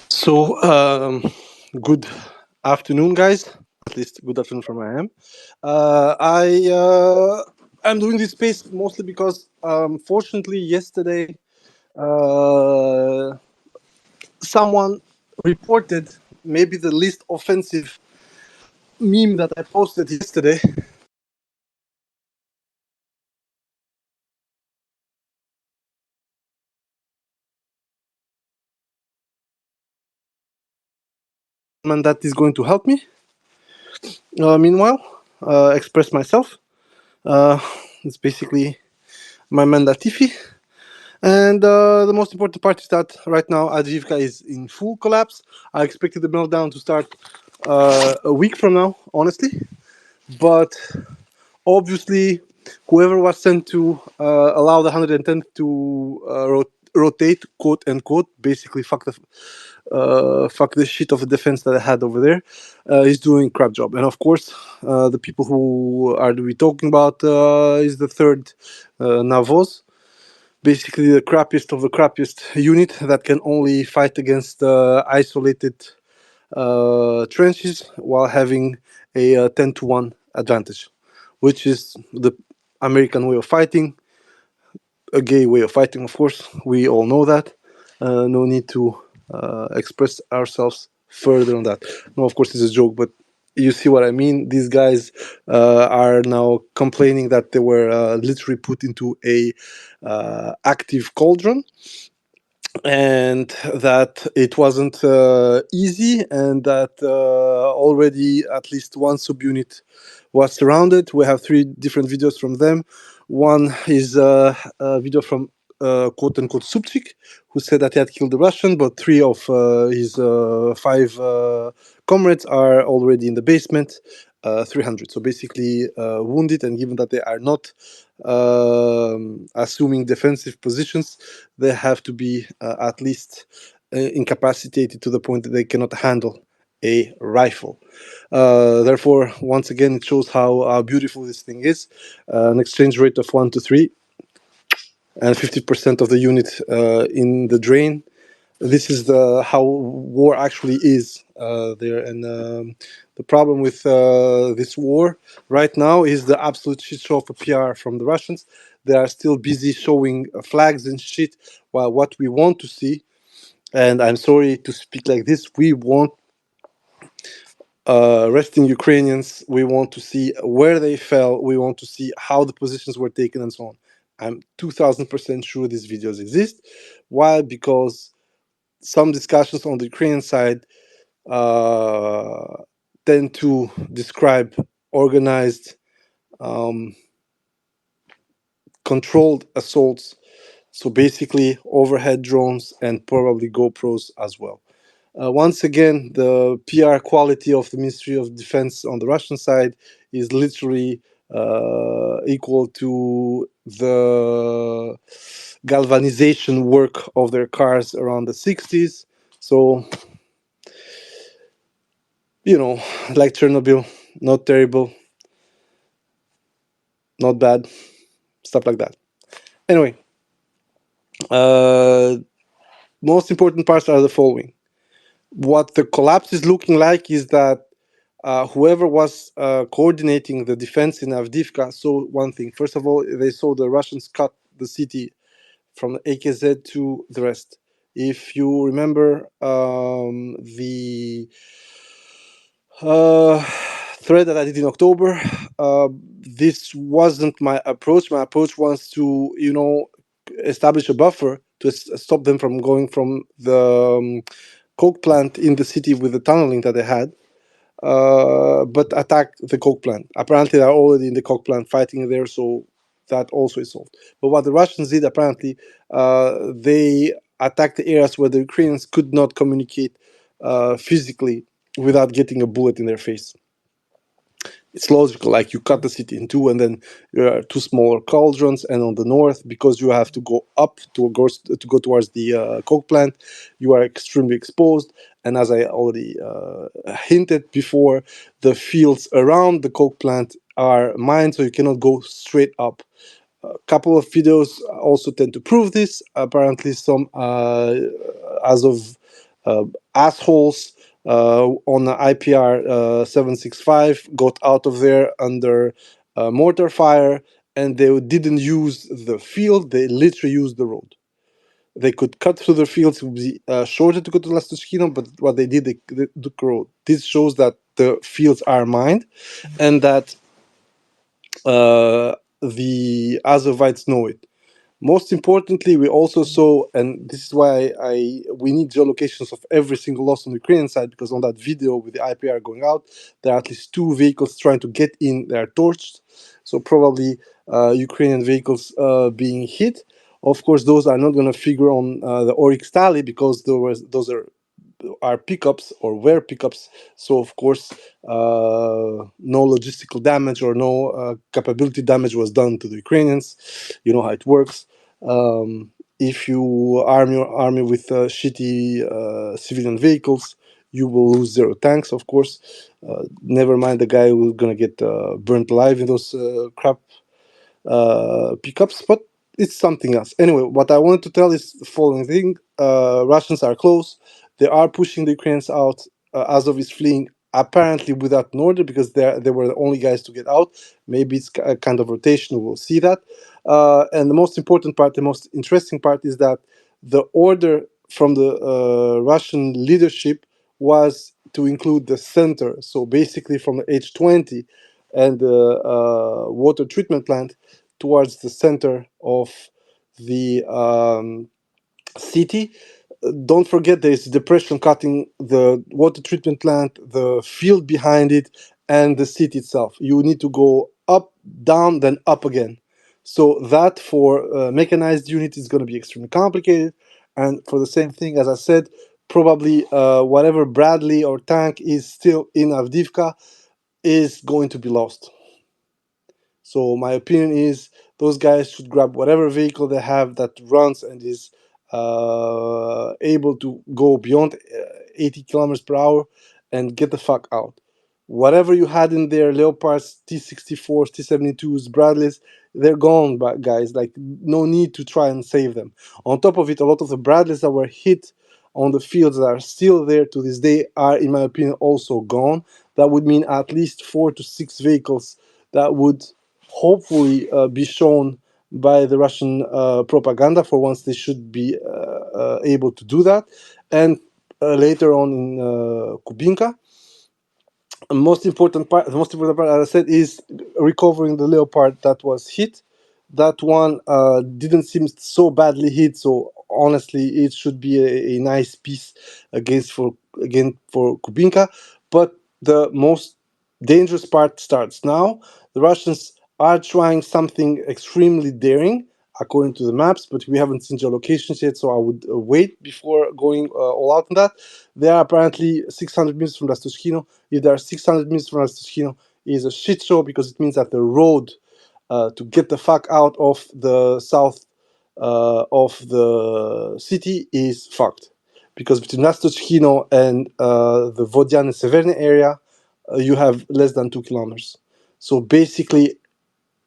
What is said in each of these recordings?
So, good afternoon, guys. At least good afternoon from where I am. I'm doing this space mostly because, fortunately, yesterday, someone reported maybe the least offensive meme that I posted yesterday. And that is going to help me. Meanwhile, express myself. It's basically my man Latifi. And the most important part is that right now Avdiivka is in full collapse. I expected the meltdown to start a week from now, honestly. But obviously, whoever was sent to allow the 110th to rotate, quote unquote, basically fuck the shit of the defense that I had over there, is doing a crap job. And of course, the people who are we talking about is the third Navos. Basically the crappiest of the crappiest unit that can only fight against isolated trenches while having a 10 to 1 advantage, which is the American way of fighting, a gay way of fighting, of course. We all know that. No need to express ourselves further on that. No, of course, it's a joke, but you see what I mean. These guys are now complaining that they were literally put into a active cauldron, and that it wasn't easy, and that already at least one subunit was surrounded. We have 3 different videos from them. One is a video from quote-unquote Subchik, who said that he had killed the Russian, but 3 of his 5 comrades are already in the basement, 300. So basically wounded, and given that they are not assuming defensive positions, they have to be at least incapacitated to the point that they cannot handle a rifle. Therefore, once again, it shows how beautiful this thing is. An exchange rate of 1 to 3 and 50% of the unit in the drain. This is how war actually is there. And the problem with this war right now is the absolute shit show of a PR from the Russians. They are still busy showing flags and shit, while what we want to see, and I'm sorry to speak like this, we want resting Ukrainians. We want to see where they fell. We want to see how the positions were taken and so on. I'm 2000% sure these videos exist. Why? Because some discussions on the Ukrainian side tend to describe organized, controlled assaults. So basically overhead drones and probably GoPros as well. Once again, the PR quality of the Ministry of Defense on the Russian side is literally equal to the galvanization work of their cars around the 60s. So, like Chernobyl, not terrible, not bad, stuff like that. Anyway, most important parts are the following. What the collapse is looking like is that whoever was coordinating the defense in Avdiivka saw one thing. First of all, they saw the Russians cut the city from the AKZ to the rest. If you remember the thread that I did in October, this wasn't my approach. My approach was to, establish a buffer to stop them from going from the coke plant in the city with the tunneling that they had, but attack the coke plant. Apparently, they're already in the coke plant fighting there, so that also is solved. But what the Russians did, apparently, they attacked the areas where the Ukrainians could not communicate physically without getting a bullet in their face. It's logical, like you cut the city in two, and then there are two smaller cauldrons. And on the north, because you have to go up to go towards the coke plant, you are extremely exposed. And as I already hinted before, the fields around the coke plant are mined, so you cannot go straight up. A couple of videos also tend to prove this. Apparently, some Azov assholes on IPR 765 got out of there under mortar fire, and they didn't use the field, they literally used the road. They could cut through the fields, it would be shorter to go to Lastochkino, but what they did, they took the road. This shows that the fields are mined, and that the Azovites know it. Most importantly, we also saw, and this is why we need geolocations of every single loss on the Ukrainian side, because on that video with the IPR going out, there are at least two vehicles trying to get in. They are torched, so probably Ukrainian vehicles being hit. Of course, those are not going to figure on the Oryx tally, because those are pickups or were pickups. So of course, no logistical damage or no capability damage was done to the Ukrainians. You know how it works. If you arm your army with shitty civilian vehicles, you will lose zero tanks, of course. Never mind the guy who's gonna get burnt alive in those crap pickups, but it's something else. Anyway, what I wanted to tell is the following thing. Russians are close. They are pushing the Ukrainians out. Azov is fleeing, apparently without an order, because they were the only guys to get out. Maybe it's a kind of rotation. We'll see that. And the most important part, the most interesting part, is that the order from the Russian leadership was to include the center. So basically from the H20 and the water treatment plant towards the center of the city. Don't forget there is depression cutting the water treatment plant, the field behind it, and the city itself. You need to go up, down, then up again. So that for mechanized unit is going to be extremely complicated. And for the same thing, as I said, probably whatever Bradley or tank is still in Avdiivka is going to be lost. So my opinion is those guys should grab whatever vehicle they have that runs and is able to go beyond 80 kilometers per hour and get the fuck out. Whatever you had in there, Leopards, T-64s, T-72s, Bradleys, they're gone, guys. Like, no need to try and save them. On top of it, a lot of the Bradleys that were hit on the fields that are still there to this day are, in my opinion, also gone. That would mean at least 4 to 6 vehicles that would hopefully be shown by the Russian propaganda. For once, they should be able to do that. And later on in Kubinka, the most important part, as I said, is recovering the Leopard that was hit. That one didn't seem so badly hit, so honestly, it should be a nice piece for Kubinka. But the most dangerous part starts now. The Russians are trying something extremely daring, according to the maps, but we haven't seen geolocations yet, so I would wait before going all out on that. They are apparently 600 meters from Lastochkino. If they are 600 meters from Lastochkino, it is a shit show, because it means that the road to get the fuck out of the south of the city is fucked. Because between Lastochkino and the Vodiane Severne area, you have less than 2 kilometers. So basically,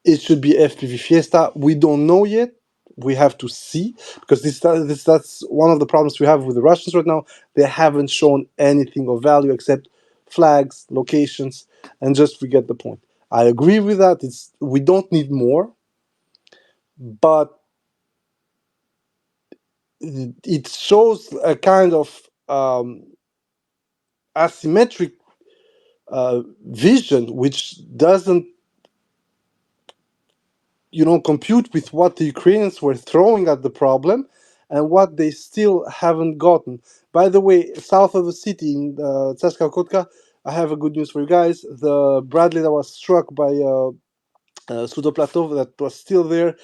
it should be FPV Fiesta. We don't know yet. We have to see, because that's one of the problems we have with the Russians right now. They haven't shown anything of value except flags, locations, and just we get the point. I agree with that. We don't need more, but it shows a kind of asymmetric vision, which doesn't compute with what the Ukrainians were throwing at the problem and what they still haven't gotten. By the way, south of the city in Tsarskaya Kotka, I have a good news for you guys. The Bradley that was struck by Sudoplatov, that was still there,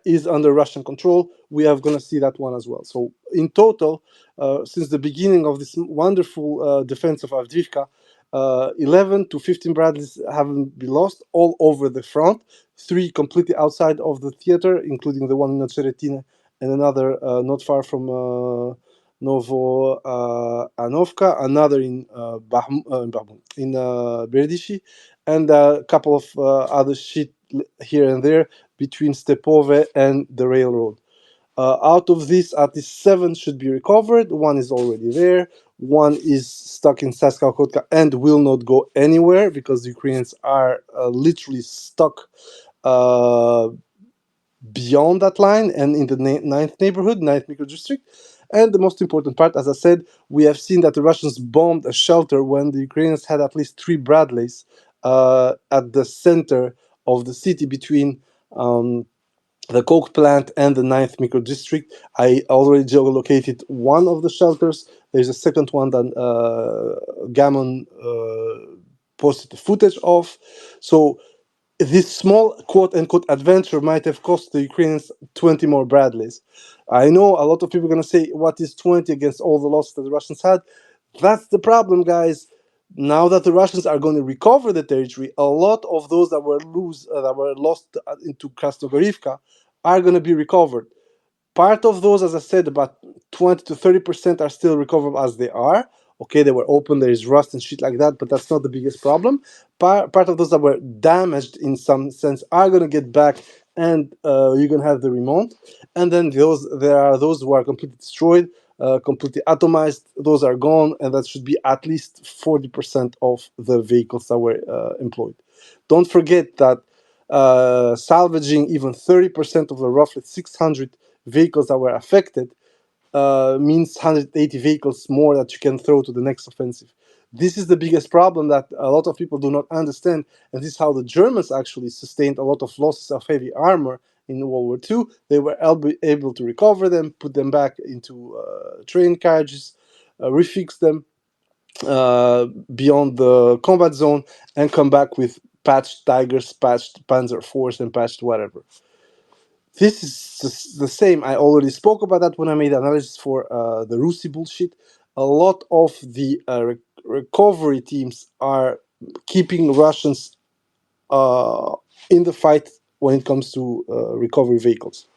is under Russian control. We are going to see that one as well. So in total, since the beginning of this wonderful defense of Avdiivka, 11 to 15 Bradleys haven't been lost all over the front. 3 completely outside of the theater, including the one in Nocheretina and another not far from Novo Anovka, another in Berdishi, and a couple of other shit here and there between Stepove and the railroad. Out of this, at least 7 should be recovered. 1 is already there. 1 is stuck in Saska-Kotka and will not go anywhere because the Ukrainians are literally stuck uh, beyond that line and in the ninth neighborhood, ninth microdistrict. And the most important part, as I said, we have seen that the Russians bombed a shelter when the Ukrainians had at least 3 Bradleys at the center of the city between the coke plant and the ninth microdistrict. I already geolocated one of the shelters. There's a second one that Gammon posted the footage of. So this small quote-unquote adventure might have cost the Ukrainians 20 more Bradleys. I know a lot of people are going to say, what is 20 against all the losses that the Russians had? That's the problem, guys. Now that the Russians are going to recover the territory, a lot of those that were lost into Krasnogorivka are going to be recovered. Part of those, as I said, about 20 to 30% are still recoverable as they are. Okay, they were open, there is rust and shit like that, but that's not the biggest problem. Part of those that were damaged in some sense are going to get back, and you're going to have the remount. And then there are those who are completely destroyed, completely atomized. Those are gone, and that should be at least 40% of the vehicles that were employed. Don't forget that salvaging even 30% of the roughly 600 vehicles that were affected means 180 vehicles more that you can throw to the next offensive. This is the biggest problem that a lot of people do not understand, and this is how the Germans actually sustained a lot of losses of heavy armor in World War II. They were able to recover them, put them back into train carriages, refix them beyond the combat zone, and come back with patched Tigers, patched Panzer IVs, and patched whatever. This is the same. I already spoke about that when I made analysis for the Rusi bullshit. A lot of the recovery teams are keeping Russians in the fight when it comes to recovery vehicles.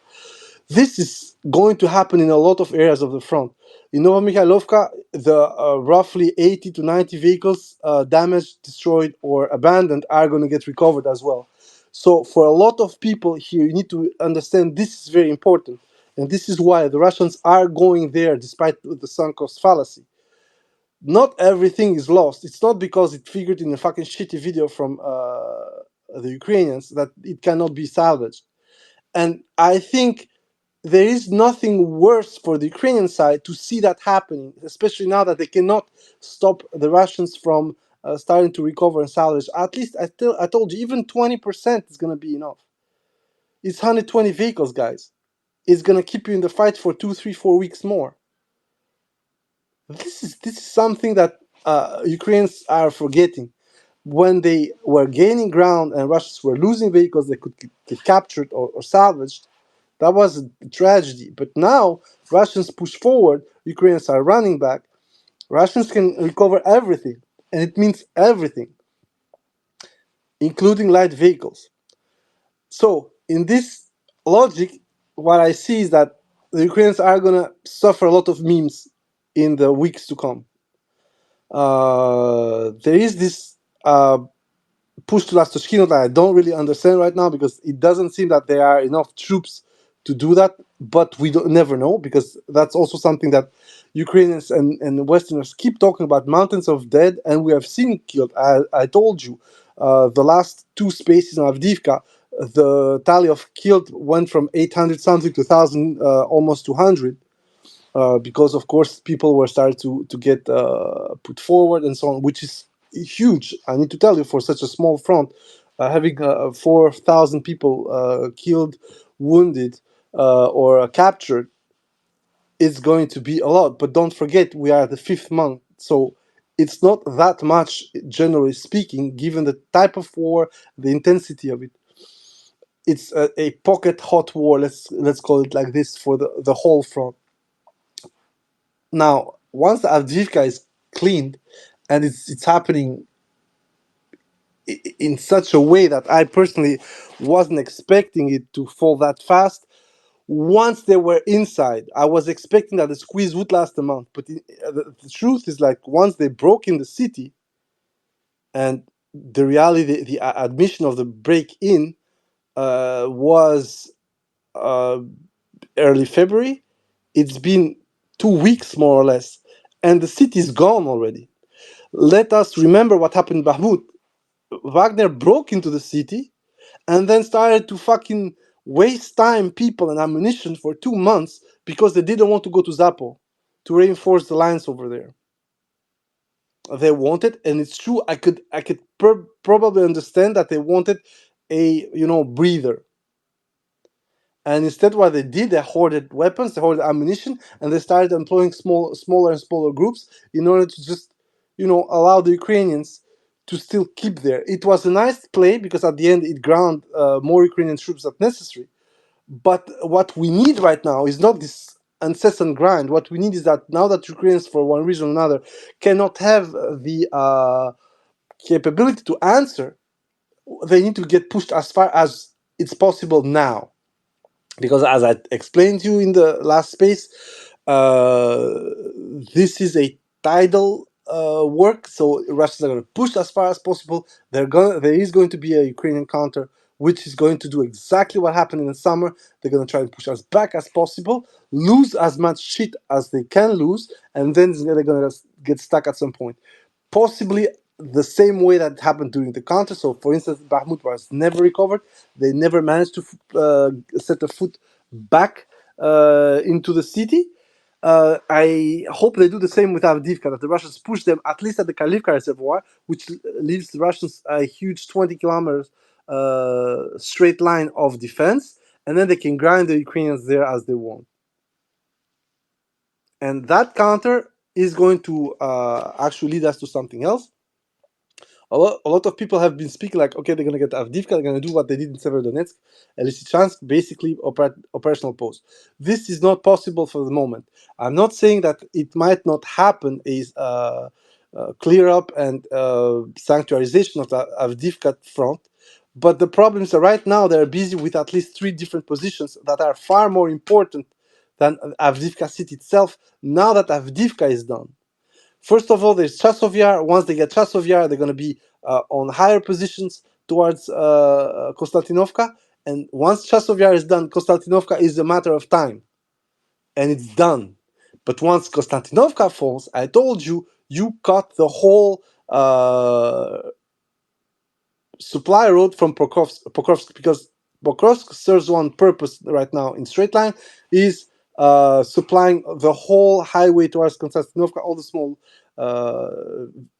This is going to happen in a lot of areas of the front. In Novomikhailovka, the roughly 80 to 90 vehicles damaged, destroyed, or abandoned are going to get recovered as well. So for a lot of people here, you need to understand this is very important. And this is why the Russians are going there despite the sunk cost fallacy. Not everything is lost. It's not because it figured in a fucking shitty video from the Ukrainians that it cannot be salvaged. And I think there is nothing worse for the Ukrainian side to see that happening, especially now that they cannot stop the Russians from starting to recover and salvage. At least I told you, even 20% is going to be enough. It's 120 vehicles, guys. It's going to keep you in the fight for 2, 3, 4 weeks more. This is something that Ukrainians are forgetting. When they were gaining ground and Russians were losing vehicles they could get captured or salvaged, that was a tragedy. But now Russians push forward, Ukrainians are running back. Russians can recover everything, and it means everything, including light vehicles. So in this logic, what I see is that the Ukrainians are going to suffer a lot of memes in the weeks to come. There is this push to Lastochkino that I don't really understand right now because it doesn't seem that there are enough troops to do that, but we don't never know because that's also something that Ukrainians and Westerners keep talking about, mountains of dead, and we have seen killed. I told you the last 2 spaces in Avdiivka, the tally of killed went from 800 something to 1,000, almost 200. Because of course people were starting to get put forward and so on, which is huge. I need to tell you, for such a small front, having 4,000 people killed, wounded, or captured is going to be a lot. But don't forget, we are the 5th month, so it's not that much, generally speaking, given the type of war, the intensity of it. It's a pocket hot war, let's call it like this, for the whole front. Now, once the Avdiivka is cleaned and it's happening in such a way that I personally wasn't expecting it to fall that fast. Once they were inside, I was expecting that the squeeze would last a month, but the truth is, like, once they broke in the city, and the reality, the admission of the break in was uh, early February. It's been 2 weeks more or less, and the city is gone already. Let us remember what happened in Bahmut. Wagner broke into the city and then started to fucking waste time, people, and ammunition for 2 months because they didn't want to go to Zapo to reinforce the lines over there. They wanted, and it's true. I could probably understand that they wanted a breather. And instead, what they did, they hoarded weapons, they hoarded ammunition, and they started employing smaller and smaller groups in order to just, allow the Ukrainians to still keep there. It was a nice play because at the end it ground more Ukrainian troops as necessary. But what we need right now is not this incessant grind. What we need is that now that Ukrainians, for one reason or another, cannot have the capability to answer, they need to get pushed as far as it's possible now. Because as I explained to you in the last space, uh, this is a tidal work, so Russians are going to push as far as possible. There is going to be a Ukrainian counter, which is going to do exactly what happened in the summer. They're going to try and push us back as possible, lose as much shit as they can lose, and then they're going to get stuck at some point. Possibly the same way that happened during the counter. So, for instance, Bahmut was never recovered. They never managed to set a foot back into the city. I hope they do the same with Avdiivka, that the Russians push them at least at the Kalivka reservoir, which leaves the Russians a huge 20 kilometers straight line of defense, and then they can grind the Ukrainians there as they want. And that counter is going to actually lead us to something else. A lot of people have been speaking like, okay, they're going to get Avdiivka, they're going to do what they did in Severodonetsk, and Lysychansk, basically operational post. This is not possible for the moment. I'm not saying that it might not happen is clear up and sanctuarization of the Avdiivka front, but the problem is that right now they're busy with at least 3 different positions that are far more important than Avdiivka city itself, now that Avdiivka is done. First of all, there's Chasov Yar. Once they get Chasov Yar, they're going to be on higher positions towards Konstantinovka. And once Chasov Yar is done, Konstantinovka is a matter of time. And it's done. But once Konstantinovka falls, I told you, you cut the whole supply road from Pokrovsk, because Pokrovsk serves one purpose right now in straight line, is supplying the whole highway towards Konstantinovka, all the small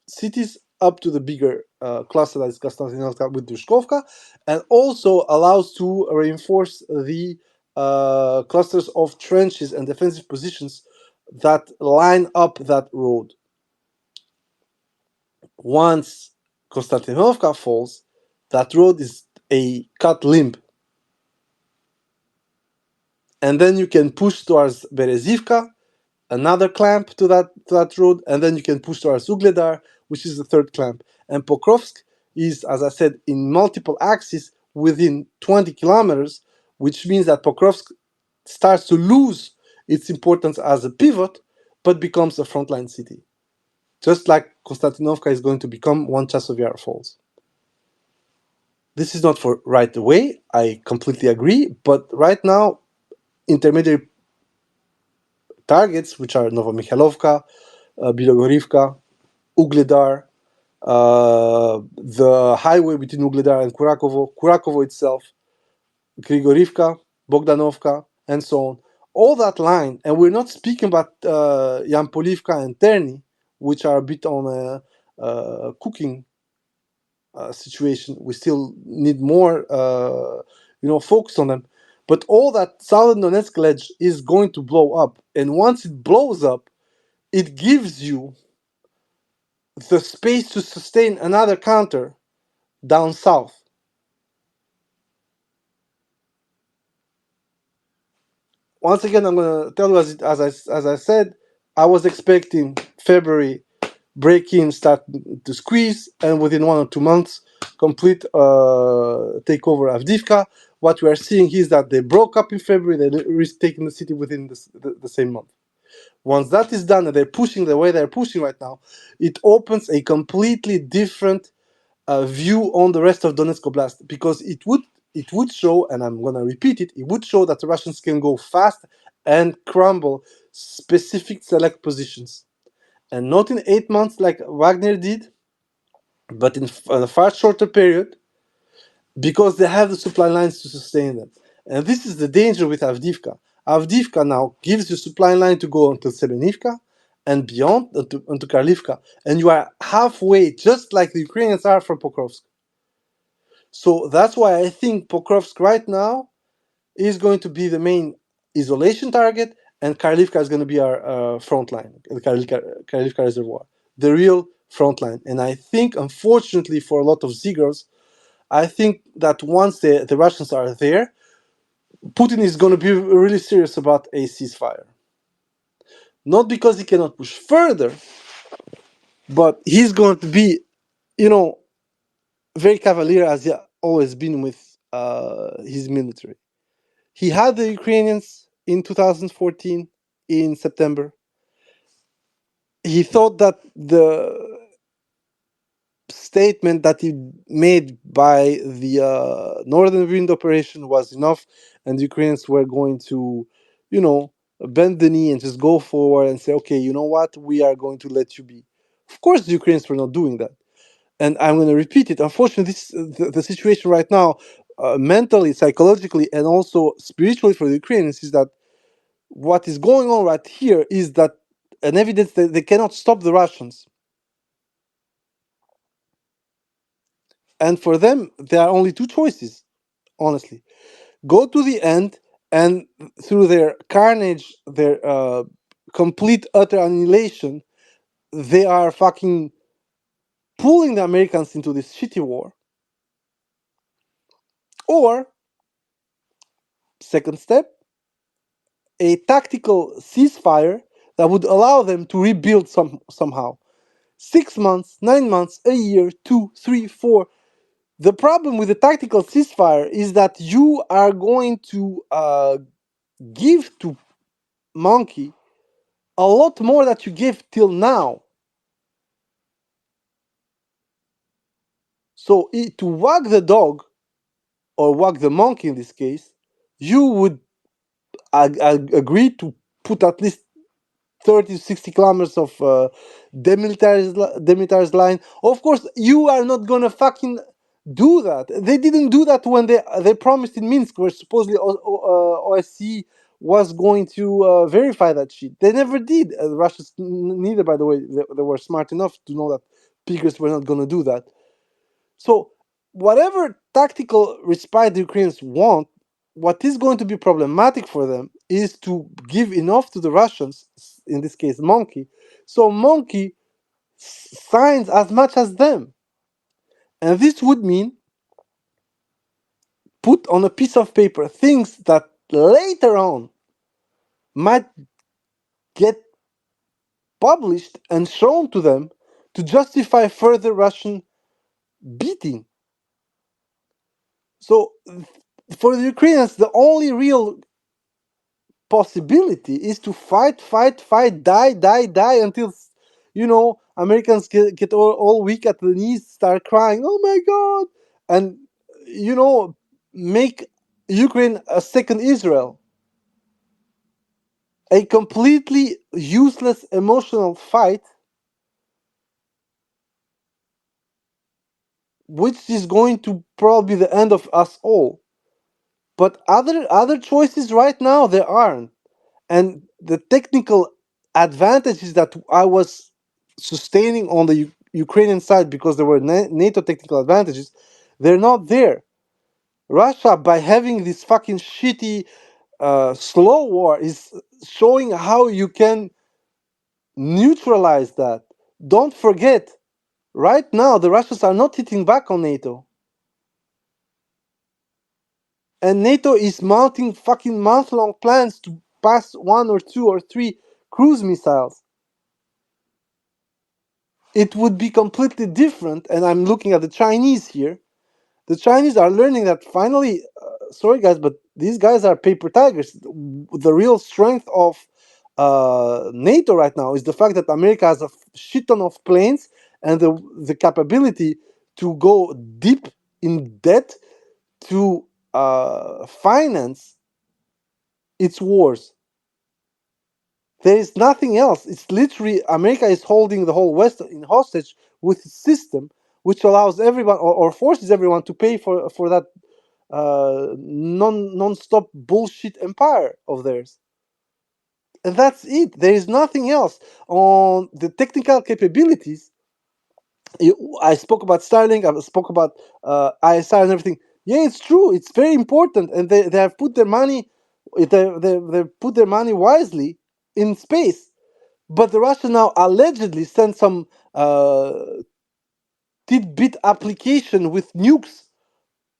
cities up to the bigger cluster that is Konstantinovka with Dushkovka, and also allows to reinforce the clusters of trenches and defensive positions that line up that road. Once Konstantinovka falls, that road is a cut limb. And then you can push towards Berezivka, another clamp to that road, and then you can push towards Ugledar, which is the third clamp. And Pokrovsk is, as I said, in multiple axes within 20 kilometers, which means that Pokrovsk starts to lose its importance as a pivot, but becomes a frontline city. Just like Konstantinovka is going to become once Chasov Yar falls. This is not for right away, I completely agree, but right now, intermediary targets, which are Novomikhailovka, Bilogorivka, Ugledar, the highway between Ugledar and Kurakovo itself, Grigorivka, Bogdanovka, and so on. All that line, and we're not speaking about Yampolivka and Terny, which are a bit on a cooking situation. We still need more, focus on them. But all that southern Donetsk ledge is going to blow up, and once it blows up, it gives you the space to sustain another counter down south. Once again, I'm going to tell you, as I said, I was expecting February break in, start to squeeze, and within 1 or 2 months, complete takeover of Avdiivka. What we are seeing is that they broke up in February, they retaken the city within the same month. Once that is done and they're pushing the way they're pushing right now, it opens a completely different view on the rest of Donetsk Oblast, because it would show, and I'm gonna repeat it, it would show that the Russians can go fast and crumble specific select positions, and not in 8 months like Wagner did, but in a far shorter period, because they have the supply lines to sustain them. And this is the danger with Avdiivka. Avdiivka now gives you supply line to go until Semenivka and beyond, onto Karlivka, and you are halfway, just like the Ukrainians are from Pokrovsk. So that's why I think Pokrovsk right now is going to be the main isolation target, and Karlivka is going to be our front line, the Karlivka reservoir, the real front line. And I think, unfortunately for a lot of Zigurs, I think that once the Russians are there, Putin is going to be really serious about a ceasefire. Not because he cannot push further, but he's going to be, very cavalier, as he always been with his military. He had the Ukrainians in 2014 in September. He thought that the statement that he made by the Northern Wind operation was enough, and the Ukrainians were going to, bend the knee and just go forward and say, okay, you know what, we are going to let you be. Of course, the Ukrainians were not doing that. And I'm going to repeat it. Unfortunately, the situation right now, mentally, psychologically, and also spiritually for the Ukrainians, is that what is going on right here is that an evidence that they cannot stop the Russians. And for them, there are only two choices, honestly. Go to the end, and through their carnage, their complete, utter annihilation, they are fucking pulling the Americans into this shitty war. Or, second step, a tactical ceasefire that would allow them to rebuild somehow. 6 months, 9 months, a year, 2, 3, 4. The problem with the tactical ceasefire is that you are going to give to Monkey a lot more that you gave till now. So to wag the dog, or wag the monkey in this case, you would agree to put at least 30 to 60 kilometers of demilitarized line. Of course, you are not gonna fucking do that. They didn't do that when they promised in Minsk, where supposedly OSCE was going to verify that shit. They never did. The Russians neither, by the way. They were smart enough to know that Pickers were not gonna do that. So whatever tactical respite the Ukrainians want, what is going to be problematic for them is to give enough to the Russians, in this case Monkey, so Monkey signs as much as them. And this would mean put on a piece of paper things that later on might get published and shown to them to justify further Russian beating. So for the Ukrainians, the only real possibility is to fight, die until, Americans get all weak at the knees, start crying, oh my God, and, make Ukraine a second Israel. A completely useless emotional fight, which is going to probably be the end of us all. But other choices right now, there aren't. And the technical advantages that I was sustaining on the Ukrainian side, because there were NATO technical advantages, they're not there. Russia, by having this fucking shitty slow war, is showing how you can neutralize that. Don't forget, right now the Russians are not hitting back on NATO. And NATO is mounting fucking month-long plans to pass 1 or 2 or 3 cruise missiles. it would be completely different. And I'm looking at the Chinese here. The Chinese are learning that finally, sorry guys, but these guys are paper tigers. The real strength of NATO right now is the fact that America has a shit ton of planes and the capability to go deep in debt to finance its wars. There is nothing else. It's literally America is holding the whole West in hostage with a system which allows everyone or forces everyone to pay for that non-stop bullshit empire of theirs. And that's it. There is nothing else. On the technical capabilities, I spoke about Starlink, I spoke about ISR and everything. Yeah, it's true. It's very important, and they have put their money, they put their money wisely in space. But the Russians now allegedly sent some tidbit application with nukes,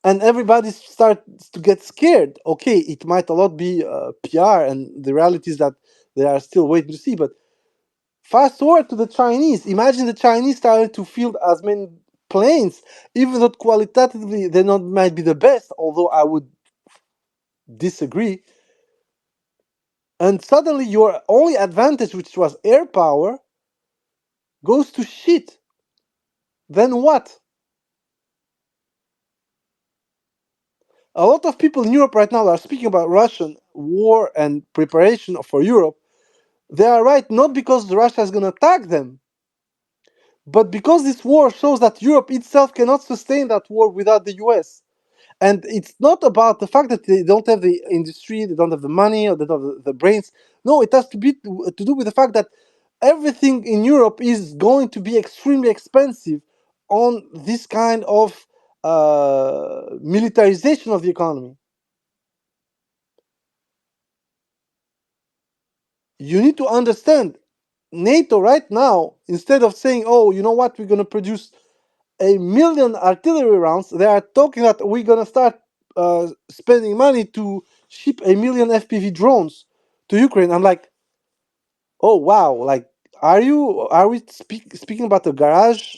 and everybody starts to get scared. Okay, it might a lot be PR, and the reality is that they are still waiting to see. But fast forward to the Chinese. Imagine the Chinese started to field as many planes, even though qualitatively they not might be the best, although I would disagree. And suddenly your only advantage, which was air power, goes to shit. Then what? A lot of people in Europe right now are speaking about Russian war and preparation for Europe. They are right, not because Russia is going to attack them, but because this war shows that Europe itself cannot sustain that war without the US. And it's not about the fact that they don't have the industry, they don't have the money, or they don't have the brains. No, it has to do with the fact that everything in Europe is going to be extremely expensive on this kind of militarization of the economy. You need to understand NATO right now, instead of saying, oh, you know what, we're going to produce 1,000,000 artillery rounds, they are talking that we're going to start spending money to ship 1,000,000 FPV drones to Ukraine. I'm like, oh, wow. Like, are we speaking about the garage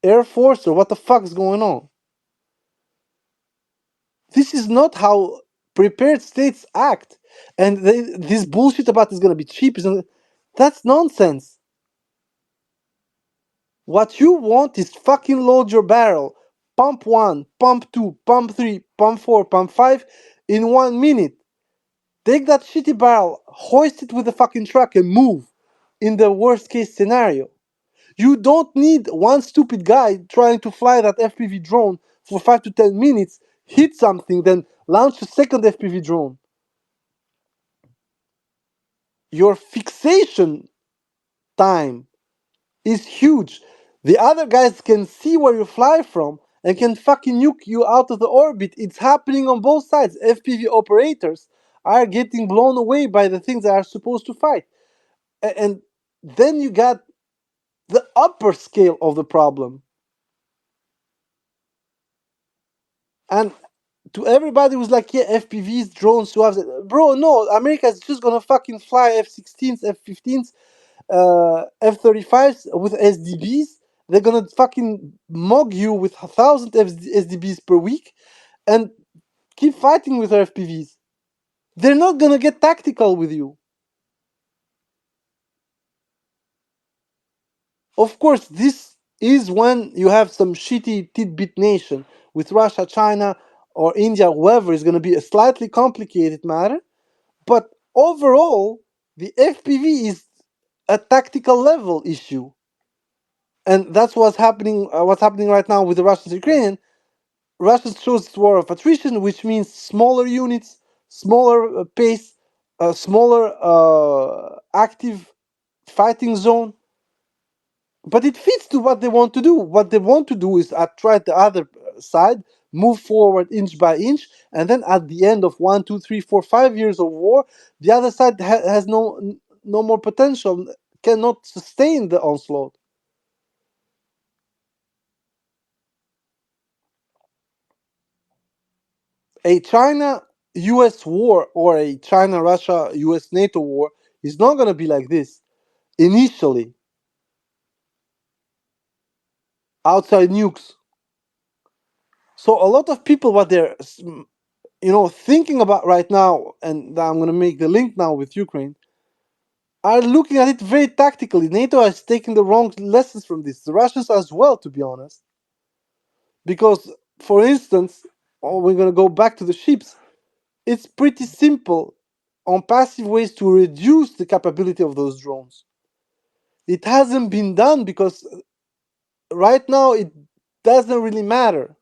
air force or what the fuck is going on? This is not how prepared states act. And this bullshit about it's going to be cheap, that's nonsense. What you want is fucking load your barrel. Pump 1, pump 2, pump 3, pump 4, pump 5 in 1 minute. Take that shitty barrel, hoist it with a fucking truck and move in the worst case scenario. You don't need one stupid guy trying to fly that FPV drone for 5 to 10 minutes, hit something, then launch a second FPV drone. Your fixation time is huge. The other guys can see where you fly from and can fucking nuke you out of the orbit. It's happening on both sides. FPV operators are getting blown away by the things they are supposed to fight. And then you got the upper scale of the problem. And to everybody who's like, yeah, FPVs, drones, so bro, no, America is just gonna fucking fly F-16s, F-15s, F-35s with SDBs. They're gonna fucking mug you with 1,000 SDBs per week and keep fighting with their FPVs. They're not gonna get tactical with you. Of course, this is when you have some shitty tidbit nation with Russia, China, or India, whoever, is gonna be a slightly complicated matter. But overall, the FPV is a tactical level issue. And that's what's happening. What's happening right now with the Russians and Ukrainian. Russia chose its war of attrition, which means smaller units, smaller pace, smaller active fighting zone. But it fits to what they want to do. What they want to do is try the other side, move forward inch by inch, and then at the end of 1, 2, 3, 4, 5 years of war, the other side has no more potential, cannot sustain the onslaught. A China-US war or a China-Russia-US NATO war is not going to be like this initially. outside nukes. So a lot of people, what they're thinking about right now, and I'm going to make the link now with Ukraine, are looking at it very tactically. NATO has taken the wrong lessons from this. The Russians as well, to be honest. Because, for instance, we're going to go back to the ships. It's pretty simple on passive ways to reduce the capability of those drones. It hasn't been done because right now it doesn't really matter.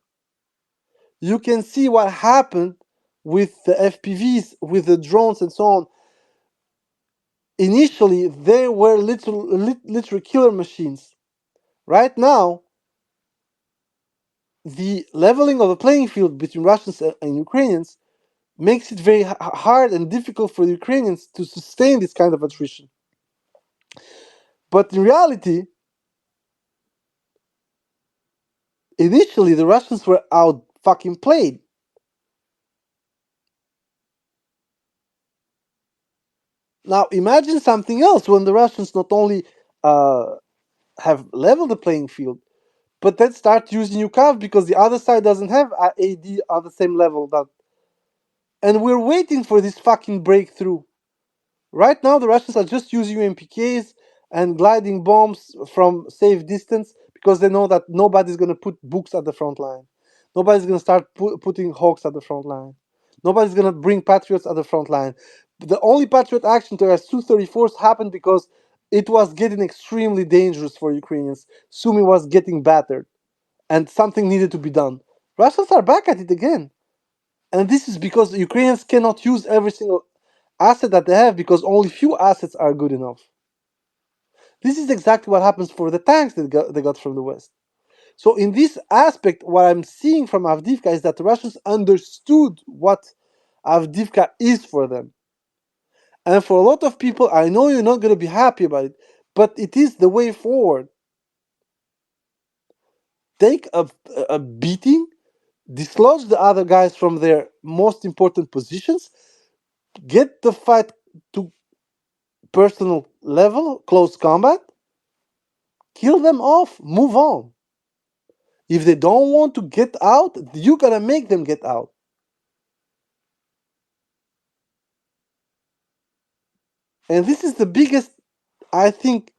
You can see what happened with the FPVs, with the drones and so on. Initially, they were literal killer machines. Right now, the leveling of the playing field between Russians and Ukrainians makes it very hard and difficult for the Ukrainians to sustain this kind of attrition. But in reality, initially the Russians were out fucking played. Now imagine something else when the Russians not only have leveled the playing field, but then start using UCAV because the other side doesn't have AD on the same level. And we're waiting for this fucking breakthrough. Right now, the Russians are just using UMPKs and gliding bombs from safe distance because they know that nobody's going to put books at the front line. Nobody's going to start putting Hawks at the front line. Nobody's going to bring Patriots at the front line. The only Patriot action to Su-34s happened because it was getting extremely dangerous for Ukrainians. Sumy was getting battered and something needed to be done. Russians are back at it again. And this is because Ukrainians cannot use every single asset that they have because only few assets are good enough. This is exactly what happens for the tanks that they got from the West. So in this aspect, what I'm seeing from Avdiivka is that the Russians understood what Avdiivka is for them. And for a lot of people, I know you're not going to be happy about it, but it is the way forward. Take a beating, dislodge the other guys from their most important positions, get the fight to personal level, close combat, kill them off, move on. If they don't want to get out, you gotta make them get out. And this is the biggest, I think,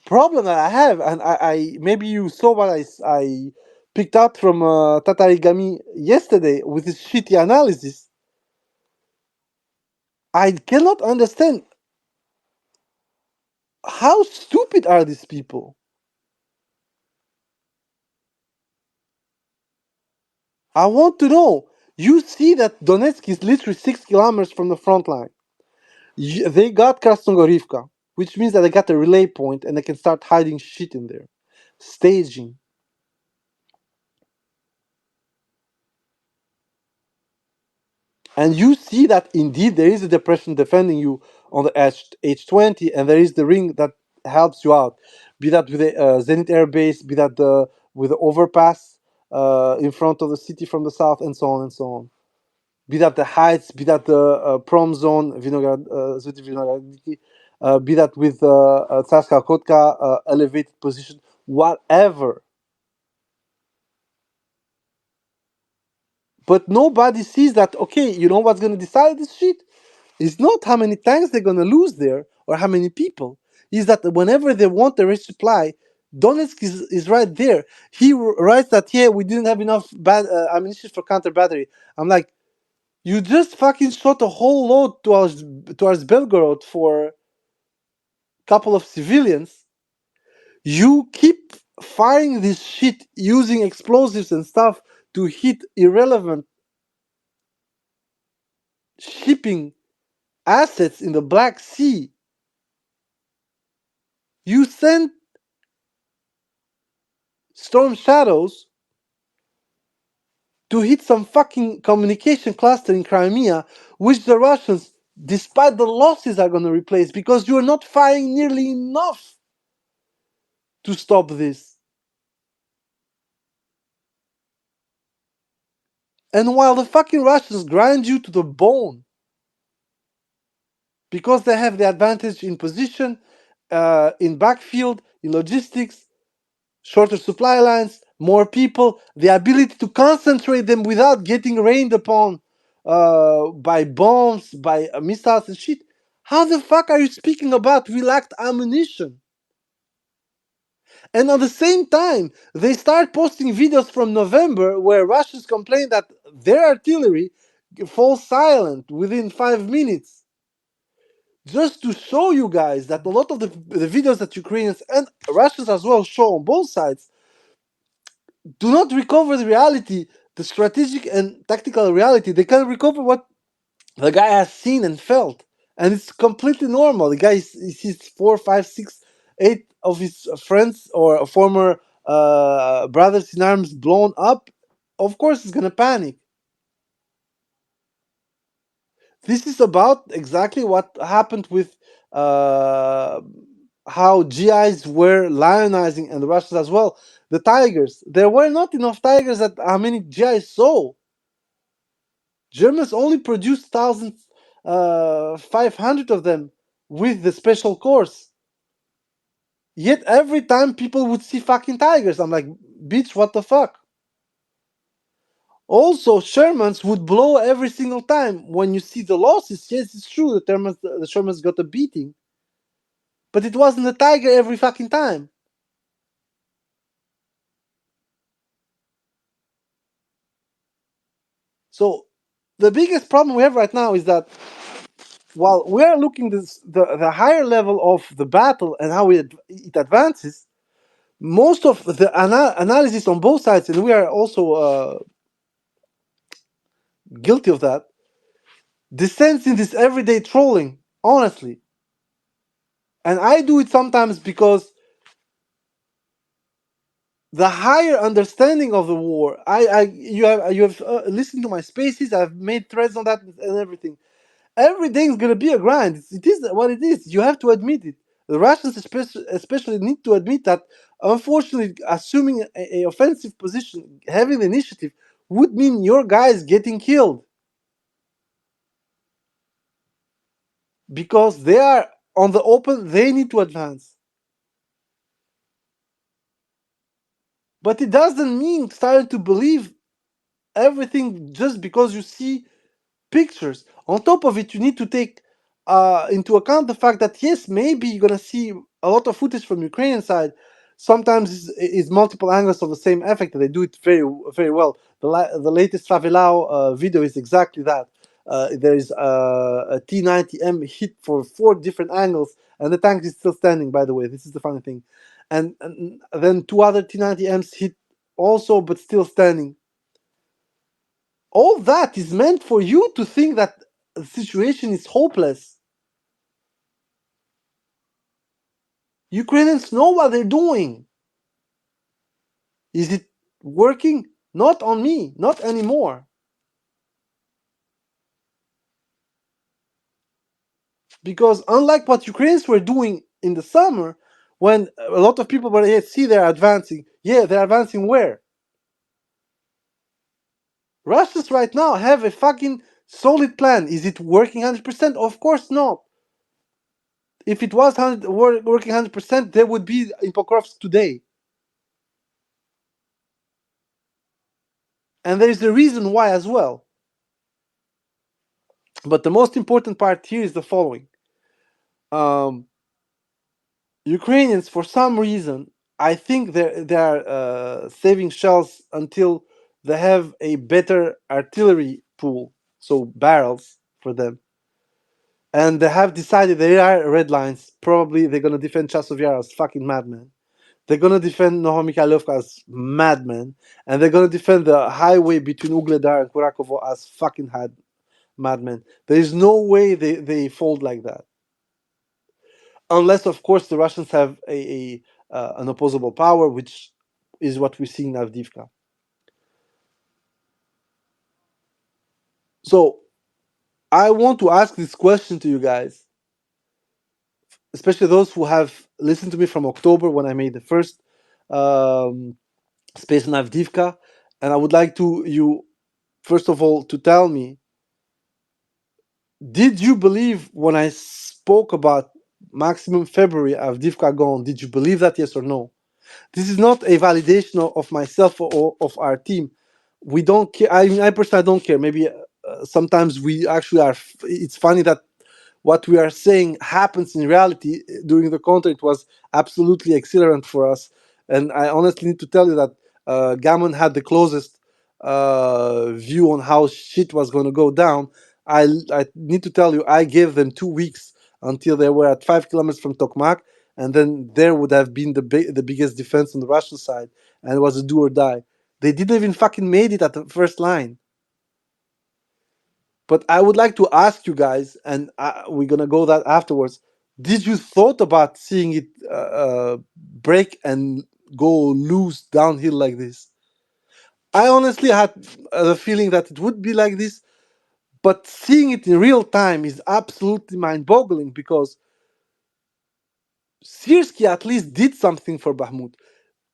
problem that I have. And I maybe you saw what I picked up from Tatarigami yesterday with his shitty analysis. I cannot understand how stupid are these people. I want to know. You see that Donetsk is literally 6 kilometers from the front line. They got Krasnogorivka, which means that they got a relay point and they can start hiding shit in there. Staging. And you see that indeed there is a depression defending you on the H20, and there is the ring that helps you out. Be that with the Zenit Air Base, be that with the overpass in front of the city from the south, and so on and so on. Be that the heights, be that the prom zone, Vinogradniki, be that with Tsarska Kotka elevated position, whatever. But nobody sees that, okay, you know what's going to decide this shit? It's not how many tanks they're going to lose there or how many people. Is that whenever they want the resupply, Donetsk is right there. He writes that, yeah, we didn't have enough ammunition for counter battery. I'm like, you just fucking shot a whole load towards Belgorod for a couple of civilians. You keep firing this shit using explosives and stuff to hit irrelevant shipping assets in the Black Sea. You send Storm Shadows to hit some fucking communication cluster in Crimea, which the Russians, despite the losses, are going to replace because you are not firing nearly enough to stop this. And while the fucking Russians grind you to the bone because they have the advantage in position, in backfield, in logistics, shorter supply lines, more people, the ability to concentrate them without getting rained upon by bombs, by missiles and shit. How the fuck are you speaking about we lacked ammunition? And at the same time, they start posting videos from November where Russians complain that their artillery falls silent within 5 minutes. Just to show you guys that a lot of the videos that Ukrainians and Russians as well show on both sides do not recover the reality, the strategic and tactical reality. They can recover what the guy has seen and felt. And it's completely normal. The guy sees 4, 5, 6, 8 of his friends or former brothers in arms blown up. Of course, he's going to panic. This is about exactly what happened with how GIs were lionizing, and the Russians as well, the tigers. There were not enough tigers that how many GIs saw. Germans only produced 1,500 of them with the special course. Yet every time people would see fucking tigers, I'm like, bitch, what the fuck? Also, Shermans would blow every single time. When you see the losses, yes, it's true, the Shermans got a beating. But it wasn't a tiger every fucking time. So, the biggest problem we have right now is that while we are looking the higher level of the battle and how it advances, most of the analysis on both sides, and we are also guilty of that, descends in this everyday trolling, honestly. And I do it sometimes because the higher understanding of the war, you have listened to my spaces, I've made threads on that and everything. Everything's gonna be a grind. It is what it is. You have to admit it. The Russians especially need to admit that, unfortunately, assuming a offensive position, having the initiative, would mean your guys getting killed. Because they are on the open, they need to advance. But it doesn't mean starting to believe everything just because you see pictures. On top of it, you need to take into account the fact that yes, maybe you're gonna see a lot of footage from Ukrainian side. Sometimes is multiple angles of the same effect. They do it very well. The latest Favelao video is exactly that. There is a T90M hit for 4 different angles, and the tank is still standing. By the way, this is the funny thing, and then 2 other T90Ms hit also, but still standing. All that is meant for you to think that the situation is hopeless. Ukrainians know what they're doing. Is it working? Not on me, not anymore. Because unlike what Ukrainians were doing in the summer, when a lot of people were, yeah, see, they're advancing. Yeah, they're advancing where? Russians right now have a fucking solid plan. Is it working 100%? Of course not. If it was working 100%, they would be in Pokrovsk today. And there is a reason why as well. But the most important part here is the following. Ukrainians, for some reason, I think they're saving shells until they have a better artillery pool, so barrels for them. And they have decided they are red lines. Probably they're gonna defend Chasov Yar as fucking madmen. They're gonna defend Novomikhailovka as madmen, and they're gonna defend the highway between Ugledar and Kurakovo as fucking madmen. There is no way they fold like that, unless of course the Russians have an opposable power, which is what we see in Avdiivka. So I want to ask this question to you guys, especially those who have listened to me from October when I made the first space in Avdiivka, and I would like to you first of all to tell me, did you believe when I spoke about maximum February Avdiivka gone? Did you believe that, yes or no? This is not a validation of myself or of our team. We don't care. I mean, I personally don't care. Maybe sometimes we actually are. It's funny that what we are saying happens in reality. During the contract was absolutely exhilarant for us, and I honestly need to tell you that Gammon had the closest view on how shit was going to go down. I need to tell you, I gave them 2 weeks until they were at 5 kilometers from Tokmak, and then there would have been the biggest defense on the Russian side, and it was a do or die. They didn't even fucking made it at the first line. But I would like to ask you guys, and we're gonna go that afterwards. Did you thought about seeing it break and go loose downhill like this? I honestly had the feeling that it would be like this, but seeing it in real time is absolutely mind-boggling because Sirsky at least did something for Bahmut.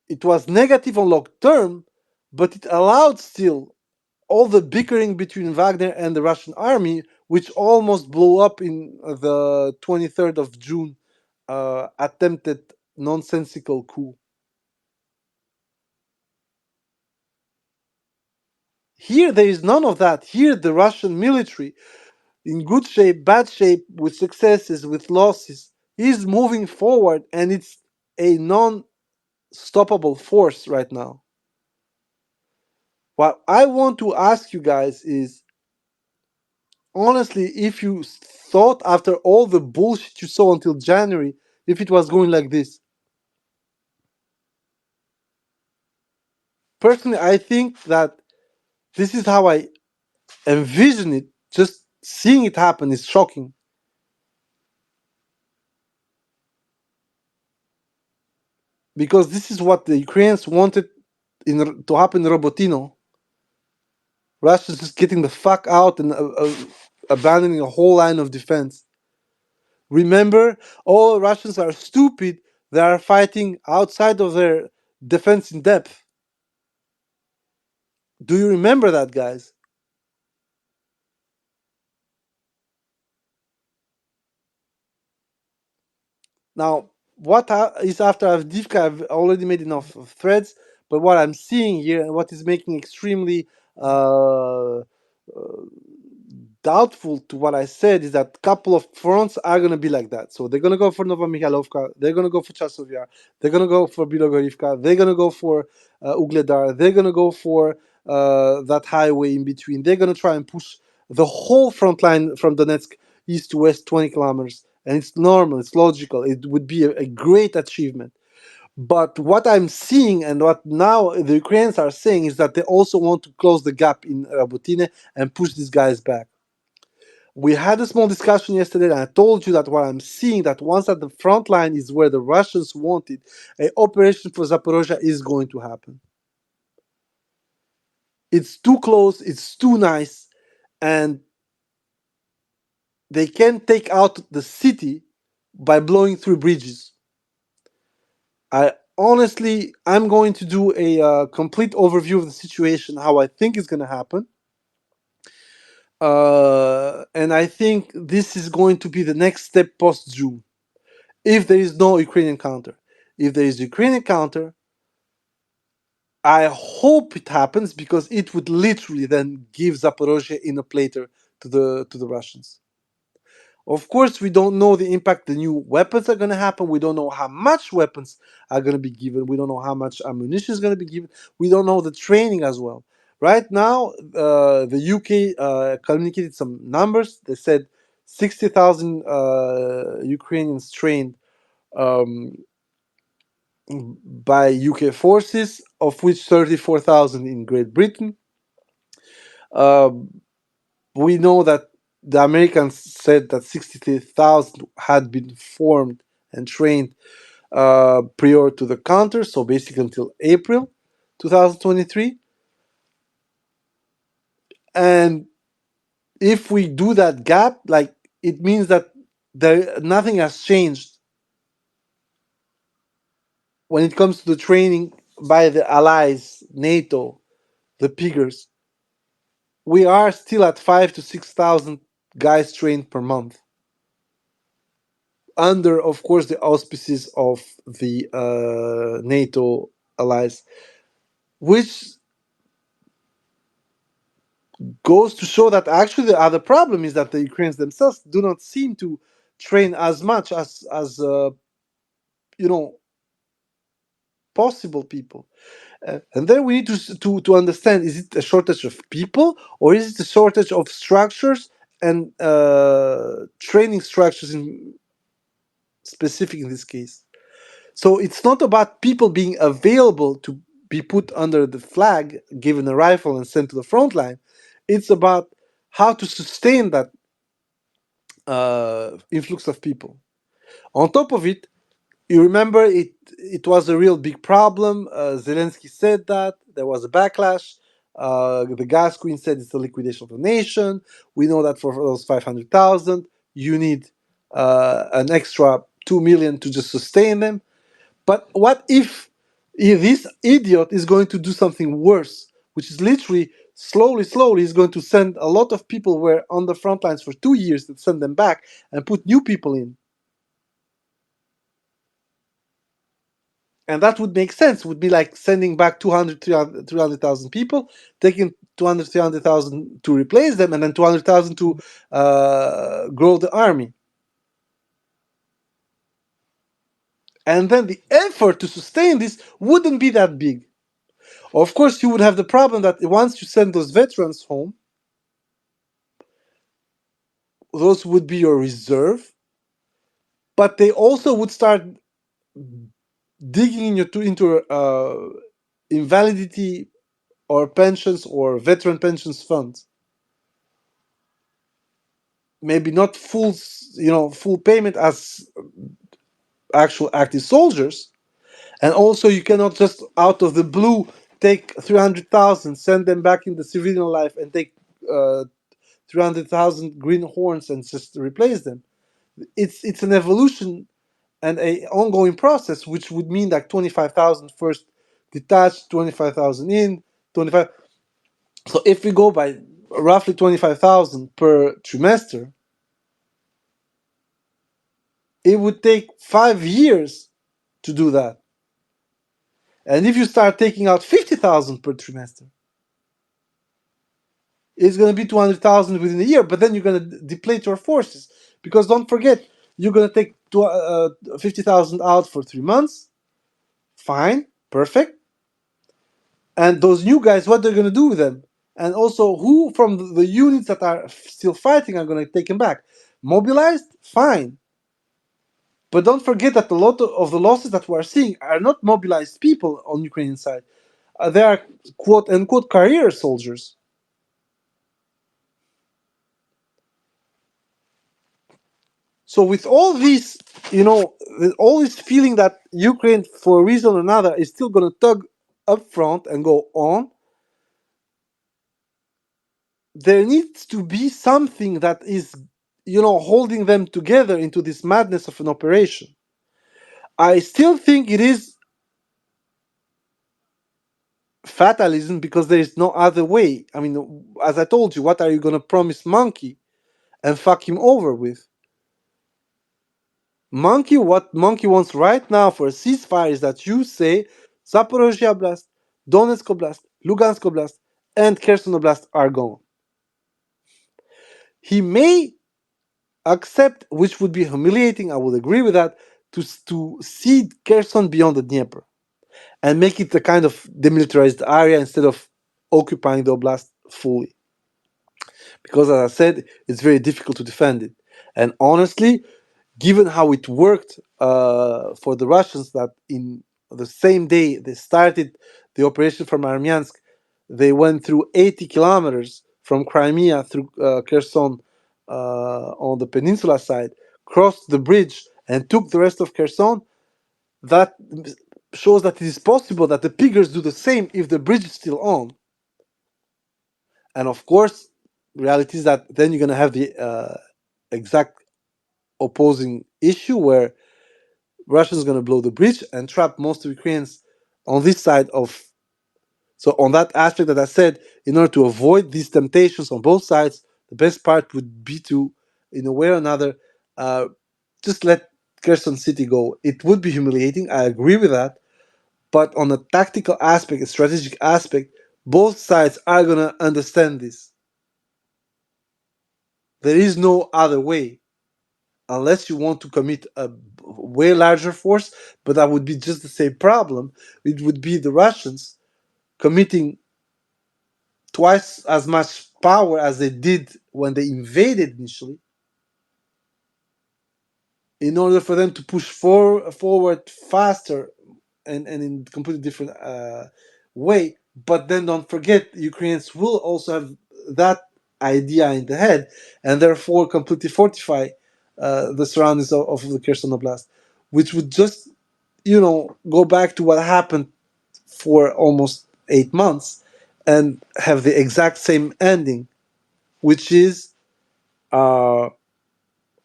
It was negative on long term, but it allowed still all the bickering between Wagner and the Russian army, which almost blew up in the 23rd of June attempted nonsensical coup. Here, there is none of that. Here, the Russian military, in good shape, bad shape, with successes, with losses, is moving forward, and it's a non stoppable force right now. What I want to ask you guys is, honestly, if you thought after all the bullshit you saw until January, if it was going like this. Personally, I think that this is how I envision it. Just seeing it happen is shocking. Because this is what the Ukrainians wanted to happen in Robotino. Russia's just getting the fuck out and abandoning a whole line of defense. Remember, all Russians are stupid. They are fighting outside of their defense in depth. Do you remember that, guys? Now, what is after Avdiivka? I've already made enough of threads, but what I'm seeing here and what is making extremely uh, doubtful to what I said is that a couple of fronts are going to be like that. So they're going to go for Nova Mikhailovka, they're going to go for Chasovia, they're going to go for Bilogorivka, they're going to go for Ugledar, they're going to go for that highway in between. They're going to try and push the whole front line from Donetsk east to west 20 kilometers. And it's normal, it's logical, it would be a great achievement. But what I'm seeing and what now the Ukrainians are saying is that they also want to close the gap in Rabotine and push these guys back. We had a small discussion yesterday, and I told you that what I'm seeing, that once at the front line is where the Russians wanted, an operation for Zaporozhye is going to happen. It's too close, it's too nice, and they can take out the city by blowing through bridges. I'm going to do a complete overview of the situation, how I think it's going to happen. And I think this is going to be the next step post-June, if there is no Ukrainian counter. If there is Ukrainian counter, I hope it happens because it would literally then give Zaporozhye in a plater to the Russians. Of course, we don't know the impact the new weapons are going to happen. We don't know how much weapons are going to be given. We don't know how much ammunition is going to be given. We don't know the training as well. Right now, the UK communicated some numbers. They said 60,000 Ukrainians trained um, by UK forces, of which 34,000 in Great Britain. We know that the Americans said that 60,000 had been formed and trained prior to the counter, so basically until April 2023. And if we do that gap, like, it means that nothing has changed when it comes to the training by the allies, NATO, the piggers. We are still at 5 to 6,000 guys trained per month. under, of course, the auspices of the NATO allies, which goes to show that actually the other problem is that the Ukrainians themselves do not seem to train as much as you know, possible people. And then we need to understand: is it a shortage of people, or is it a shortage of structures and training structures in specific in this case? So it's not about people being available to be put under the flag, given a rifle, and sent to the front line. It's about how to sustain that influx of people. On top of it, you remember it was a real big problem. Zelensky said that there was a backlash. The gas queen said it's the liquidation of the nation. We know that for those 500,000, you need an extra 2 million to just sustain them. But what if this idiot is going to do something worse, which is literally slowly is going to send a lot of people who were on the front lines for 2 years, to send them back and put new people in? And that would make sense. Would be like sending back 300,000 people, taking 300,000 to replace them, and then 200,000 to grow the army. And then the effort to sustain this wouldn't be that big. Of course, you would have the problem that once you send those veterans home, those would be your reserve, but they also would start digging into invalidity or pensions or veteran pensions funds. Maybe not full payment as actual active soldiers, and also you cannot just out of the blue take 300,000, send them back in the civilian life, and take 300,000 green horns and just replace them. It's an evolution and a ongoing process, which would mean that 25,000 first detached, 25,000 in, 25. So if we go by roughly 25,000 per trimester, it would take 5 years to do that. And if you start taking out 50,000 per trimester, it's going to be 200,000 within a year, but then you're going to deplete your forces. Because don't forget, you're going to take 50,000 out for 3 months. Fine, perfect. And those new guys, what they're going to do with them? And also, who from the units that are still fighting are going to take them back? Mobilized? Fine. But don't forget that a lot of the losses that we are seeing are not mobilized people on Ukrainian side. They are quote-unquote career soldiers. So with all this, with all this feeling that Ukraine, for a reason or another, is still going to tug up front and go on, there needs to be something that is, holding them together into this madness of an operation. I still think it is fatalism because there is no other way. I mean, as I told you, what are you going to promise Monkey and fuck him over with? What Monkey wants right now for a ceasefire is that you say Zaporozhye Oblast, Donetsk Oblast, Lugansk Oblast, and Kherson Oblast are gone. He may accept, which would be humiliating, I would agree with that, to cede Kherson beyond the Dnieper and make it a kind of demilitarized area instead of occupying the oblast fully. Because, as I said, it's very difficult to defend it. And honestly, given how it worked for the Russians, that in the same day they started the operation from Armyansk, they went through 80 kilometers from Crimea through Kherson on the peninsula side, crossed the bridge, and took the rest of Kherson. That shows that it is possible that the piggers do the same if the bridge is still on. And of course, the reality is that then you're going to have the exact opposing issue where Russians are going to blow the bridge and trap most of Ukrainians on this side of. So on that aspect that I said, in order to avoid these temptations on both sides, the best part would be to, in a way or another, just let Kherson City go. It would be humiliating. I agree with that. But on a tactical aspect, a strategic aspect, both sides are gonna understand this. There is no other way, unless you want to commit a way larger force. But that would be just the same problem. It would be the Russians committing twice as much power as they did when they invaded initially, in order for them to push forward faster and in completely different way. But then don't forget, Ukrainians will also have that idea in the head, and therefore completely fortify the surroundings of the Kherson Oblast, which would just, go back to what happened for almost 8 months and have the exact same ending, which is uh,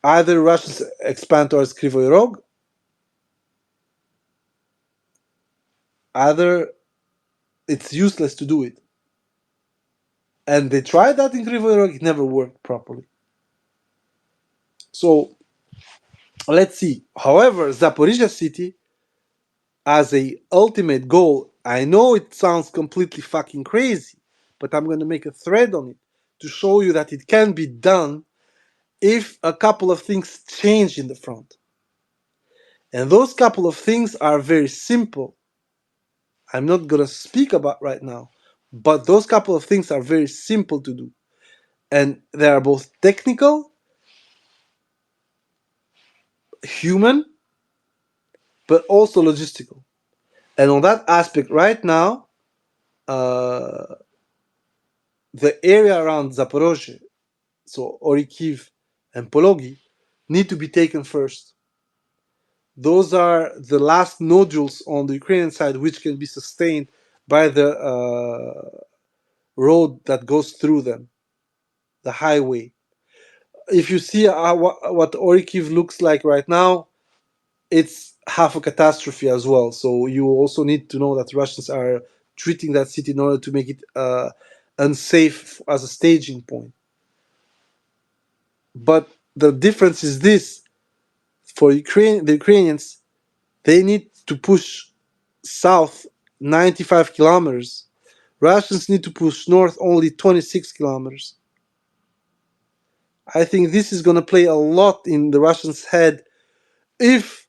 either Russians expand towards Kryvyi Rog, either it's useless to do it. And they tried that in Kryvyi Rog, it never worked properly. So let's see. However, Zaporizhia city as a ultimate goal, I know it sounds completely fucking crazy, but I'm going to make a thread on it to show you that it can be done if a couple of things change in the front. And those couple of things are very simple. I'm not going to speak about right now, but those couple of things are very simple to do. And they are both technical, human, but also logistical. And on that aspect, right now, uh, the area around Zaporozhye, so Orikiv and Pologi, need to be taken first. Those are the last nodules on the Ukrainian side which can be sustained by the road that goes through them, the highway. If you see what Orikiv looks like right now, it's half a catastrophe as well. So you also need to know that Russians are treating that city in order to make it unsafe as a staging point. But the difference is this: for the Ukrainians, they need to push south 95 kilometers. Russians need to push north only 26 kilometers. I think this is going to play a lot in the Russians' head if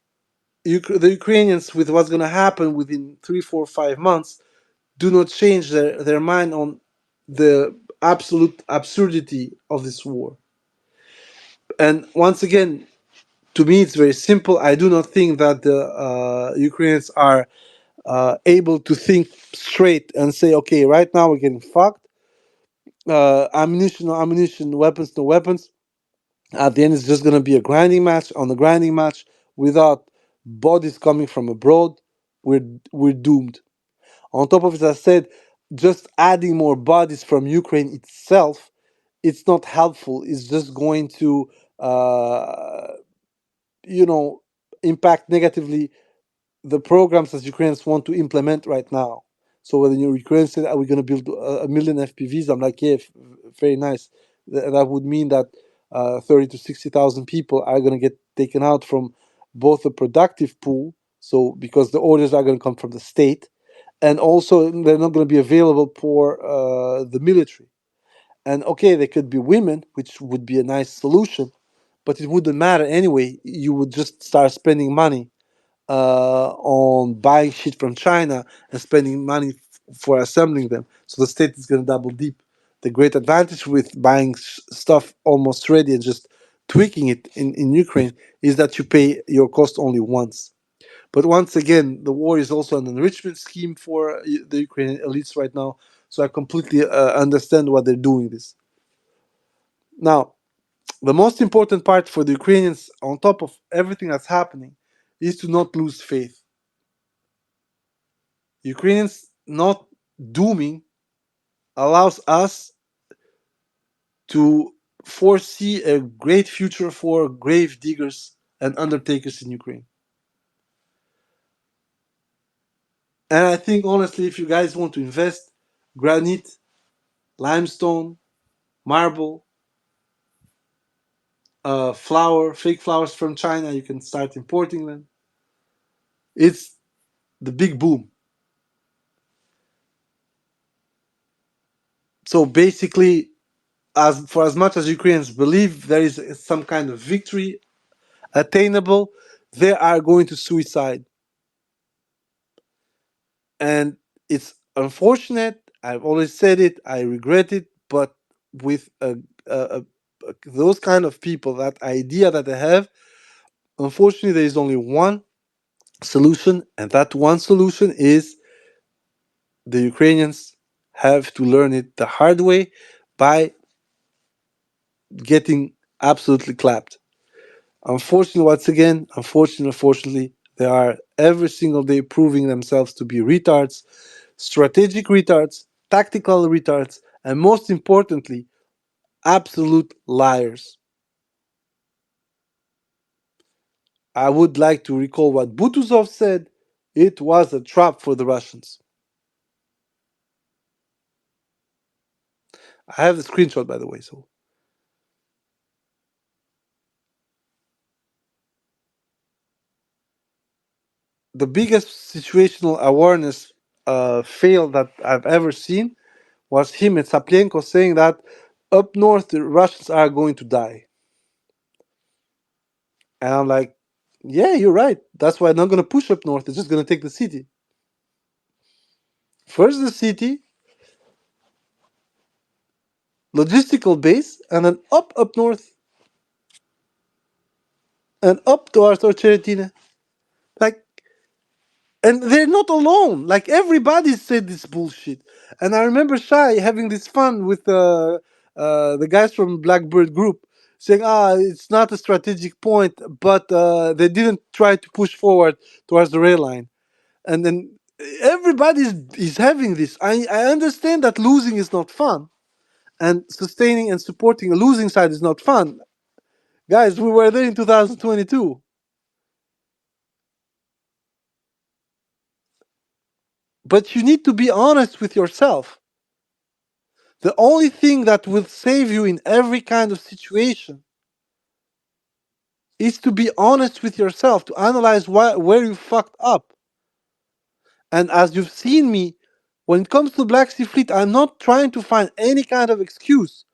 the Ukrainians, with what's going to happen within 3, 4, 5 months, do not change their mind on the absolute absurdity of this war. And once again, to me, it's very simple. I do not think that the Ukrainians are able to think straight and say, okay, right now we're getting fucked. Ammunition, no ammunition, weapons, no weapons. At the end, it's just going to be a grinding match. On the grinding match, without bodies coming from abroad, we're doomed. On top of it, as I said, just adding more bodies from Ukraine itself, it's not helpful. It's just going to, uh, impact negatively the programs that Ukrainians want to implement right now. So when Ukrainians say, "Are we going to build a million FPVs?" I'm like, "Yeah, very nice." That would mean that 30 to 60,000 people are going to get taken out from both the productive pool. So because the orders are going to come from the state, and also they're not going to be available for the military. And okay, they could be women, which would be a nice solution, but it wouldn't matter anyway. You would just start spending money on buying shit from China and spending money for assembling them. So the state is going to double dip. The great advantage with buying stuff almost ready and just tweaking it in Ukraine is that you pay your cost only once. But once again, the war is also an enrichment scheme for the Ukrainian elites right now. So I completely understand why they're doing this. Now, the most important part for the Ukrainians, on top of everything that's happening, is to not lose faith. Ukrainians not dooming allows us to foresee a great future for grave diggers and undertakers in Ukraine. And I think, honestly, if you guys want to invest, granite, limestone, marble, fake flowers from China. You can start importing them. It's the big boom. So basically, as much as Ukrainians believe there is some kind of victory attainable, they are going to suicide. And it's unfortunate. I've always said it. I regret it. But with those kind of people, that idea that they have, unfortunately, there is only one solution, and that one solution is the Ukrainians have to learn it the hard way by getting absolutely clapped. Unfortunately, once again, unfortunately, they are every single day proving themselves to be retards, strategic retards, tactical retards, and most importantly, absolute liars. I would like to recall what Butuzov said. It was a trap for the Russians. I have the screenshot, by the way. So the biggest situational awareness fail that I've ever seen was him and Saplenko saying that up north the Russians are going to die. And I'm like, yeah, you're right. That's why I'm not going to push up north. It's just going to take the city. First the city, logistical base, and then up north, and up towards Orcheretina. Like, and they're not alone. Like, everybody said this bullshit. And I remember Shai having this fun with the guys from Blackbird Group saying, it's not a strategic point, but they didn't try to push forward towards the rail line. And then everybody is having this. I understand that losing is not fun, and sustaining and supporting a losing side is not fun. Guys, we were there in 2022. But you need to be honest with yourself. The only thing that will save you in every kind of situation is to be honest with yourself, to analyze where you fucked up. And as you've seen me, when it comes to Black Sea Fleet, I'm not trying to find any kind of excuse,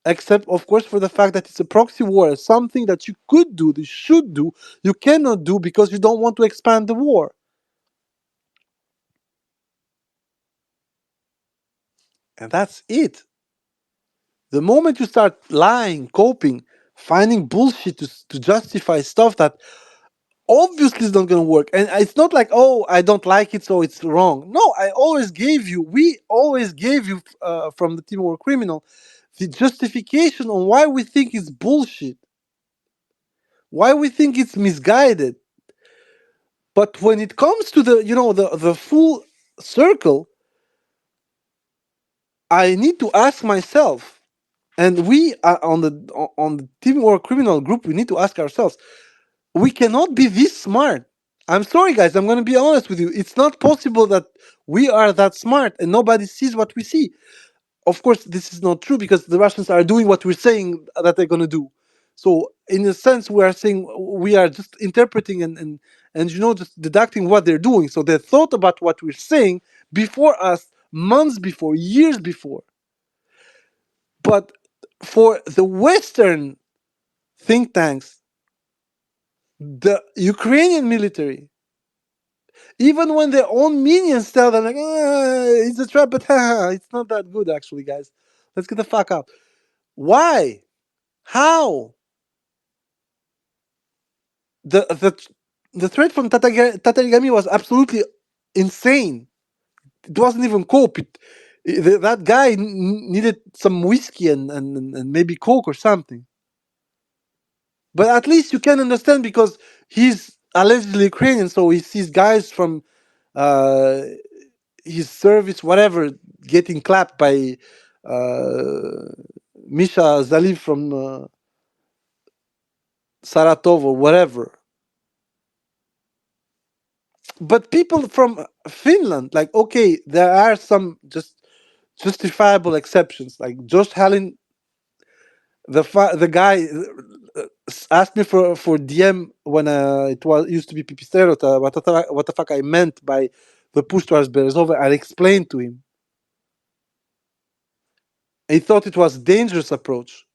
except, of course, for the fact that it's a proxy war, something that you could do, you should do, you cannot do because you don't want to expand the war. And that's it. The moment you start lying, coping, finding bullshit to justify stuff that obviously is not going to work, and it's not like, oh, I don't like it, so it's wrong. No, we always gave you from the Teamwork Criminal, the justification on why we think it's bullshit, why we think it's misguided. But when it comes to the full circle, I need to ask myself, and we are on the Teamwork Criminal group, we need to ask ourselves, we cannot be this smart. I'm sorry, guys, I'm going to be honest with you. It's not possible that we are that smart and nobody sees what we see. Of course, this is not true because the Russians are doing what we're saying that they're going to do. So, in a sense, we are saying we are just interpreting and just deducting what they're doing. So they thought about what we're saying before us, months before, years before. But for the Western think tanks, the Ukrainian military, even when their own minions tell them, like, it's a trap, but it's not that good, actually, guys. Let's get the fuck up. Why? How? The threat from Tatarigami was absolutely insane. It wasn't even cope. That guy needed some whiskey and maybe coke or something. But at least you can understand because he's allegedly Ukrainian, so he sees guys from his service, whatever, getting clapped by Misha Zaliv from Saratov or whatever. But people from Finland, like, okay, there are some just justifiable exceptions, like Josh Hallin, the guy. asked me for DM when it was used to be Pipistrello, what the fuck I meant by the push towards Berezova. I explained to him. He thought it was a dangerous approach.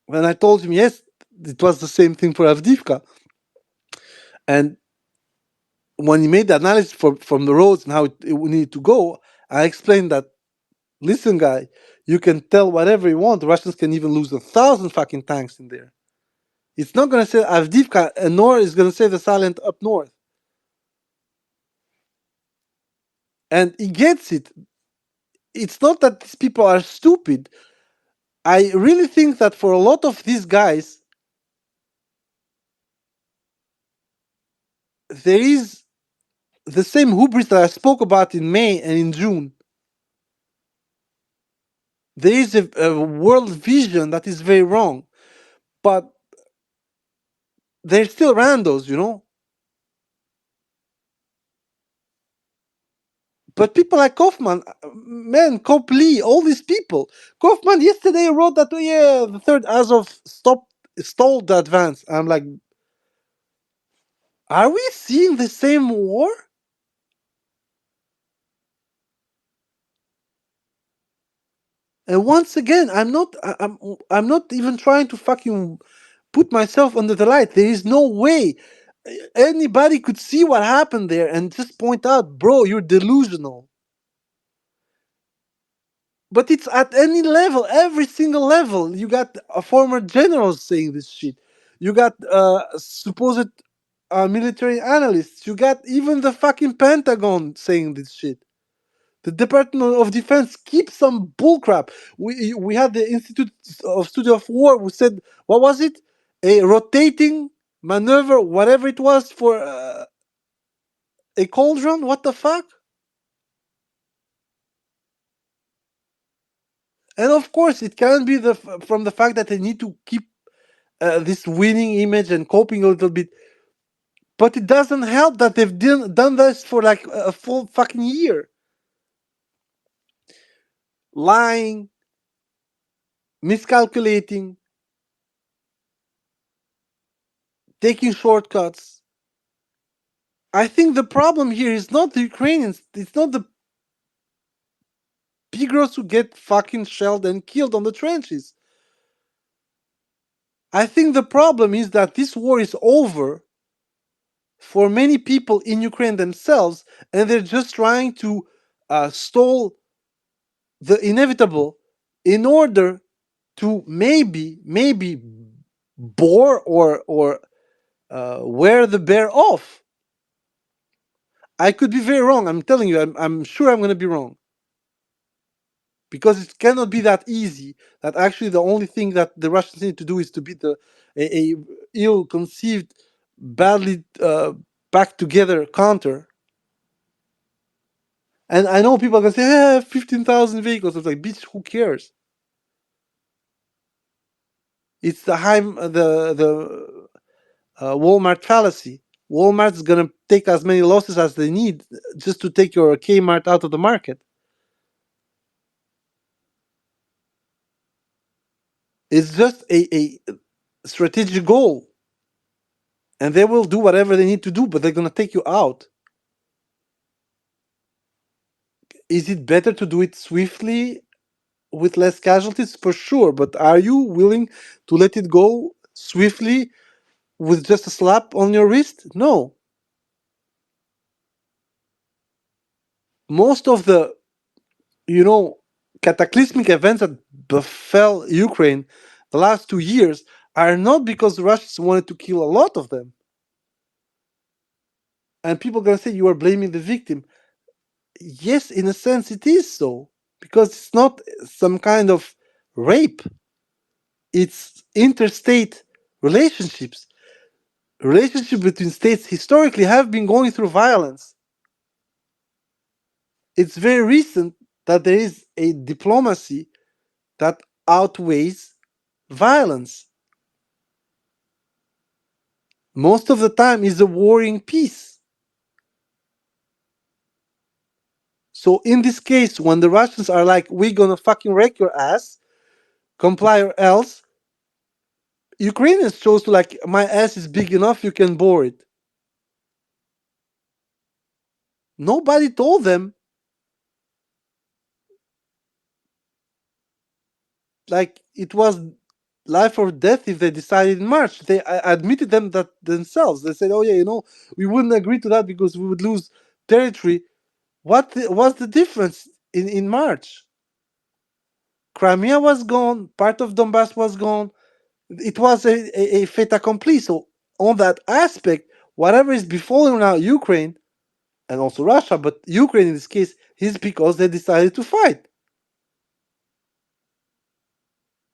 When I told him, yes, it was the same thing for Avdiivka. And when he made the analysis from the roads and how it needed to go, I explained that, listen, guy, you can tell whatever you want. The Russians can even lose 1,000 fucking tanks in there. It's not going to say Avdiivka, nor is going to say the salient up north. And he gets it. It's not that these people are stupid. I really think that for a lot of these guys, there is the same hubris that I spoke about in May and in June. There is a world vision that is very wrong, but they're still randos, you know. But people like Kaufman, man, Copley, all these people. Kaufman yesterday wrote that, oh, yeah, the third Azov stalled the advance. I'm like, are we seeing the same war? And once again, I'm not even trying to fucking put myself under the light. There is no way anybody could see what happened there and just point out, bro, you're delusional. But it's at any level, every single level. You got a former generals saying this shit. You got supposed military analysts. You got even the fucking Pentagon saying this shit. The Department of Defense keeps some bullcrap. We had the Institute of Study of War who said, what was it? A rotating maneuver, whatever it was, for a cauldron? What the fuck? And of course, it can be from the fact that they need to keep this winning image and coping a little bit. But it doesn't help that they've done this for like a full fucking year. Lying, miscalculating, taking shortcuts. I think the problem here is not the Ukrainians. It's not the Pigros who get fucking shelled and killed on the trenches. I think the problem is that this war is over for many people in Ukraine themselves, and they're just trying to stall the inevitable in order to maybe bore or wear the bear off. I could be very wrong. I'm telling you, I'm sure I'm going to be wrong. Because it cannot be that easy. That actually the only thing that the Russians need to do is to beat a ill-conceived, badly back together counter. And I know people are gonna say, 15,000 vehicles. It's like, bitch, who cares? It's the Walmart fallacy. Walmart's gonna take as many losses as they need just to take your Kmart out of the market. It's just a strategic goal. And they will do whatever they need to do, but they're gonna take you out. Is it better to do it swiftly with less casualties? For sure, but are you willing to let it go swiftly with just a slap on your wrist? No. Most of the, cataclysmic events that befell Ukraine the last 2 years are not because the Russians wanted to kill a lot of them. And people are going to say you are blaming the victim. Yes, in a sense it is so, because it's not some kind of rape. It's interstate relationships. Relationships between states historically have been going through violence. It's very recent that there is a diplomacy that outweighs violence. Most of the time is a warring peace. So in this case, when the Russians are like, we're gonna fucking wreck your ass, comply or else, Ukrainians chose to like, my ass is big enough, you can bore it. Nobody told them like it was life or death if they decided in March. They admitted them that themselves. They said, "Oh yeah, we wouldn't agree to that because we would lose territory." What's the difference in March? Crimea was gone. Part of Donbass was gone. It was a fait accompli. So on that aspect, whatever is befalling now Ukraine and also Russia, but Ukraine in this case is because they decided to fight.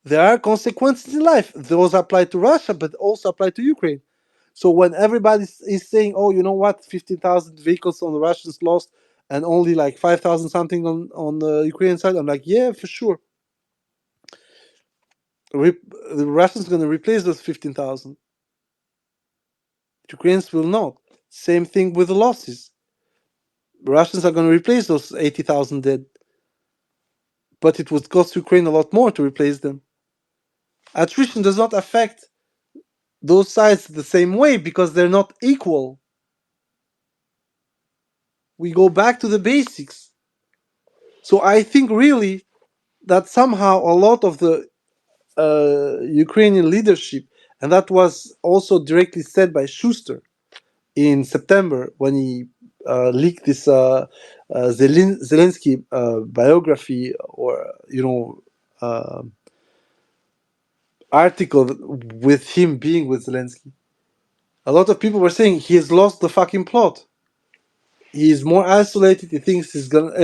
There are consequences in life. Those apply to Russia, but also apply to Ukraine. So when everybody is saying, "Oh, you know what? 15,000 vehicles on the Russians lost, and only like 5,000 something on the Ukrainian side," I'm like, "Yeah, for sure. The Russians going to replace those 15,000. Ukrainians will not. Same thing with the losses. The Russians are going to replace those 80,000 dead, but it would cost Ukraine a lot more to replace them. Attrition does not affect those sides the same way because they're not equal. We go back to the basics. So I think really that somehow a lot of the Ukrainian leadership, and that was also directly said by Schuster in September when he leaked this Zelensky biography, or uh, article with him being with Zelensky. A lot of people were saying he has lost the fucking plot. He is more isolated. He thinks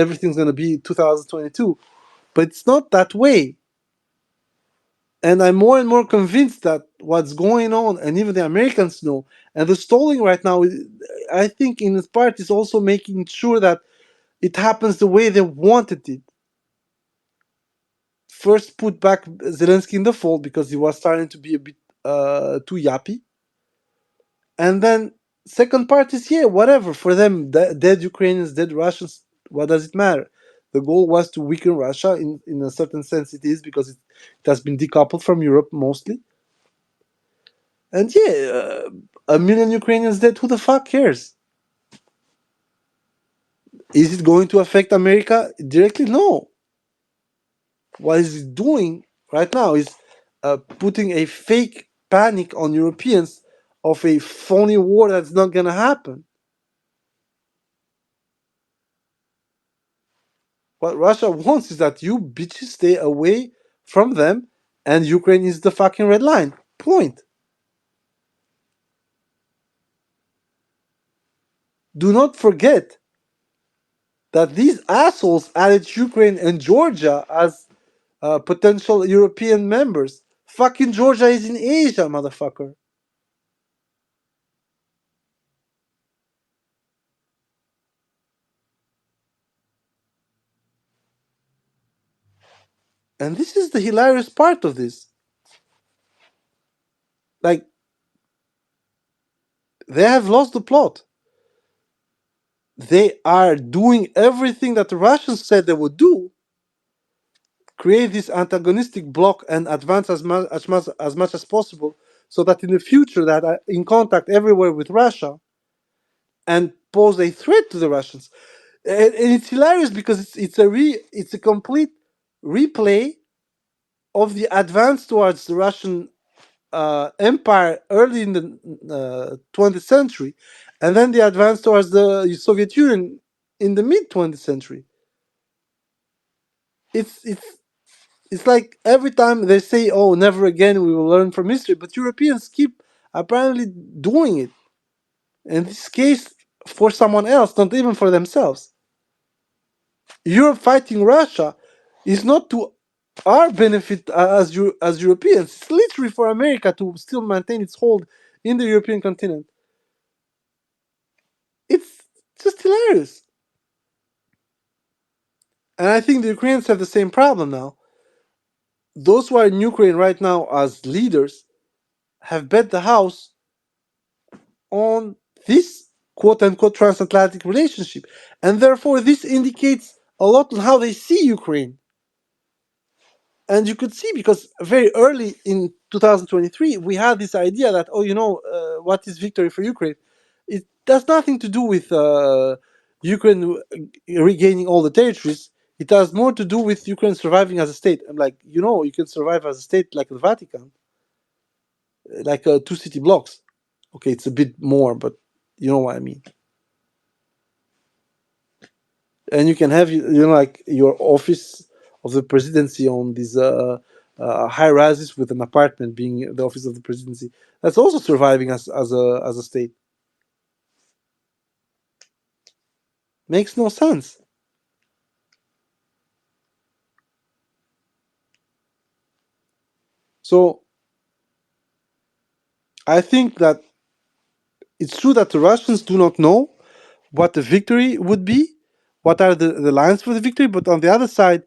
everything's gonna be 2022, but it's not that way. And I'm more and more convinced that what's going on, and even the Americans know, and the stalling right now, I think in its part is also making sure that it happens the way they wanted it. First, put back Zelensky in the fold because he was starting to be a bit too yappy. And then, second part is, yeah, whatever. For them, dead Ukrainians, dead Russians, what does it matter? The goal was to weaken Russia. In a certain sense, it is because it has been decoupled from Europe mostly. And yeah, a million Ukrainians dead. Who the fuck cares? Is it going to affect America directly? No. What is it doing right now is putting a fake panic on Europeans of a phony war that's not gonna happen. What Russia wants is that you bitches stay away from them, and Ukraine is the fucking red line. Point. Do not forget that these assholes added Ukraine and Georgia as potential European members. Fucking Georgia is in Asia, motherfucker. And this is the hilarious part of this. Like, they have lost the plot. They are doing everything that the Russians said they would do, create this antagonistic bloc and advance as much as possible, so that in the future that are in contact everywhere with Russia and pose a threat to the Russians. And it's hilarious because it's a complete replay of the advance towards the Russian empire early in the 20th century, and then the advance towards the Soviet Union in the mid 20th century. It's like every time they say, "Oh, never again, we will learn from history," but Europeans keep apparently doing it. In this case, for someone else, not even for themselves. Europe fighting Russia is not to our benefit as Europeans. It's literally for America to still maintain its hold in the European continent. It's just hilarious. And I think the Ukrainians have the same problem now. Those who are in Ukraine right now as leaders have bet the house on this quote unquote transatlantic relationship. And therefore, this indicates a lot on how they see Ukraine. And you could see, because very early in 2023, we had this idea that, oh, what is victory for Ukraine? It has nothing to do with Ukraine regaining all the territories. It has more to do with Ukraine surviving as a state. I'm like, you can survive as a state like the Vatican, like 2 city blocks. Okay, it's a bit more, but you know what I mean. And you can have like your office of the presidency on these high rises with an apartment being the office of the presidency. That's also surviving as a state. Makes no sense. So I think that it's true that the Russians do not know what the victory would be, what are the lines for the victory, but on the other side,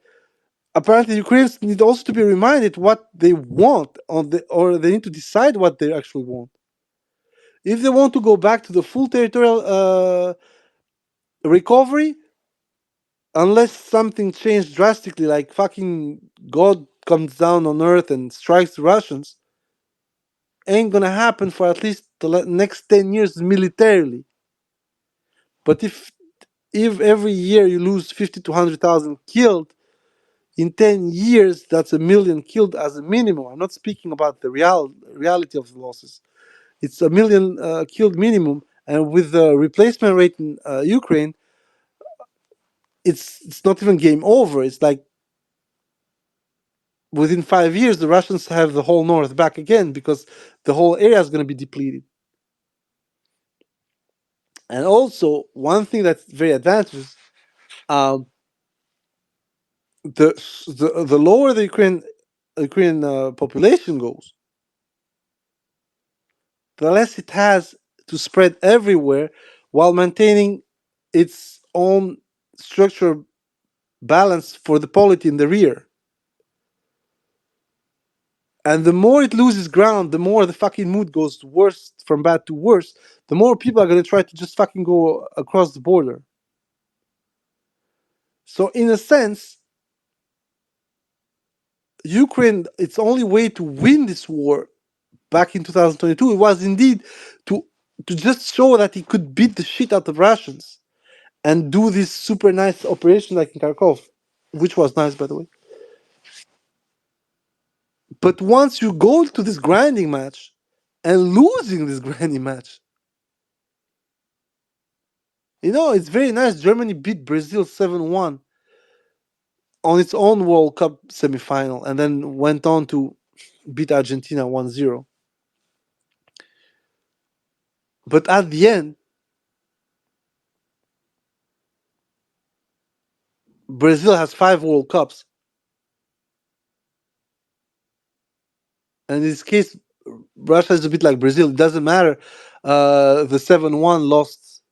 apparently Ukrainians need also to be reminded what they want or they need to decide what they actually want. If they want to go back to the full territorial recovery, unless something changed drastically, like fucking God comes down on earth and strikes the Russians, ain't gonna happen for at least the next 10 years militarily. But if every year you lose 50 to 100,000 killed, in 10 years, that's 1,000,000 killed as a minimum. I'm not speaking about the reality of the losses. It's 1,000,000 killed minimum. And with the replacement rate in Ukraine, it's not even game over. It's like within 5 years, the Russians have the whole north back again because the whole area is going to be depleted. And also, one thing that's very advantageous, um, the lower the Ukrainian population goes, the less it has to spread everywhere while maintaining its own structural balance for the polity in the rear. And the more it loses ground, the more the fucking mood goes worse, from bad to worse. The more people are going to try to just fucking go across the border. So, in a sense, Ukraine, its only way to win this war back in 2022, it was indeed to just show that it could beat the shit out of Russians and do this super nice operation like in Kharkov, which was nice, by the way. But once you go to this grinding match and losing this grinding match, it's very nice. Germany beat Brazil 7-1 on its own World Cup semifinal and then went on to beat Argentina 1-0. But at the end, Brazil has 5 World Cups. And in this case, Russia is a bit like Brazil. It doesn't matter. The 7-1 lost.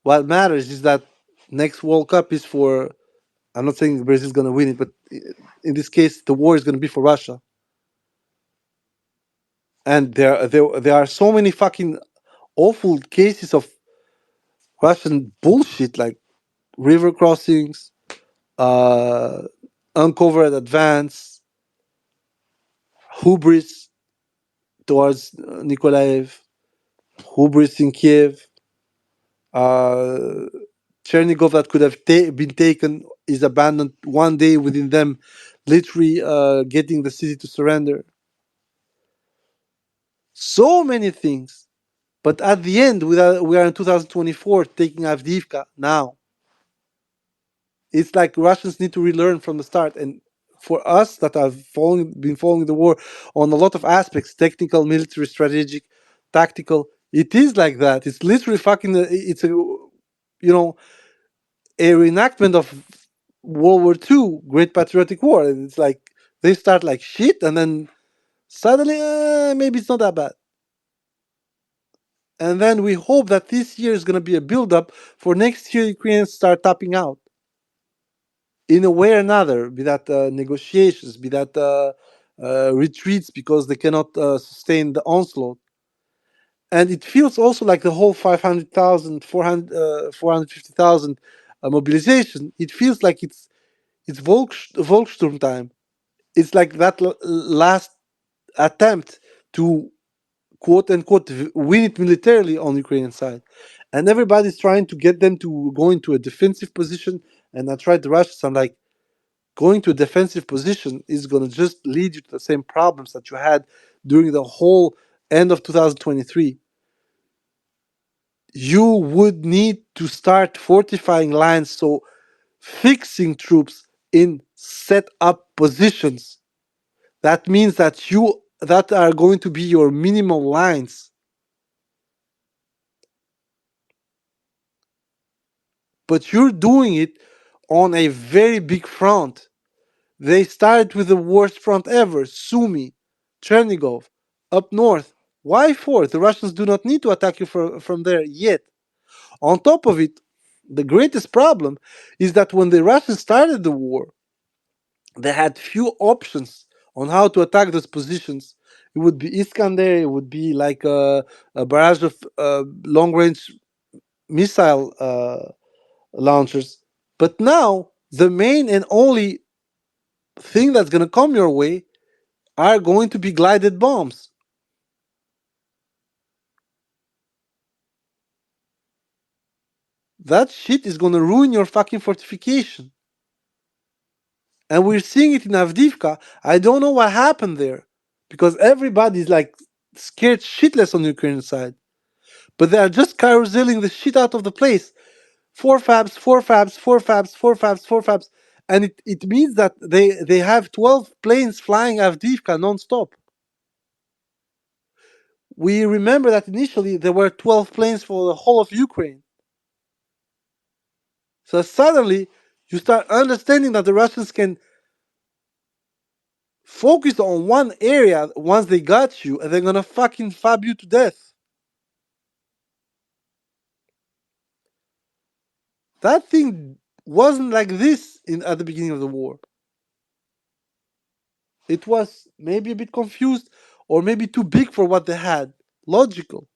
What matters is that next World Cup is for. I'm not saying Brazil is going to win it, but in this case, the war is going to be for Russia. And there are so many fucking awful cases of Russian bullshit, like river crossings, uh, uncovered advance, hubris towards Nikolaev, hubris in Kiev, Chernigov that could have been taken is abandoned one day within them, literally getting the city to surrender. So many things. But at the end, we are in 2024 taking Avdiivka now. It's like Russians need to relearn from the start. And for us that have been following the war on a lot of aspects, technical, military, strategic, tactical, it is like that. It's literally fucking, it's a reenactment of World War II, Great Patriotic War. It's like they start like shit and then suddenly, maybe it's not that bad. And then we hope that this year is going to be a build-up for next year Ukrainians start tapping out. In a way or another, be that negotiations, be that retreats because they cannot sustain the onslaught. And it feels also like the whole 500,000, 450,000 mobilization, it feels like It's Volkssturm time. It's like that last attempt to quote unquote win it militarily on the Ukrainian side. And everybody's trying to get them to go into a defensive position. And I tried the Russians. I'm like, going to a defensive position is going to just lead you to the same problems that you had during the whole end of 2023. You would need to start fortifying lines, so fixing troops in set up positions. That means that you that are going to be your minimal lines. But you're doing it on a very big front. They started with the worst front ever, Sumy, Chernigov, up north. Why for? The Russians do not need to attack you from there yet. On top of it, the greatest problem is that when the Russians started the war, they had few options on how to attack those positions. It would be Iskander, it would be like a barrage of long range missile launchers. But now, the main and only thing that's going to come your way are going to be glided bombs. That shit is going to ruin your fucking fortification. And we're seeing it in Avdiivka. I don't know what happened there. Because everybody's like scared shitless on the Ukrainian side. But they are just carouseling the shit out of the place. Four fabs, four fabs, four fabs, four fabs, four fabs. And it means that they have 12 planes flying Avdiivka non-stop. We remember that initially there were 12 planes for the whole of Ukraine. So suddenly you start understanding that the Russians can focus on one area once they got you, and they're gonna fucking fab you to death. That thing wasn't like this at the beginning of the war. It was maybe a bit confused or maybe too big for what they had. Logical.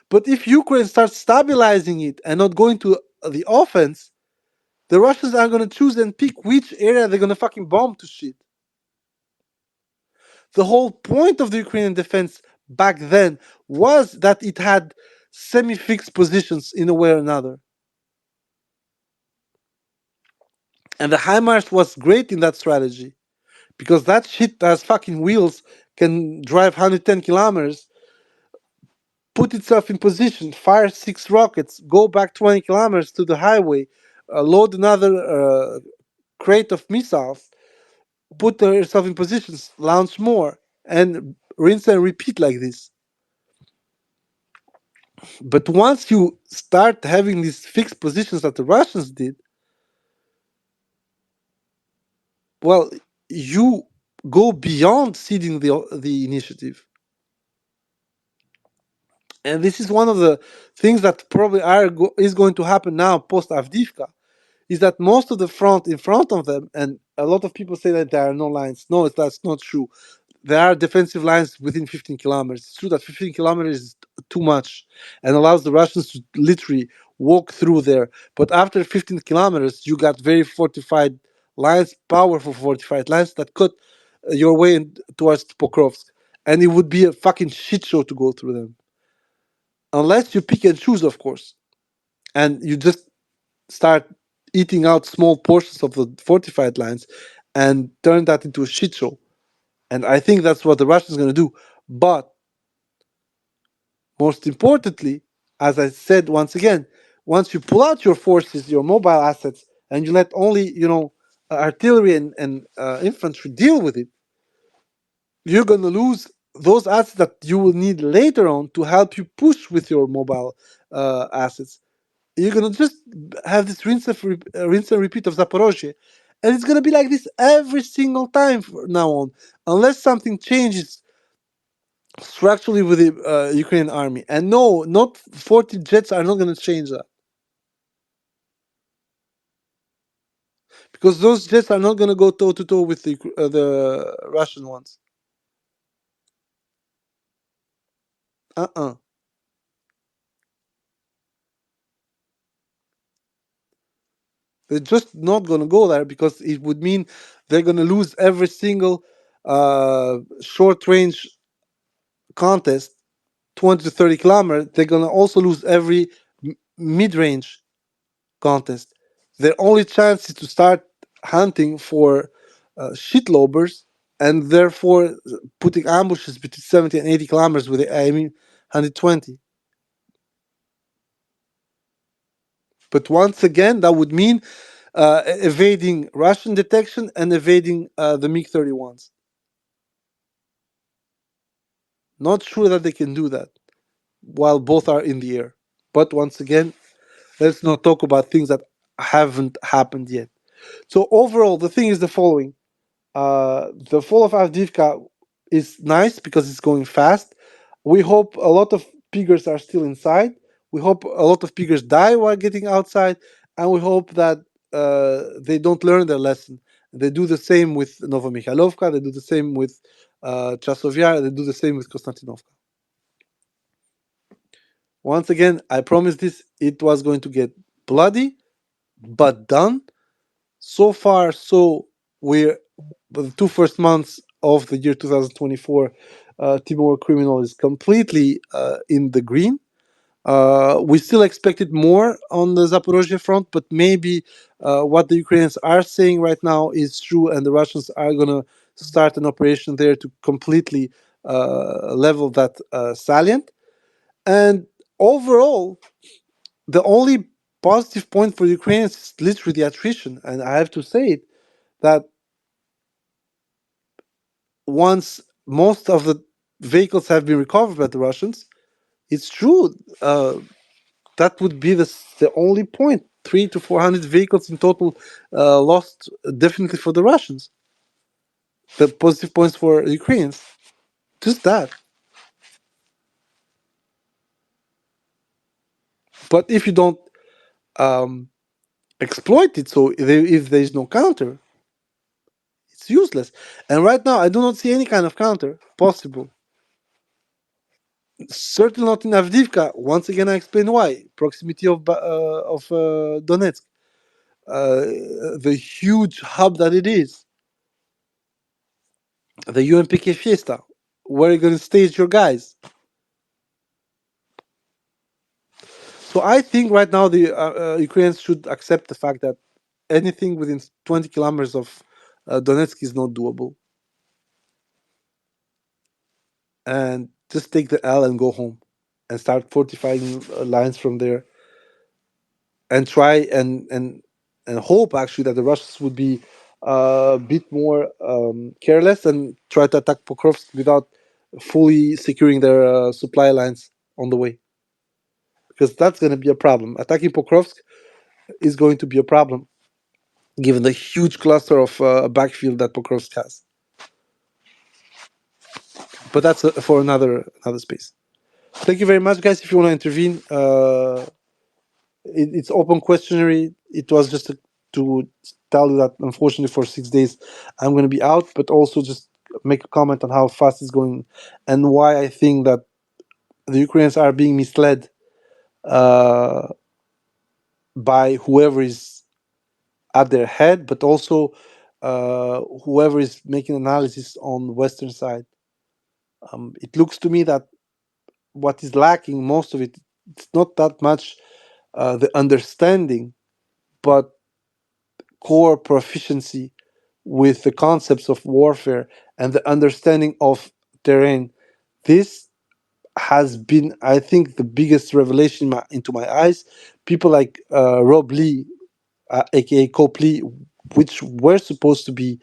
But if Ukraine starts stabilizing it and not going to the offense, the Russians are gonna choose and pick which area they're gonna fucking bomb to shit. The whole point of the Ukrainian defense back then was that it had semi-fixed positions in a way or another. And the HIMARS was great in that strategy because that shit has fucking wheels, can drive 110 kilometers, put itself in position, fire 6 rockets, go back 20 kilometers to the highway, load another crate of missiles, put herself in positions, launch more, and rinse and repeat like this. But once you start having these fixed positions that the Russians did, well, you go beyond ceding the initiative. And this is one of the things that probably is going to happen now post Avdiivka, is that most of the front in front of them, and a lot of people say that there are no lines. No, that's not true. There are defensive lines within 15 kilometers. It's true that 15 kilometers is too much and allows the Russians to literally walk through there. But after 15 kilometers, you got very fortified lines, powerful fortified lines that cut your way towards Pokrovsk. And it would be a fucking shit show to go through them. Unless you pick and choose, of course. And you just start eating out small portions of the fortified lines and turn that into a shit show. And I think that's what the Russians are going to do. But most importantly, as I said once again, once you pull out your forces, your mobile assets, and you let only artillery and infantry deal with it, you're going to lose those assets that you will need later on to help you push with your mobile assets. You're going to just have this rinse and repeat of Zaporozhye. And it's going to be like this every single time from now on, unless something changes structurally with the Ukrainian army. And no, not 40 jets are not going to change that. Because those jets are not going to go toe to toe with the Russian ones. Uh-uh. They're just not going to go there because it would mean they're going to lose every single short range contest, 20 to 30 kilometers. They're going to also lose every mid range contest. Their only chance is to start hunting for shitlobers and therefore putting ambushes between 70 and 80 kilometers with the aiming 120. But once again, that would mean evading Russian detection and evading the MiG-31s. Not sure that they can do that while both are in the air. But once again, let's not talk about things that haven't happened yet. So overall, the thing is the following. The fall of Avdiivka is nice because it's going fast. We hope a lot of piggers are still inside. We hope a lot of piggers die while getting outside. And we hope that they don't learn their lesson. They do the same with Novomikhailovka. They do the same with Chasov Yar. They do the same with Konstantinovka. Once again, I promised this. It was going to get bloody, but done. So far, so we're the 2 first months of the year 2024. Timor Criminal is completely in the green. We still expected more on the Zaporozhye front, but maybe what the Ukrainians are saying right now is true, and the Russians are going to start an operation there to completely level that salient. And overall, the only positive point for Ukrainians is literally the attrition. And I have to say it, that once most of the vehicles have been recovered by the Russians, it's true. That would be the only point. 300 to 400 vehicles in total lost, definitely for the Russians. The positive points for Ukrainians, just that. But if you don't exploit it, so if there is no counter, it's useless. And right now, I do not see any kind of counter possible. Certainly not in Avdiivka. Once again, I explain why. Proximity of Donetsk, the huge hub that it is, the UNPK Fiesta, where you're going to stage your guys. So I think right now the Ukrainians should accept the fact that anything within 20 kilometers of Donetsk is not doable, and just take the L and go home, and start fortifying lines from there, and try and hope actually that the Russians would be a bit more careless and try to attack Pokrovsk without fully securing their supply lines on the way, because that's going to be a problem. Attacking Pokrovsk is going to be a problem given the huge cluster of backfield that Pokrovsk has. But that's for another space. Thank you very much, guys. If you want to intervene, it's open questionnaire. It was just to tell you that unfortunately for 6 days I'm going to be out, but also just make a comment on how fast it's going and why I think that the Ukrainians are being misled by whoever is at their head, but also whoever is making analysis on the Western side. It looks to me that what is lacking, most of it, it's not that much the understanding, but core proficiency with the concepts of warfare and the understanding of terrain. This has been, I think, the biggest revelation into my eyes. People like Rob Lee, aka Cope Lee, which were supposed to be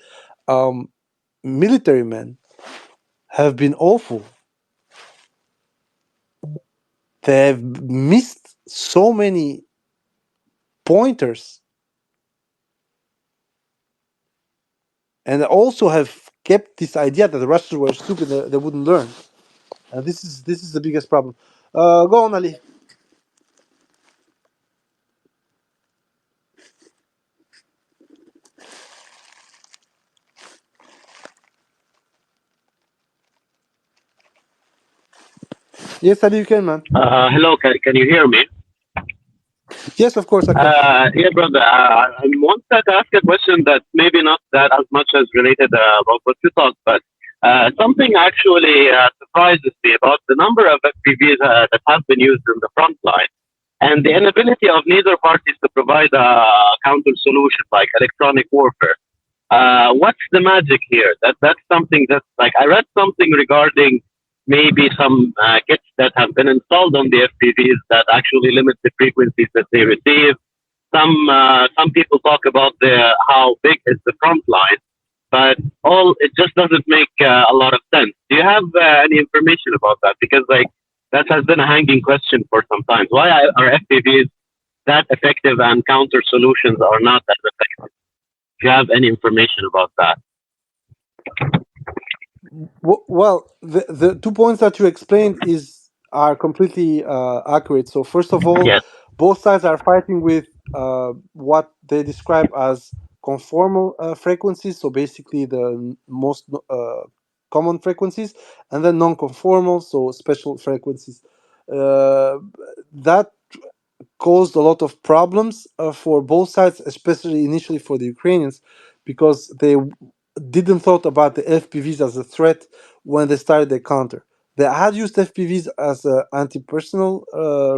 military men, have been awful. They have missed so many pointers, and also have kept this idea that the Russians were stupid, they wouldn't learn. And this is the biggest problem. Go on, Ali. Yes, Ali, you can, man. Hello, can you hear me? Yes, of course I can. Yeah, brother. I wanted to ask a question that's maybe not that as much as related about what you talked, but something actually surprises me about the number of FPVs that have been used in the front line and the inability of neither parties to provide a counter solution like electronic warfare. What's the magic here? That's something that like I read something regarding maybe some kits that have been installed on the FPVs that actually limit the frequencies that they receive. Some people talk about the how big is the front line, but all it just doesn't make a lot of sense. Do you have any information about that? Because like that has been a hanging question for some time. Why are FPVs that effective and counter solutions are not that effective? Do you have any information about that? Well, the 2 points that you explained are completely accurate. So first of all, Yes. both sides are fighting with what they describe as conformal frequencies. So basically, the most common frequencies, and then non-conformal, so special frequencies. Uh, that caused a lot of problems for both sides, especially initially for the Ukrainians, because they didn't thought about the FPVs as a threat when they started their counter. They had used FPVs as an anti-personnel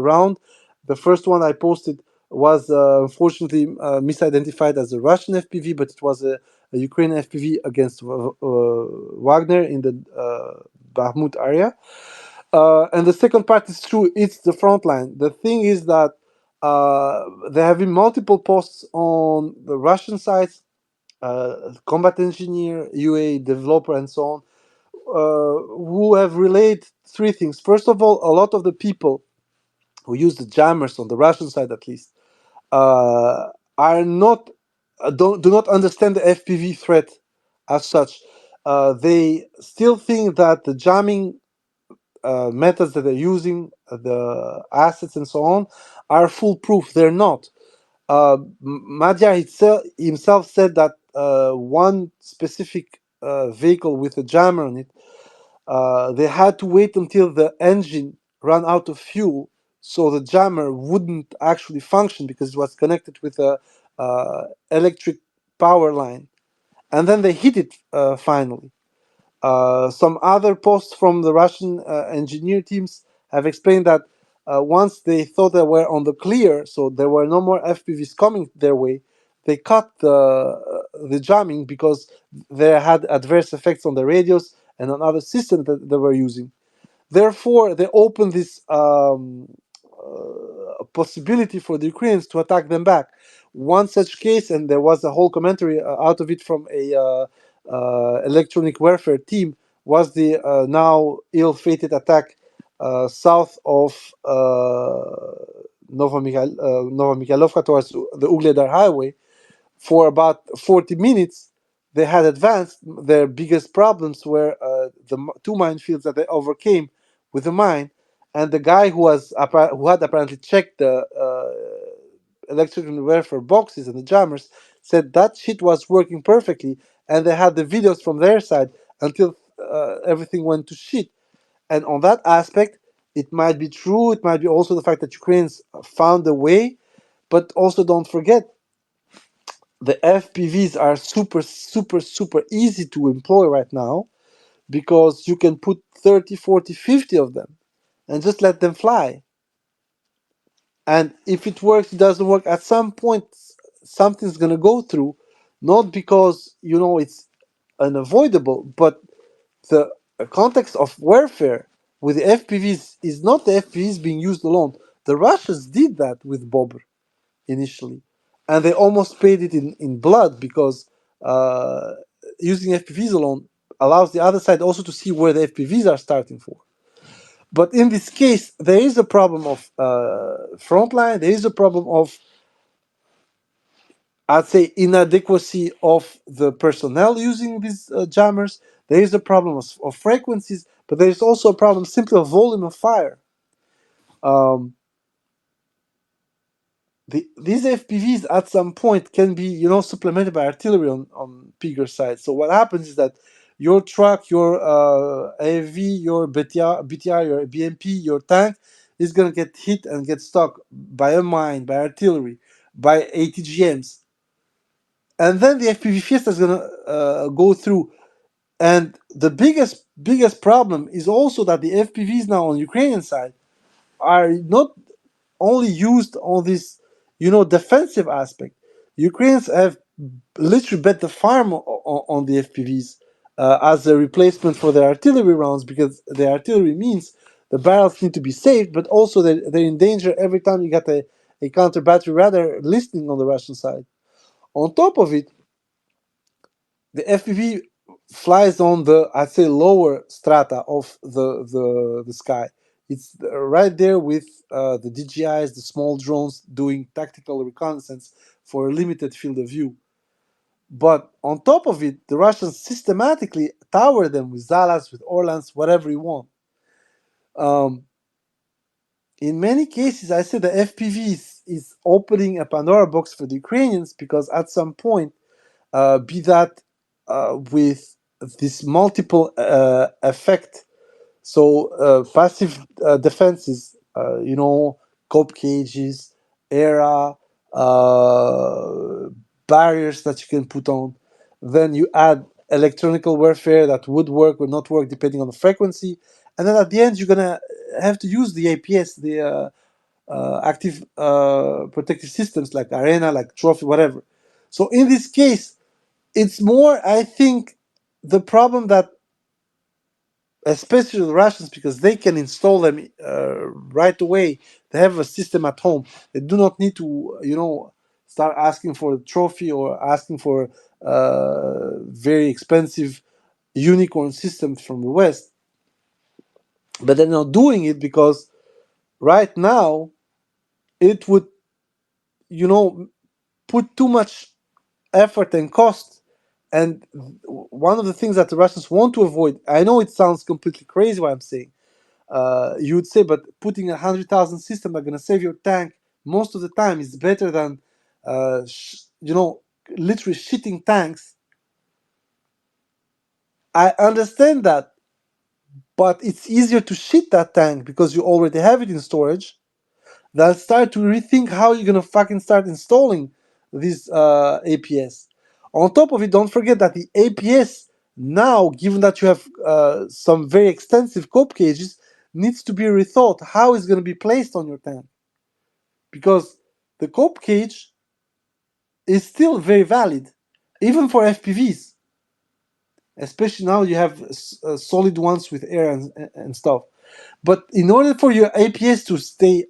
round. The first one I posted was unfortunately misidentified as a Russian FPV, but it was a Ukrainian FPV against Wagner in the Bahmut area. And the second part is true. It's the front line. The thing is that there have been multiple posts on the Russian side, combat engineer, UA developer, and so on, who have relayed three things. First of all, a lot of the people who use the jammers on the Russian side, at least, uh, are not do not understand the FPV threat as such. They still think that the jamming methods that they're using, the assets and so on, are foolproof. They're not. Madjar himself said that one specific vehicle with a jammer on it, they had to wait until the engine ran out of fuel, so the jammer wouldn't actually function because it was connected with a electric power line, and then they hit it finally. Some other posts from the Russian engineer teams have explained that once they thought they were on the clear, so there were no more FPVs coming their way, they cut the jamming because they had adverse effects on the radios and on other systems that they were using. Therefore, they opened this possibility for the Ukrainians to attack them back. One such case, and there was a whole commentary out of it from a electronic warfare team, was the now ill-fated attack south of Novomikhalovka towards the Ugledar highway. For about 40 minutes, they had advanced. Their biggest problems were the two minefields that they overcame with the mine, and the guy who had apparently checked the electrical welfare boxes and the jammers said that shit was working perfectly, and they had the videos from their side until everything went to shit. And on that aspect, it might be true. It might be also the fact that Ukrainians found a way, but also don't forget the FPVs are super, super, super easy to employ right now because you can put 30, 40, 50 of them and just let them fly. And if it works, it doesn't work. At some point, something's going to go through, not because, it's unavoidable, but the context of warfare with the FPVs is not the FPVs being used alone. The Russians did that with Bobber initially, and they almost paid it in blood because uh, using FPVs alone allows the other side also to see where the FPVs are starting for. But in this case, there is a problem of frontline. There is a problem of, I'd say, inadequacy of the personnel using these jammers. There is a problem of frequencies, but there is also a problem simply of volume of fire. Um, these FPVs at some point can be, supplemented by artillery on bigger sites. So what happens is that your truck, your AV, your BTR, your BMP, your tank, is going to get hit and get stuck by a mine, by artillery, by ATGMs. And then the FPV Fiesta is going to go through. And the biggest problem is also that the FPVs now on Ukrainian side are not only used on this, defensive aspect. Ukrainians have literally bet the farm on the FPVs as a replacement for their artillery rounds, because the artillery means the barrels need to be saved, but also they're in danger every time you get a counter battery radar listening on the Russian side. On top of it, the FPV flies on the, I'd say, lower strata of the sky. It's right there with the DJIs, the small drones doing tactical reconnaissance for a limited field of view. But on top of it, the Russians systematically tower them with Zalas, with Orlans, whatever you want. Um, in many cases, I say the FPV is opening a Pandora box for the Ukrainians, because at some point, be that with this multiple effect, so passive defenses, cope cages, era, barriers that you can put on. Then you add electronical warfare that would work or not work depending on the frequency. And then at the end, you're gonna have to use the APS, the active protective systems like Arena, like Trophy, whatever. So in this case, it's more, I think, the problem that, especially the Russians, because they can install them right away. They have a system at home. They do not need to, start asking for a trophy or asking for very expensive unicorn systems from the West. But they're not doing it because right now it would, put too much effort and cost. And one of the things that the Russians want to avoid, I know it sounds completely crazy what I'm saying, you would say, but putting 100,000 system are gonna save your tank most of the time is better than, literally shitting tanks. I understand that, but it's easier to shit that tank because you already have it in storage than start to rethink how you're gonna fucking start installing this APS. On top of it, don't forget that the APS now, given that you have some very extensive cope cages, needs to be rethought how it's going to be placed on your tank, because the cope cage is still very valid, even for FPVs. Especially now you have solid ones with air and stuff. But in order for your APS to stay,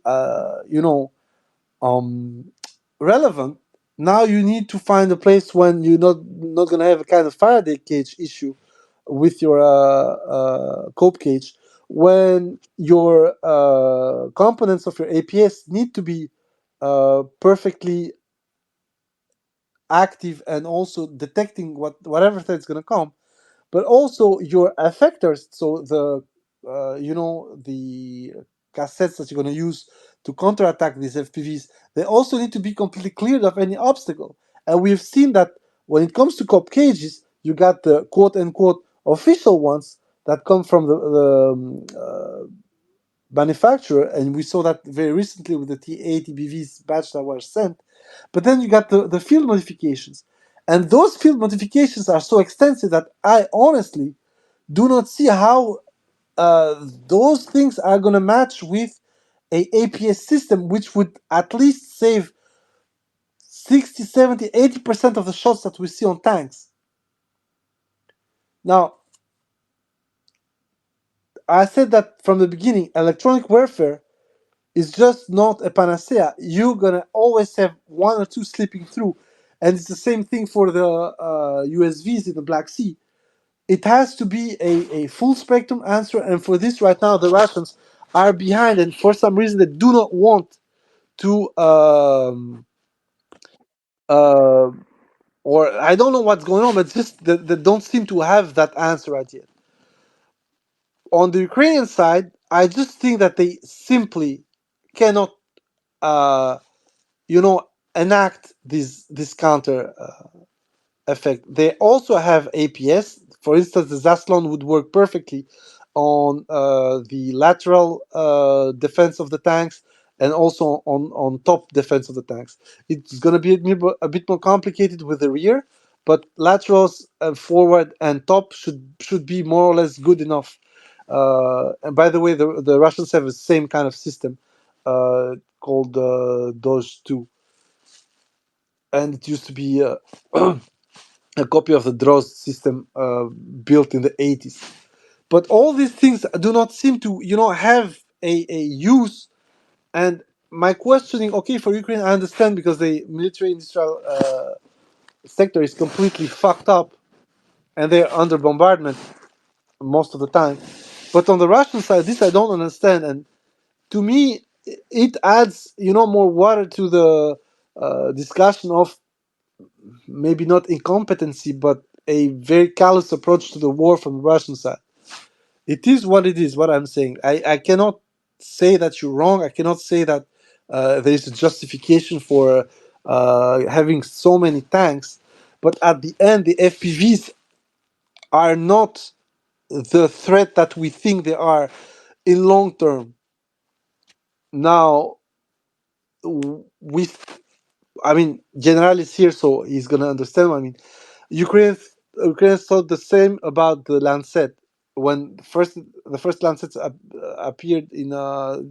relevant, now you need to find a place when you're not gonna have a kind of Faraday cage issue with your cope cage, when your components of your APS need to be perfectly active and also detecting whatever threat is gonna come, but also your effectors. So the cassettes that you're going to use to counterattack these FPVs, they also need to be completely cleared of any obstacle. And we've seen that when it comes to cop cages, you got the quote unquote official ones that come from the manufacturer, and we saw that very recently with the T80BVs batch that were sent. But then you got the field modifications. And those field modifications are so extensive that I honestly do not see how those things are going to match with a APS system, which would at least save 60, 70, 80% of the shots that we see on tanks. Now, I said that from the beginning, electronic warfare is just not a panacea. You're going to always have one or two slipping through. And it's the same thing for the USVs in the Black Sea. It has to be a full spectrum answer, and for this right now the Russians are behind, and for some reason they do not want to uh, or I don't know what's going on, but it's just that they don't seem to have that answer right yet. On the Ukrainian side, I just think that they simply cannot uh, enact this counter effect. They also have APS. For instance, the Zaslon would work perfectly on the lateral defense of the tanks, and also on top defense of the tanks. It's going to be a bit more complicated with the rear, but laterals, forward and top should be more or less good enough. And by the way, the Russians have the same kind of system called Doj 2, and it used to be a copy of the Droz system built in the 80s. But all these things do not seem to, have a use. And my questioning, okay, for Ukraine, I understand because the military industrial sector is completely fucked up and they're under bombardment most of the time. But on the Russian side, this I don't understand. And to me, it adds, more water to the discussion of maybe not incompetency, but a very callous approach to the war from the Russian side. It is what it is, what I'm saying. I cannot say that you're wrong. I cannot say that there is a justification for having so many tanks. But at the end, the FPVs are not the threat that we think they are in long term. Now, we, I mean, General is here, so he's gonna understand. I mean, Ukraine Ukraine thought the same about the Lancet when the first Lancets appeared in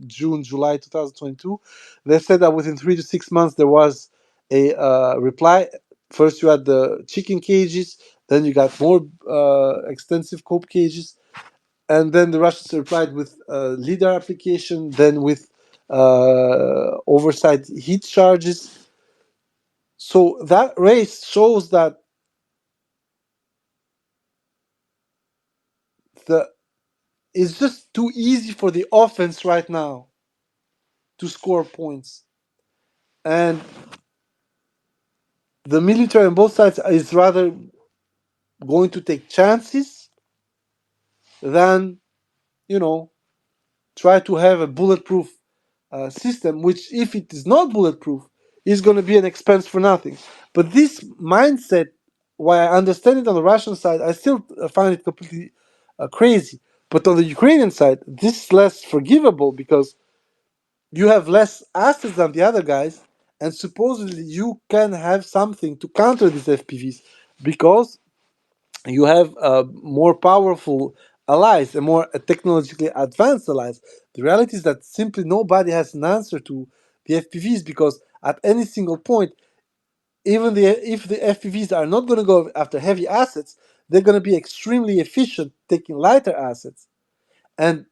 July 2022. They said that within 3 to 6 months there was a reply. First you had the chicken cages, then you got more extensive cope cages, and then the Russians replied with LIDAR application, then with oversight heat charges. So that race shows that the it's just too easy for the offense right now to score points. And the military on both sides is rather going to take chances than, you know, try to have a bulletproof system, which, if it is not bulletproof, is going to be an expense for nothing. But this mindset, while I understand it on the Russian side, I still find it completely crazy. But on the Ukrainian side, this is less forgivable because you have less assets than the other guys, and supposedly you can have something to counter these FPVs because you have more powerful allies and more technologically advanced allies. The reality is that simply nobody has an answer to the FPVs because at any single point, even if the FPVs are not going to go after heavy assets, they're going to be extremely efficient taking lighter assets. And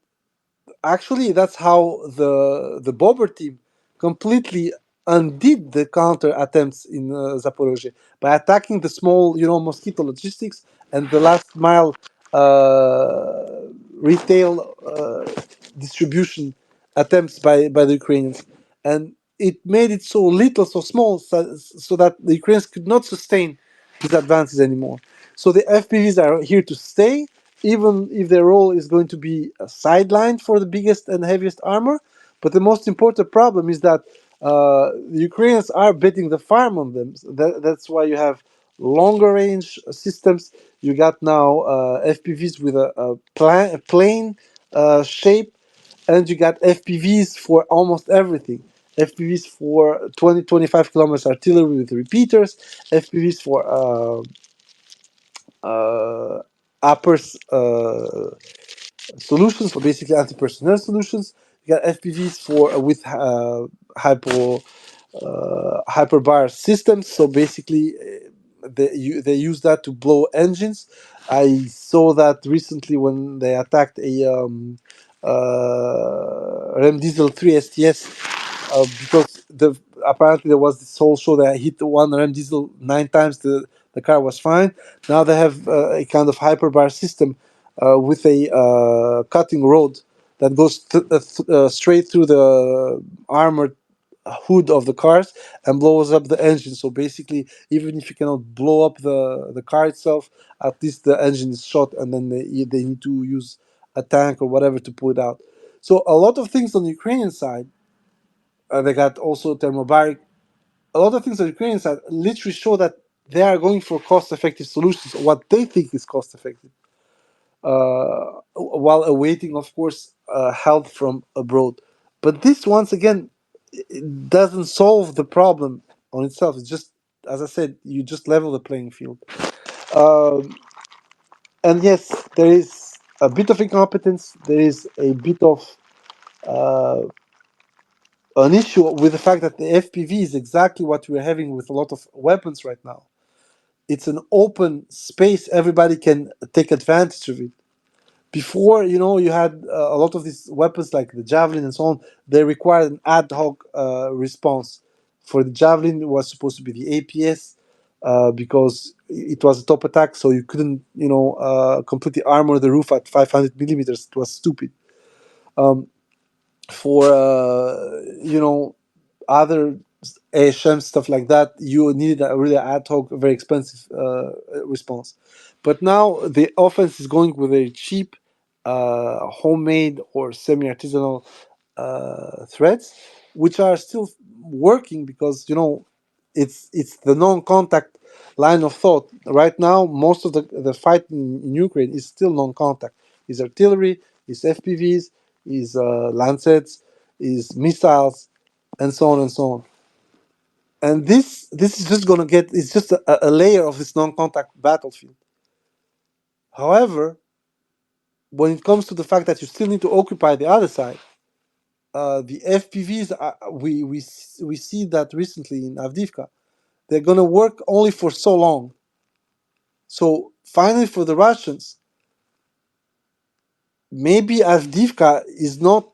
actually, that's how the Bobber team completely undid the counter attempts in Zaporozhye by attacking the small, mosquito logistics and the last mile retail distribution attempts by the Ukrainians, and it made it so little, so small, so that the Ukrainians could not sustain these advances anymore. So the FPVs are here to stay, even if their role is going to be sidelined for the biggest and heaviest armor. But the most important problem is that the Ukrainians are betting the farm on them. That's why you have longer range systems. You got now FPVs with a plane shape, and you got FPVs for almost everything. FPVs for 20-25 kilometers artillery with repeaters, FPVs for uppers solutions, for basically anti-personnel solutions. You got FPVs for with hyperbar systems. So basically, they use that to blow engines. I saw that recently when they attacked a Rem Diesel 3 STS because apparently there was this whole show that I hit one Rem Diesel 9 times. The car was fine. Now they have a kind of hyperbar system with a cutting rod that goes straight through the armored hood of the cars and blows up the engine. So basically, even if you cannot blow up the car itself, at least the engine is shot, and then they need to use a tank or whatever to pull it out. So a lot of things on the Ukrainian side, they got also thermobaric. A lot of things on the Ukrainian side literally show that they are going for cost-effective solutions, what they think is cost-effective. while awaiting, of course, help from abroad. But this, once again, it doesn't solve the problem on itself. It's just, as I said, you just level the playing field. Um, and yes, there is a bit of incompetence. There is a bit of uh, an issue with the fact that the FPV is exactly what we're having with a lot of weapons right now. It's an open space; everybody can take advantage of it. Before, you had a lot of these weapons like the javelin and so on. They required an ad hoc response. For the javelin, it was supposed to be the APS because it was a top attack, so you couldn't, completely armor the roof at 500 millimeters. It was stupid. Um, for other AHM stuff like that, you needed a really ad hoc, very expensive response. But now the offense is going with a cheap, homemade or semi-artisanal threads, which are still working because it's the non-contact line of thought. Right now, most of the fight in Ukraine is still non-contact. Is artillery, is FPVs, is lancets, is missiles, and so on and so on. And this is just gonna get, it's just a layer of this non-contact battlefield. However, when it comes to the fact that you still need to occupy the other side, the FPVs we see that recently in Avdiivka, they're gonna work only for so long. So finally, for the Russians, maybe Avdiivka is not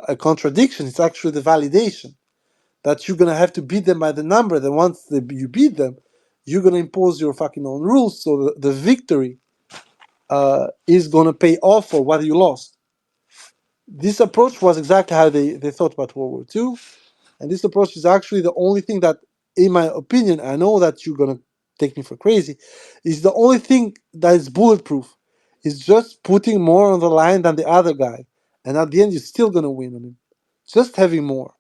a contradiction; it's actually the validation that you're gonna have to beat them by the number. Then once you beat them, you're gonna impose your fucking own rules. So the victory is gonna pay off for what you lost. This approach was exactly how they thought about World War II, and this approach is actually the only thing that, in my opinion, I know that you're gonna take me for crazy, is the only thing that is bulletproof. Is just putting more on the line than the other guy, and at the end you're still gonna win on him. Just having more.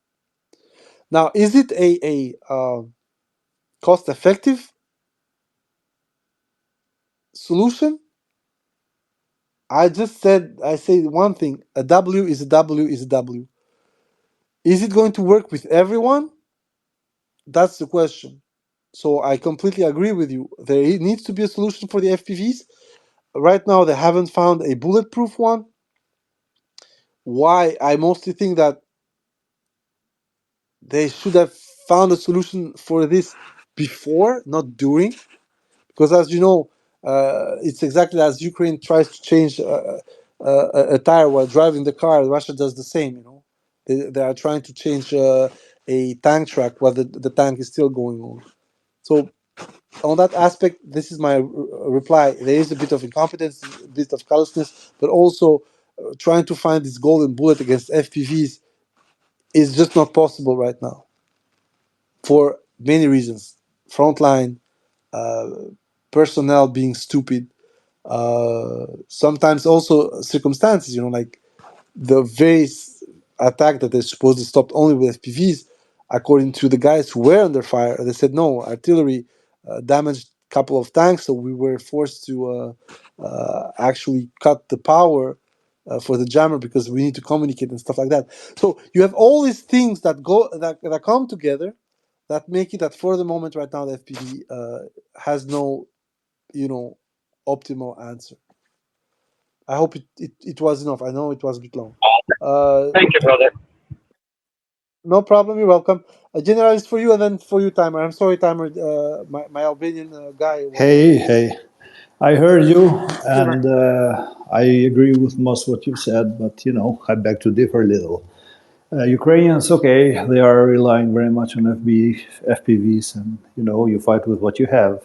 Now, is it a cost-effective solution? I say one thing: a W is a W is a W. Is it going to work with everyone? That's the question. So I completely agree with you. There needs to be a solution for the FPVs. Right now, they haven't found a bulletproof one. Why? I mostly think that they should have found a solution for this before, not during. Because as you know, it's exactly as Ukraine tries to change a tire while driving the car, Russia does the same. They are trying to change a tank track while the tank is still going on. So on that aspect, this is my reply. There is a bit of incompetence, a bit of callousness, but also trying to find this golden bullet against FPVs is just not possible right now for many reasons. Frontline, uh, personnel being stupid, sometimes also circumstances, like the very attack that they supposedly stopped only with FPVs, according to the guys who were under fire, they said no, artillery damaged a couple of tanks, so we were forced to actually cut the power for the jammer because we need to communicate and stuff like that. So you have all these things that come together that make it that for the moment right now the FPV has no, optimal answer. I hope it was enough. I know it was a bit long. Thank you, brother. No problem. You're welcome. General is for you, and then for you, Timer. I'm sorry, Timer. My Albanian guy was. Hey, hey. I heard you, Yeah, man. and I agree with most what you've said, but I beg to differ a little. Ukrainians, okay, they are relying very much on FPVs, and you fight with what you have.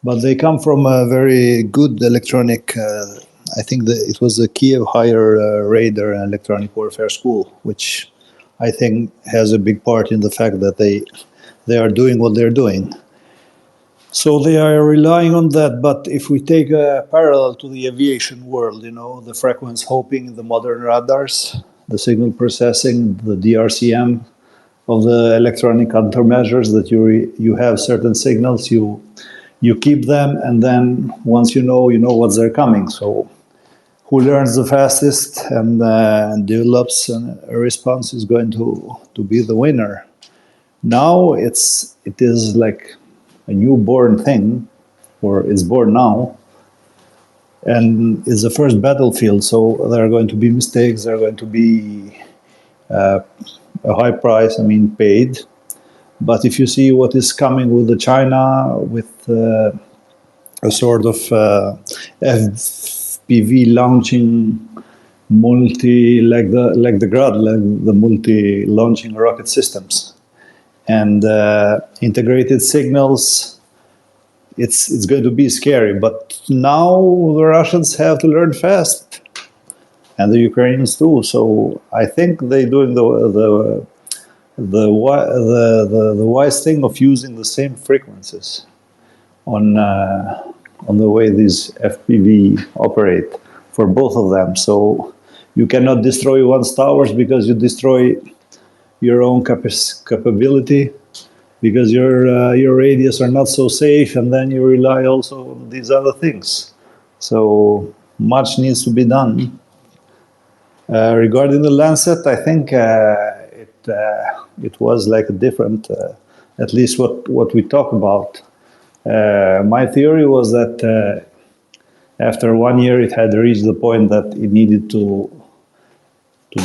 But they come from a very good electronic. I think that it was the Kiev Higher Radar and Electronic Warfare School, which I think has a big part in the fact that they are doing what they're doing. So they are relying on that. But if we take a parallel to the aviation world, the frequency hopping, the modern radars, the signal processing, the DRCM of the electronic countermeasures, that you have certain signals, you you keep them, and then once you know what's they're coming. So who learns the fastest and develops a response is going to be the winner. Now it is like a newborn thing, or it's born now, and it's the first battlefield. So there are going to be mistakes. There are going to be a high price. I mean, paid. But if you see what is coming with the China, with a sort of FPV launching like the Grad, like the multi launching rocket systems, and integrated signals, it's going to be scary. But now the Russians have to learn fast, and the Ukrainians too. So I think they're doing the wise thing of using the same frequencies on the way these FPV operate for both of them. So you cannot destroy one's towers because you destroy your own capability, because your radius are not so safe, and then you rely also on these other things. So much needs to be done. Regarding the Lancet, I think it was like a different, at least what we talk about. My theory was that after 1 year, it had reached the point that it needed to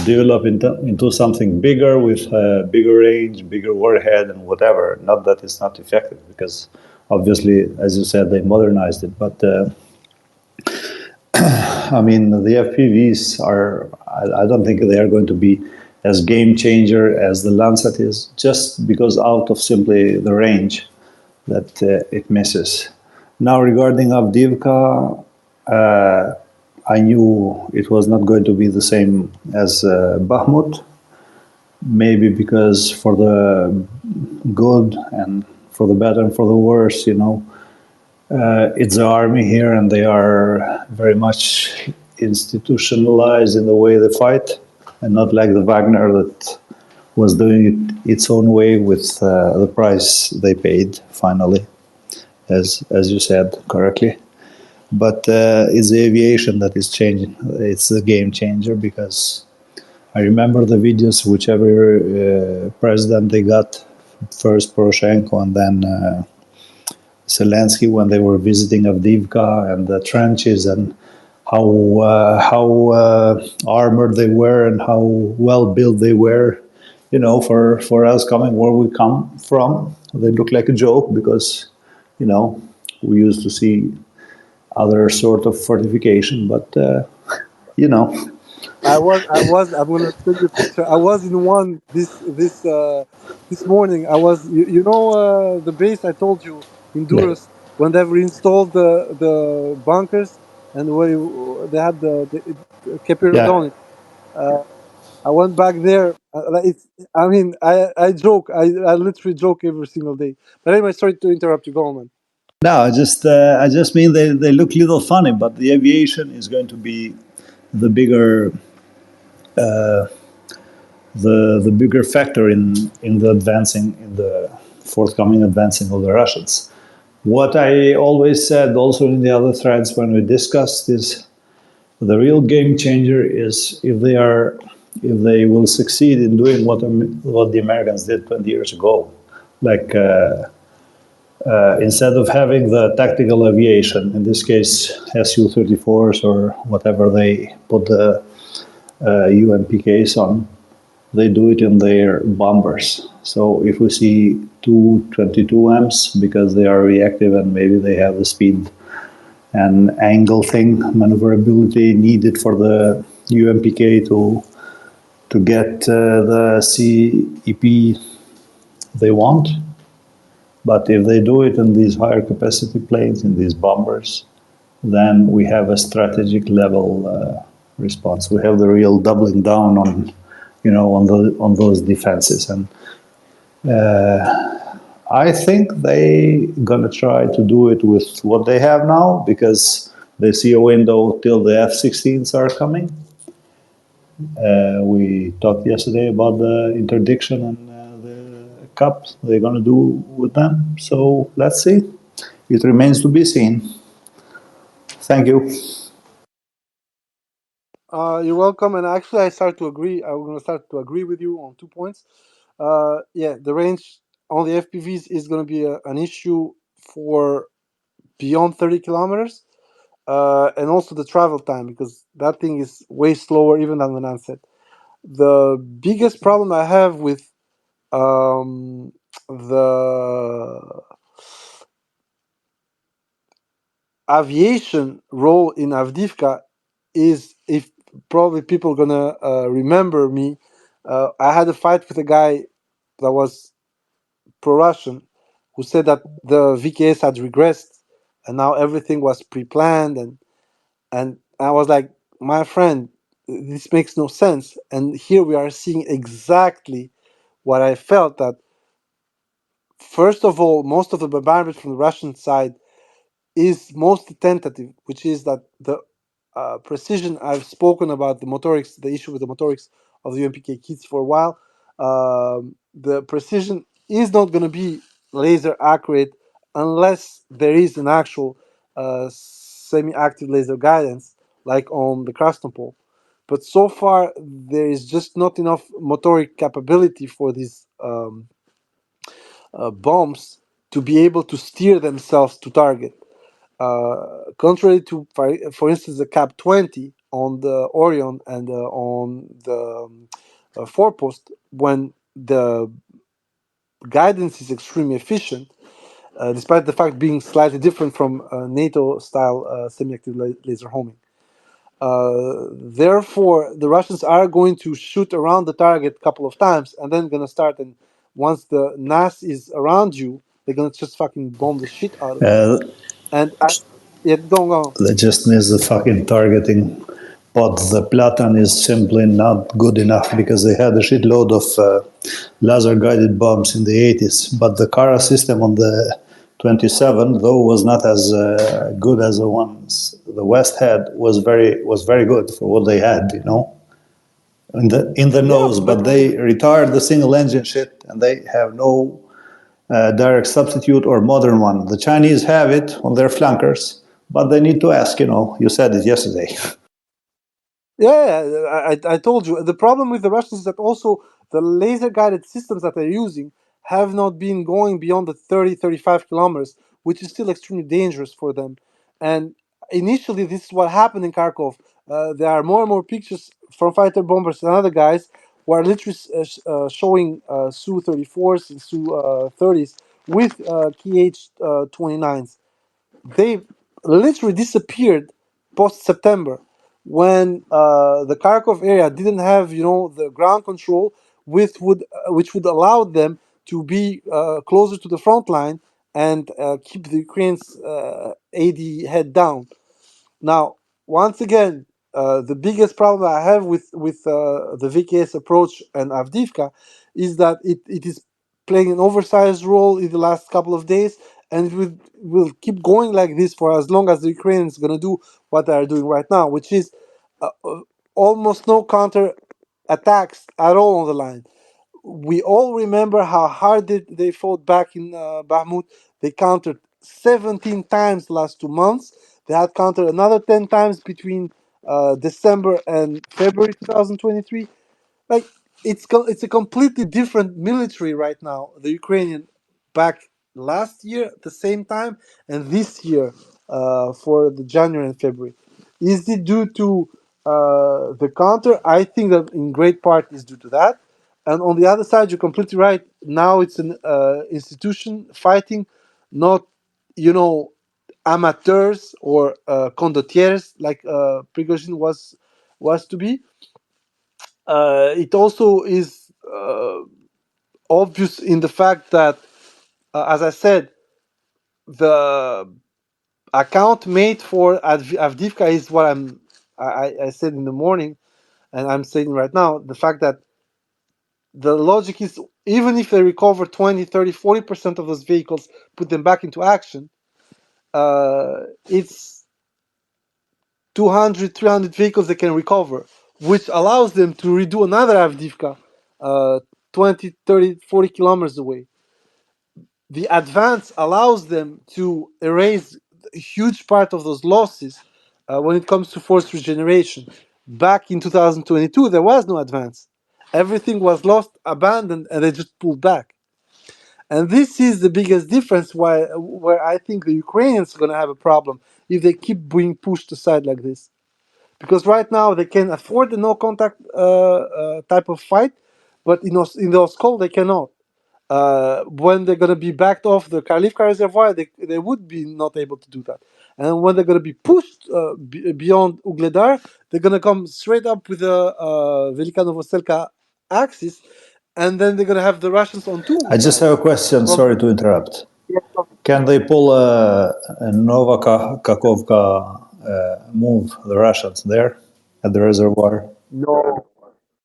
develop into something bigger with bigger range, bigger warhead, and whatever. Not that it's not effective, because obviously, as you said, they modernized it. But I mean, the FPVs are, I don't think they are going to be as game changer as the Lancet is, just because out of simply the range that it misses. Now, regarding Avdiivka, I knew it was not going to be the same as Bakhmut, maybe because for the good and for the better and for the worse, it's the army here, and they are very much institutionalized in the way they fight, and not like the Wagner that was doing it its own way with the price they paid finally, as you said correctly. But it's the aviation that is changing. It's the game changer, because I remember the videos, whichever president they got, first Poroshenko and then Zelensky, when they were visiting Avdiivka and the trenches, and how armored they were and how well built they were. For us coming where we come from, they look like a joke, because we used to see other sort of fortification, but you know. I'm gonna send you a picture. I was in one this morning. I was, the base I told you in Yeah. Duros, when they've reinstalled the bunkers, and where they had the Kepiradon on Yeah. it. I went back there. I mean, I joke. I literally joke every single day. But anyway, sorry to interrupt you. Go on, man. No, I just mean they look a little funny, but the aviation is going to be the bigger the bigger factor in the forthcoming advancing of the Russians. What I always said also in the other threads when we discussed is the real game changer is if they will succeed in doing what the Americans did 20 years ago, like instead of having the tactical aviation, in this case Su-34s or whatever they put the UMPKs on, they do it in their bombers. So if we see two 22Ms, because they are reactive and maybe they have the speed and angle thing, maneuverability needed for the UMPK to get the CEP they want. But if they do it in these higher capacity planes, in these bombers, then we have a strategic level response. We have the real doubling down on those defenses, and I think they gonna try to do it with what they have now, because they see a window till the F-16s are coming. We talked yesterday about the interdiction and the cup they're gonna do with them. So let's see. It remains to be seen. Thank you. You're welcome. And actually, I start to agree. I'm going to start to agree with you on 2 points. Yeah, the range on the FPVs is going to be an issue for beyond 30 kilometers, and also the travel time, because that thing is way slower even than the Lancet. The biggest problem I have with the aviation role in Avdiivka is, if probably people are gonna remember me, I had a fight with a guy that was pro-Russian who said that the VKS had regressed and now everything was pre-planned, and I was like, my friend, this makes no sense. And here we are seeing exactly what I felt, that first of all, most of the bombardment from the Russian side is mostly tentative, which is that the precision, I've spoken about the motorics, the issue with the motorics of the UMPK kits for a while. The precision is not going to be laser accurate unless there is an actual semi-active laser guidance, like on the Krasnopol. But so far, there is just not enough motoric capability for these bombs to be able to steer themselves to target. Contrary to, for instance, the Cap 20 on the Orion and on the forepost, when the guidance is extremely efficient, despite the fact being slightly different from NATO-style semi-active laser homing. Therefore, the Russians are going to shoot around the target a couple of times and then going to start. And once the NAS is around you, they're going to just fucking bomb the shit out of you. Uh, And yeah, go. They just miss the fucking targeting. But the Platan is simply not good enough because they had a shitload of laser guided bombs in the 80s. But the Kara system on the 27, though, was not as good as the ones the West had, was very good for what they had, you know, in the Yeah, nose. but But they retired the single engine shit, and they have no direct substitute or modern one. The Chinese have it on their flankers, but they need to ask, you know, you said it yesterday. yeah, I told you. The problem with the Russians is that also the laser guided systems that they're using have not been going beyond the 30-35 kilometers, which is still extremely dangerous for them. And initially, this is what happened in Kharkov. There are more and more pictures from fighter bombers and other guys who are literally showing Su-34s and Su-30s with KH-29s. They literally disappeared post September, when the Kharkov area didn't have, the ground control, which would allow them to be closer to the front line and keep the Ukrainians' AD head down. Now, once again, the biggest problem I have with the VKS approach and Avdiivka is that it is playing an oversized role in the last couple of days, and will keep going like this for as long as the Ukrainians are going to do what they are doing right now, which is almost no counter attacks at all on the line. We all remember how hard they fought back in Bahmut. They countered 17 times the last 2 months. They had countered another 10 times between December and February 2023. Like, it's a completely different military right now. The Ukrainian, back last year at the same time, and this year for the January and February. Is it due to the counter? I think that in great part is due to that. And on the other side, you're completely right. Now it's an institution fighting, not, amateurs or condottiers like Prigozhin was to be. It also is obvious in the fact that, as I said, the account made for Avdiivka is what I said in the morning, and I'm saying right now. The fact that the logic is, even if they recover 20, 30, 40% of those vehicles, put them back into action, it's 200, 300 vehicles they can recover, which allows them to redo another Avdiivka 20, 30, 40 kilometers away. the advance allows them to erase a huge part of those losses when it comes to force regeneration. Back in 2022, there was no advance. Everything was lost, abandoned, and they just pulled back. And this is the biggest difference where I think the Ukrainians are going to have a problem if they keep being pushed aside like this. Because right now they can afford the no contact type of fight, but in those calls they cannot. When they're going to be backed off the Karlivka reservoir, they would be not able to do that. And when they're going to be pushed beyond Ugledar, they're going to come straight up with the Velika Novoselka axis, and then they're going to have the Russians on two I just have a sides. question. Sorry to interrupt. Can they pull a Novakakovka move, the Russians there at the reservoir? No.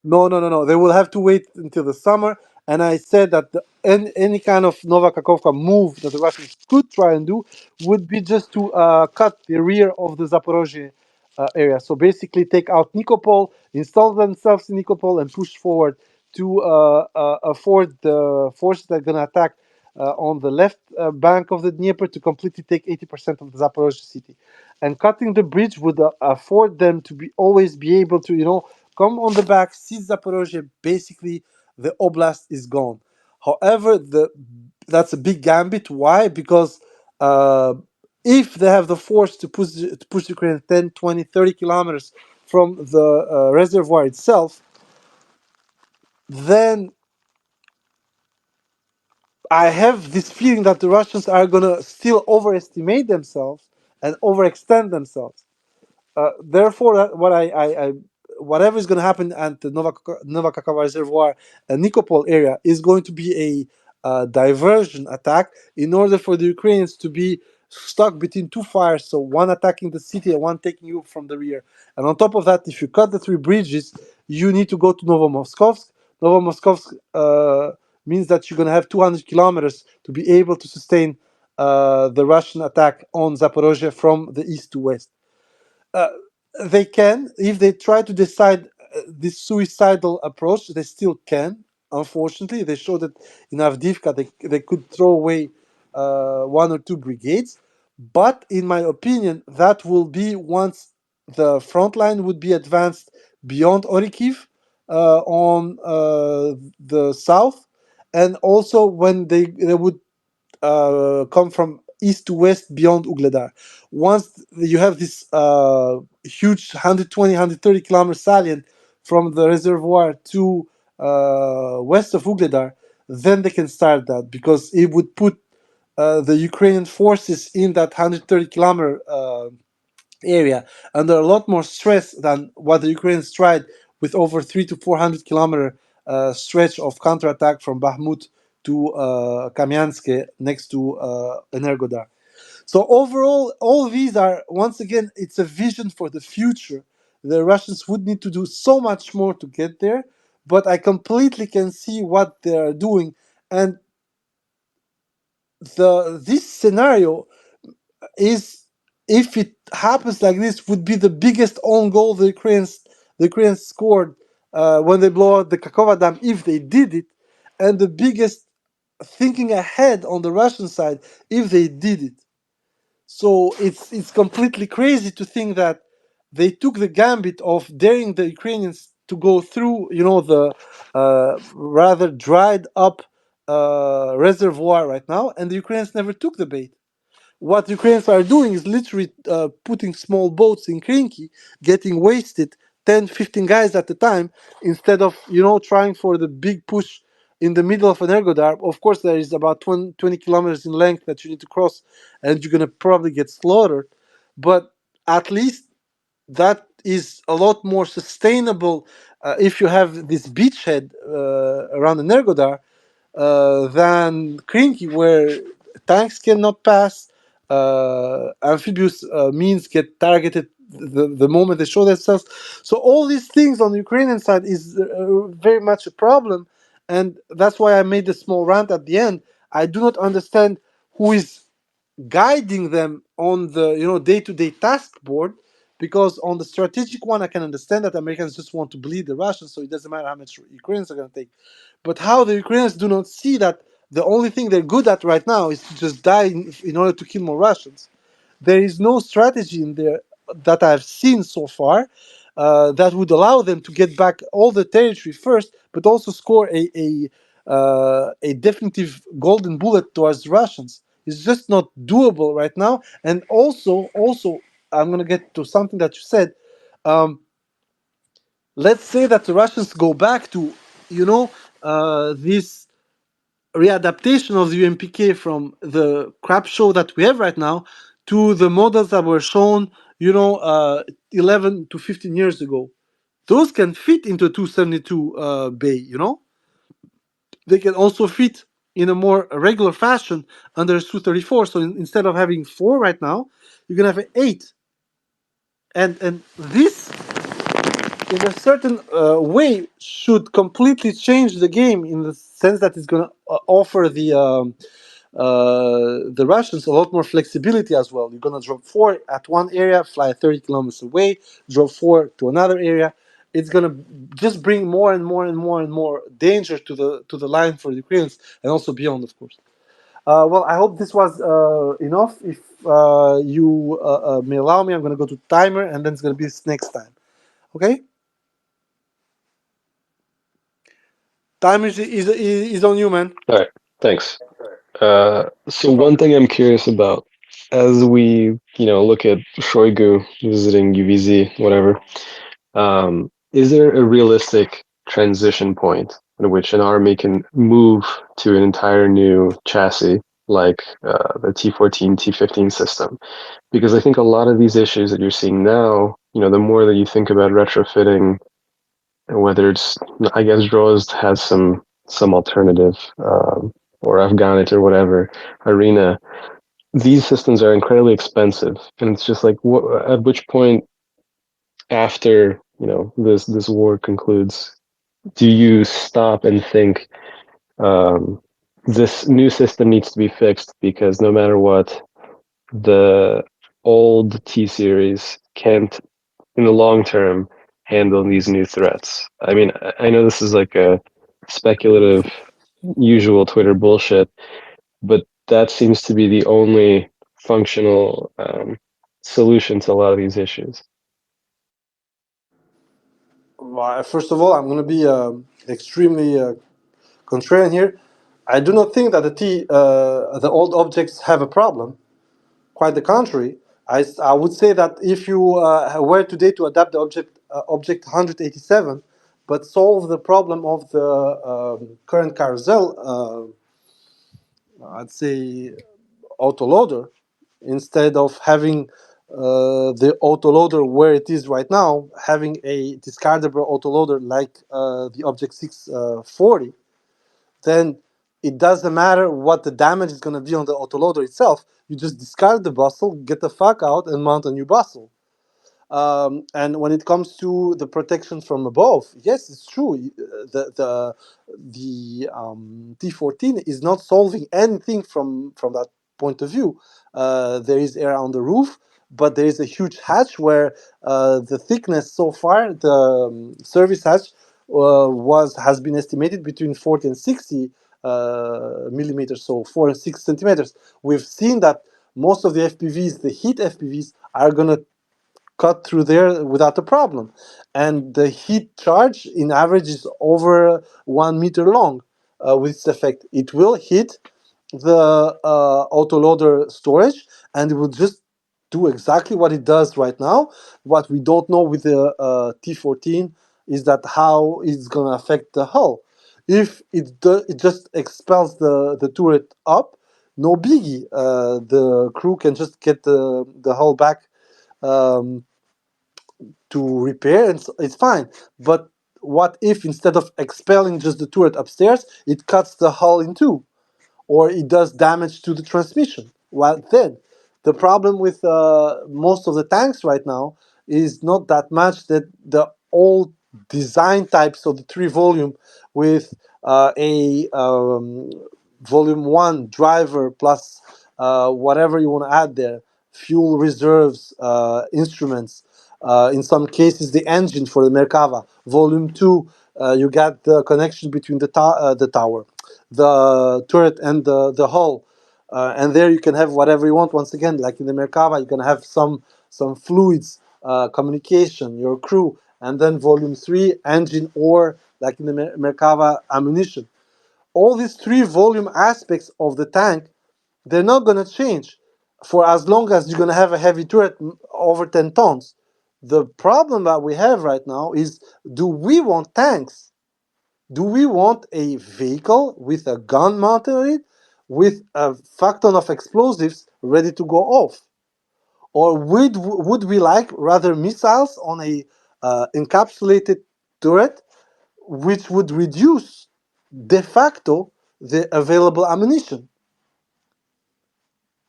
No. They will have to wait until the summer. And I said that any kind of Novakakovka move that the Russians could try and do would be just to cut the rear of the Zaporozhye area. So basically take out Nikopol, install themselves in Nikopol, and push forward to afford the forces that are going to attack on the left bank of the Dnieper to completely take 80% of the Zaporozhye city. And cutting the bridge would afford them to always be able to, come on the back, seize Zaporozhye. Basically, the oblast is gone. However, that's a big gambit. Why? Because if they have the force to push Ukraine 10, 20, 30 kilometers from the reservoir itself, then I have this feeling that the Russians are going to still overestimate themselves and overextend themselves. Therefore, whatever is going to happen at the Novakakava Reservoir and Nikopol area is going to be a diversion attack in order for the Ukrainians to be stuck between two fires, so one attacking the city and one taking you from the rear. And on top of that, if you cut the three bridges, you need to go to Novomoskovsk. Novomoskovsk means that you're going to have 200 kilometers to be able to sustain the Russian attack on Zaporozhye from the east to west. They can, if they try to decide this suicidal approach, they still can. Unfortunately, they showed that in Avdiivka they could throw away one or two brigades. But in my opinion, that will be once the front line would be advanced beyond Orikiv on the south, and also when they would come from east to west beyond Ugledar. Once you have this huge 120, 130 kilometer salient from the reservoir to west of Ugledar, then they can start that, because it would put the Ukrainian forces in that 130 kilometer area under a lot more stress than what the Ukrainians tried with over 300 to 400 kilometer stretch of counterattack from Bakhmut to Kamyanske next to Energodar. So overall, all these are, once again, it's a vision for the future. The Russians would need to do so much more to get there, but I completely can see what they are doing. And this scenario is, if it happens like this, would be the biggest own goal the Ukrainians scored when they blow out the Kakova Dam, if they did it, and the biggest thinking ahead on the Russian side if they did it. So it's completely crazy to think that they took the gambit of daring the Ukrainians to go through, the rather dried up reservoir right now, and the Ukrainians never took the bait. What Ukrainians are doing is literally putting small boats in Krinky, getting wasted, 10, 15 guys at a time, instead of, trying for the big push in the middle of an Ergodar. Of course, there is about 20 kilometers in length that you need to cross, and you're going to probably get slaughtered. But at least that is a lot more sustainable if you have this beachhead around the Nergodar than Krinky, where tanks cannot pass, amphibious means get targeted the moment they show themselves. So all these things on the Ukrainian side is very much a problem, and that's why I made a small rant at the end. I do not understand who is guiding them on the day-to-day task board, because on the strategic one I can understand that Americans just want to bleed the Russians, so it doesn't matter how much Ukrainians are going to take. But how the Ukrainians do not see that the only thing they're good at right now is to just die in order to kill more Russians. There is no strategy in there that I've seen so far that would allow them to get back all the territory first, but also score a definitive golden bullet towards the Russians. It's just not doable right now. And also, I'm going to get to something that you said. Let's say that the Russians go back to, this readaptation of the UMPK from the crap show that we have right now to the models that were shown, 11 to 15 years ago. Those can fit into a 272 bay, They can also fit in a more regular fashion under a 234. So instead of having 4 right now, you can have 8. And this, in a certain way, should completely change the game in the sense that it's going to offer the Russians a lot more flexibility as well. You're going to drop 4 at one area, fly 30 kilometers away, drop 4 to another area. It's going to just bring more and more and more and more danger to the line for the Ukrainians, and also beyond, of course. Well, I hope this was enough. If you may allow me, I'm going to go to timer, and then it's going to be next time. Okay? Timer is on you, man. All right, thanks. So one thing I'm curious about, as we, look at Shoigu visiting UVZ, whatever, is there a realistic transition point in which an army can move to an entire new chassis, like the T14, T15 system? Because I think a lot of these issues that you're seeing now, the more that you think about retrofitting, whether it's, I guess Drozd has some alternative, or Afghanit or whatever arena, these systems are incredibly expensive, and it's just like, at which point after this war concludes, do you stop and think, this new system needs to be fixed, because no matter what, the old T series can't, in the long term, handle these new threats? I mean, I know this is like a speculative, usual Twitter bullshit, but that seems to be the only functional solution to a lot of these issues. Well, first of all, I'm going to be extremely contrarian here. I do not think that the old objects have a problem. Quite the contrary. I would say that if you were today to adapt the object 187, but solve the problem of the current carousel, I'd say autoloader, instead of having the autoloader where it is right now, having a discardable autoloader like the Object 640, then it doesn't matter what the damage is going to be on the autoloader itself. You just discard the bustle, get the fuck out, and mount a new bustle. And when it comes to the protection from above, yes, it's true. The T14 is not solving anything from that point of view. There is air on the roof, but there is a huge hatch where the thickness so far, the service hatch, has been estimated between 40 and 60 millimeters, so 4 and 6 centimeters. We've seen that most of the FPVs, the heat FPVs, are going to cut through there without a problem, and the heat charge in average is over 1 meter long. With this effect, it will hit the autoloader storage, and it will just do exactly what it does right now. What we don't know with the T14 is that how it's going to affect the hull. If it just expels the turret up, no biggie. The crew can just get the hull back to repair, and it's fine. But what if instead of expelling just the turret upstairs, it cuts the hull in two, or it does damage to the transmission? Well, then the problem with most of the tanks right now is not that much that the old design types of the 3-volume with a volume 1 driver plus whatever you want to add there, fuel reserves, instruments, in some cases the engine for the Merkava. Volume 2, you got the connection between the tower, the turret and the hull, and there you can have whatever you want. Once again, like in the Merkava, you can have some fluids, communication, your crew, and then volume 3 engine, or like in the Merkava, ammunition. All these three volume aspects of the tank, they're not going to change for as long as you're going to have a heavy turret over 10 tons. The problem that we have right now is, do we want tanks? Do we want a vehicle with a gun mounted on it, with a fuck ton of explosives ready to go off? Or would we like rather missiles on a encapsulated turret, which would reduce de facto the available ammunition?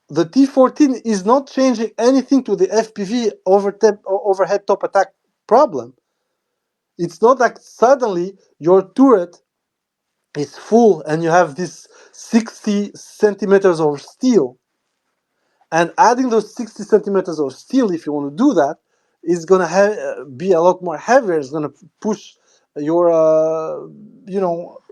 The T-14 is not changing anything to the FPV overhead top attack problem. It's not like suddenly your turret is full and you have this 60 centimeters of steel. And adding those 60 centimeters of steel, if you want to do that, is going to be a lot more heavier. It's going to push your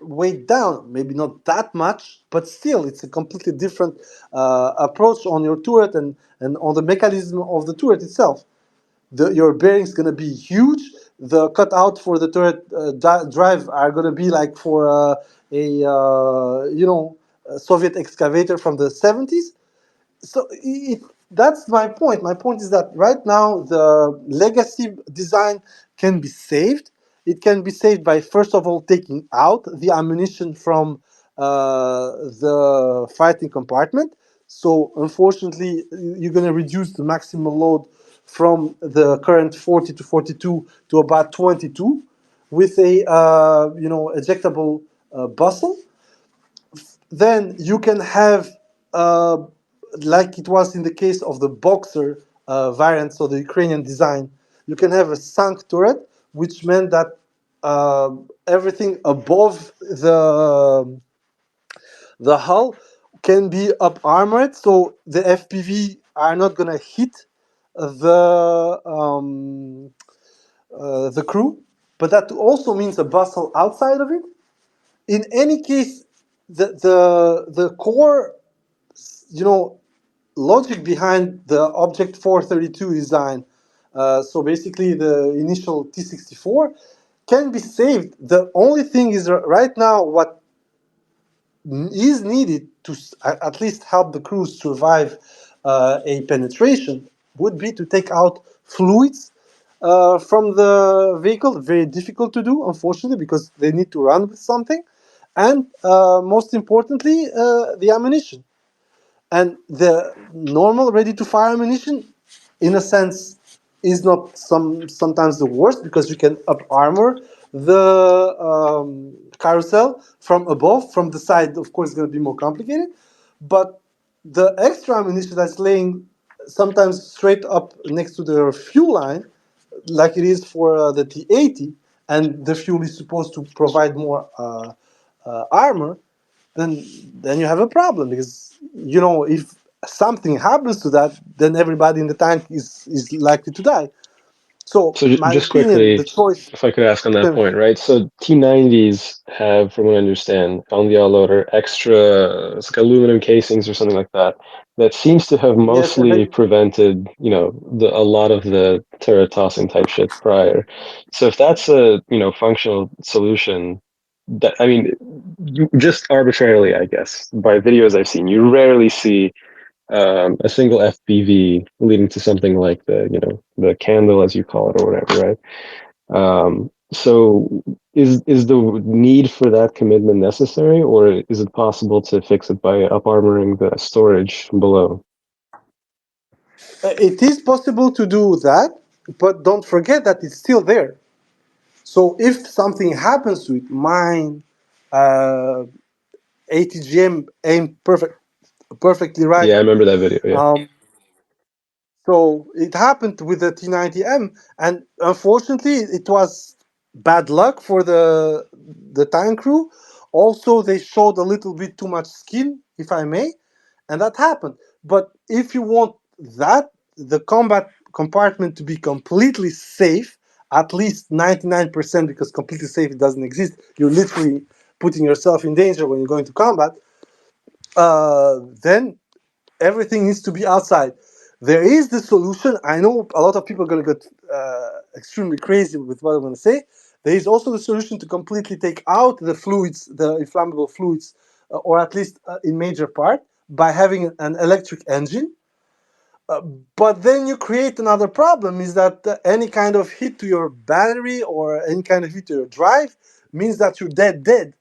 weight down. Maybe not that much, but still, it's a completely different approach on your turret and on the mechanism of the turret itself. Your bearings going to be huge. The cutout for the turret drive are going to be like for a Soviet excavator from the 70s. So that's my point. My point is that right now the legacy design can be saved. It can be saved by, first of all, taking out the ammunition from the fighting compartment. So unfortunately, you're going to reduce the maximum load from the current 40 to 42 to about 22 with a ejectable bustle. Then you can have, like it was in the case of the Boxer variant, so the Ukrainian design, you can have a sunk turret, which meant that everything above the hull can be up armored, so the FPV are not going to hit the crew. But that also means a bustle outside of it. In any case, the core, logic behind the Object 432 design, so basically the initial T-64, can be saved. The only thing is right now what is needed to at least help the crews survive a penetration would be to take out fluids from the vehicle. Very difficult to do, unfortunately, because they need to run with something. And most importantly, the ammunition. And the normal ready-to-fire ammunition, in a sense, is not sometimes the worst, because you can up armor the carousel from above. From the side, of course, it's going to be more complicated. But the extra ammunition that's laying sometimes straight up next to the fuel line, like it is for the T-80, and the fuel is supposed to provide more armor, then you have a problem, because if something happens to that, then everybody in the tank is likely to die. So So my just opinion, the quickly, choice. if I could ask on that point, right? So T90s have, from what I understand, on the all-loader extra, it's like aluminum casings or something like that, that seems to have Yes, mostly prevented, a lot of the turret tossing type shit prior. So if that's a, functional solution, that, I mean, you just arbitrarily, I guess, by videos I've seen, you rarely see a single FPV leading to something like the candle, as you call it, or whatever, right? So is the need for that commitment necessary, or is it possible to fix it by up armoring the storage below? it is possible to do that, but don't forget that it's still there. So if something happens to it, mine, uh, ATGM aimed perfectly right. Yeah, I remember that video. Yeah. Um, So it happened with the T90M, and unfortunately, it was bad luck for the tank crew. Also, they showed a little bit too much skill, if I may, and that happened. But if you want the combat compartment to be completely safe, at least 99%, because completely safe it doesn't exist. You're literally putting yourself in danger when you're going to combat, then everything needs to be outside. There is the solution. I know a lot of people are going to get extremely crazy with what I'm going to say. There is also the solution to completely take out the fluids, the inflammable fluids, or at least in major part, by having an electric engine. But then you create another problem, is that any kind of hit to your battery or any kind of hit to your drive means that you're dead.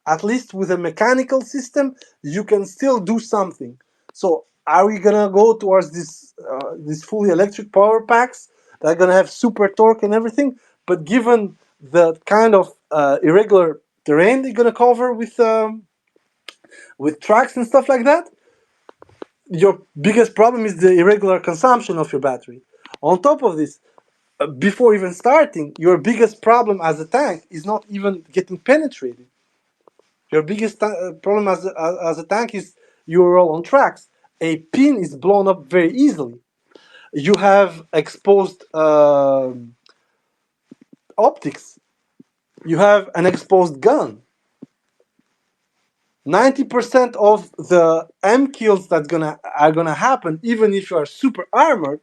At least with a mechanical system, you can still do something. So are we gonna go towards these fully electric power packs that are gonna have super torque and everything? But given the kind of irregular terrain they're gonna cover with tracks and stuff like that, your biggest problem is the irregular consumption of your battery. On top of this, before even starting, your biggest problem as a tank is not even getting penetrated. Your biggest problem as a tank is you roll on tracks. A pin is blown up very easily. You have exposed optics. You have an exposed gun. 90% of the M kills are gonna happen, even if you are super armored,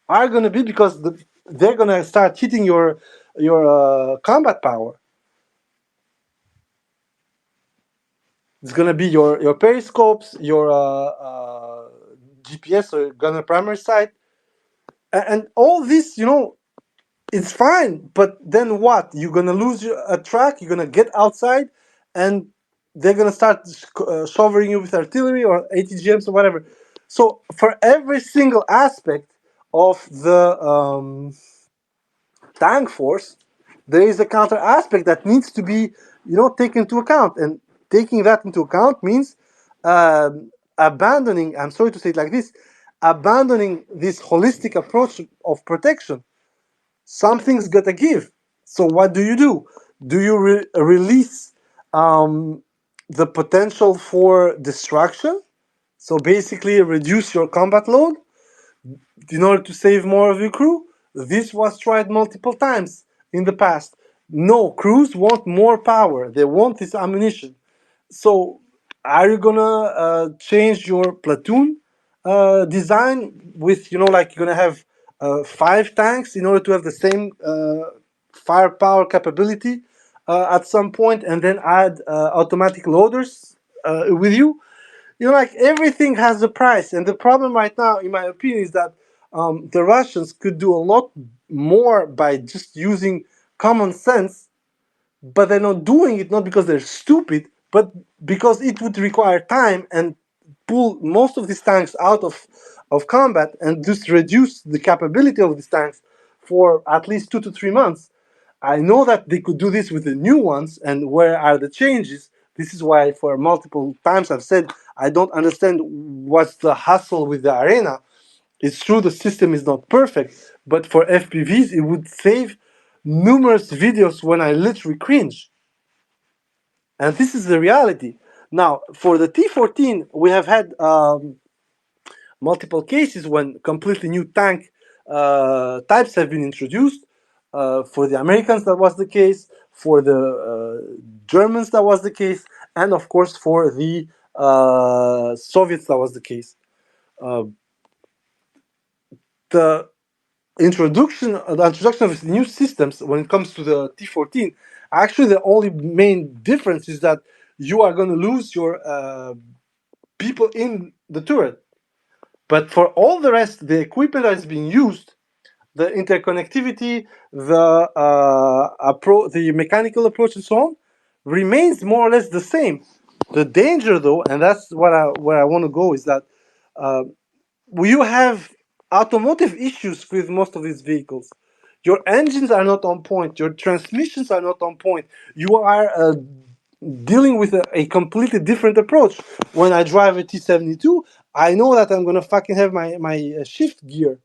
are gonna be because they're gonna start hitting your combat power. It's gonna be your periscopes, your GPS or gunner primary sight, and all this. It's fine, but then what? You're gonna lose a track. You're gonna get outside, and they're gonna start showering you with artillery or ATGMs or whatever. So for every single aspect of the tank force, there is a counter aspect that needs to be, taken into account. And taking that into account means abandoning. I'm sorry to say it like this: abandoning this holistic approach of protection. Something's got to give. So what do? Do you release the potential for destruction? So basically reduce your combat load in order to save more of your crew? This was tried multiple times in the past. No, crews want more power. They want this ammunition. So are you gonna change your platoon design with, like you're gonna have 5 tanks in order to have the same firepower capability at some point, and then add automatic loaders with you? Like everything has a price, and the problem right now, in my opinion, is that the Russians could do a lot more by just using common sense, but they're not doing it not because they're stupid, but because it would require time and pull most of these tanks out of combat and just reduce the capability of these tanks for at least 2 to 3 months. I know that they could do this with the new ones, and where are the changes? This is why, for multiple times, I've said I don't understand what's the hustle with the arena. It's true the system is not perfect, but for FPVs, it would save numerous videos when I literally cringe. And this is the reality. Now, for the T-14, we have had multiple cases when completely new tank types have been introduced. For the Americans, that was the case. For the Germans, that was the case. And of course, for the Soviets, that was the case. The introduction of new systems when it comes to the T-14, actually the only main difference is that you are going to lose your people in the turret. But for all the rest, the equipment that is being used, the interconnectivity, the mechanical approach, and so on, remains more or less the same. The danger, though, and that's where I want to go, is that you have automotive issues with most of these vehicles. Your engines are not on point. Your transmissions are not on point. You are dealing with a completely different approach. When I drive a T-72, I know that I'm gonna fucking have my shift gear,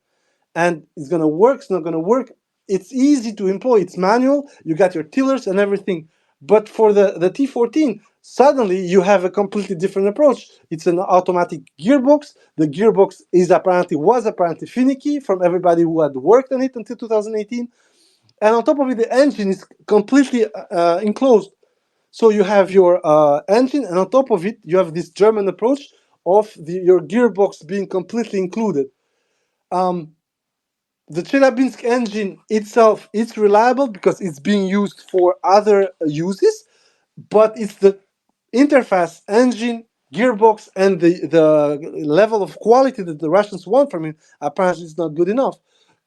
and it's gonna work. It's not gonna work. It's easy to employ. It's manual. You got your tillers and everything. But for the T-14, suddenly you have a completely different approach. It's an automatic gearbox. The gearbox was apparently finicky from everybody who had worked on it until 2018. And on top of it, the engine is completely enclosed. So you have your engine, and on top of it, you have this German approach of your gearbox being completely included. The Chelyabinsk engine itself is reliable because it's being used for other uses, but it's the interface, engine, gearbox, and the level of quality that the Russians want from it apparently is not good enough.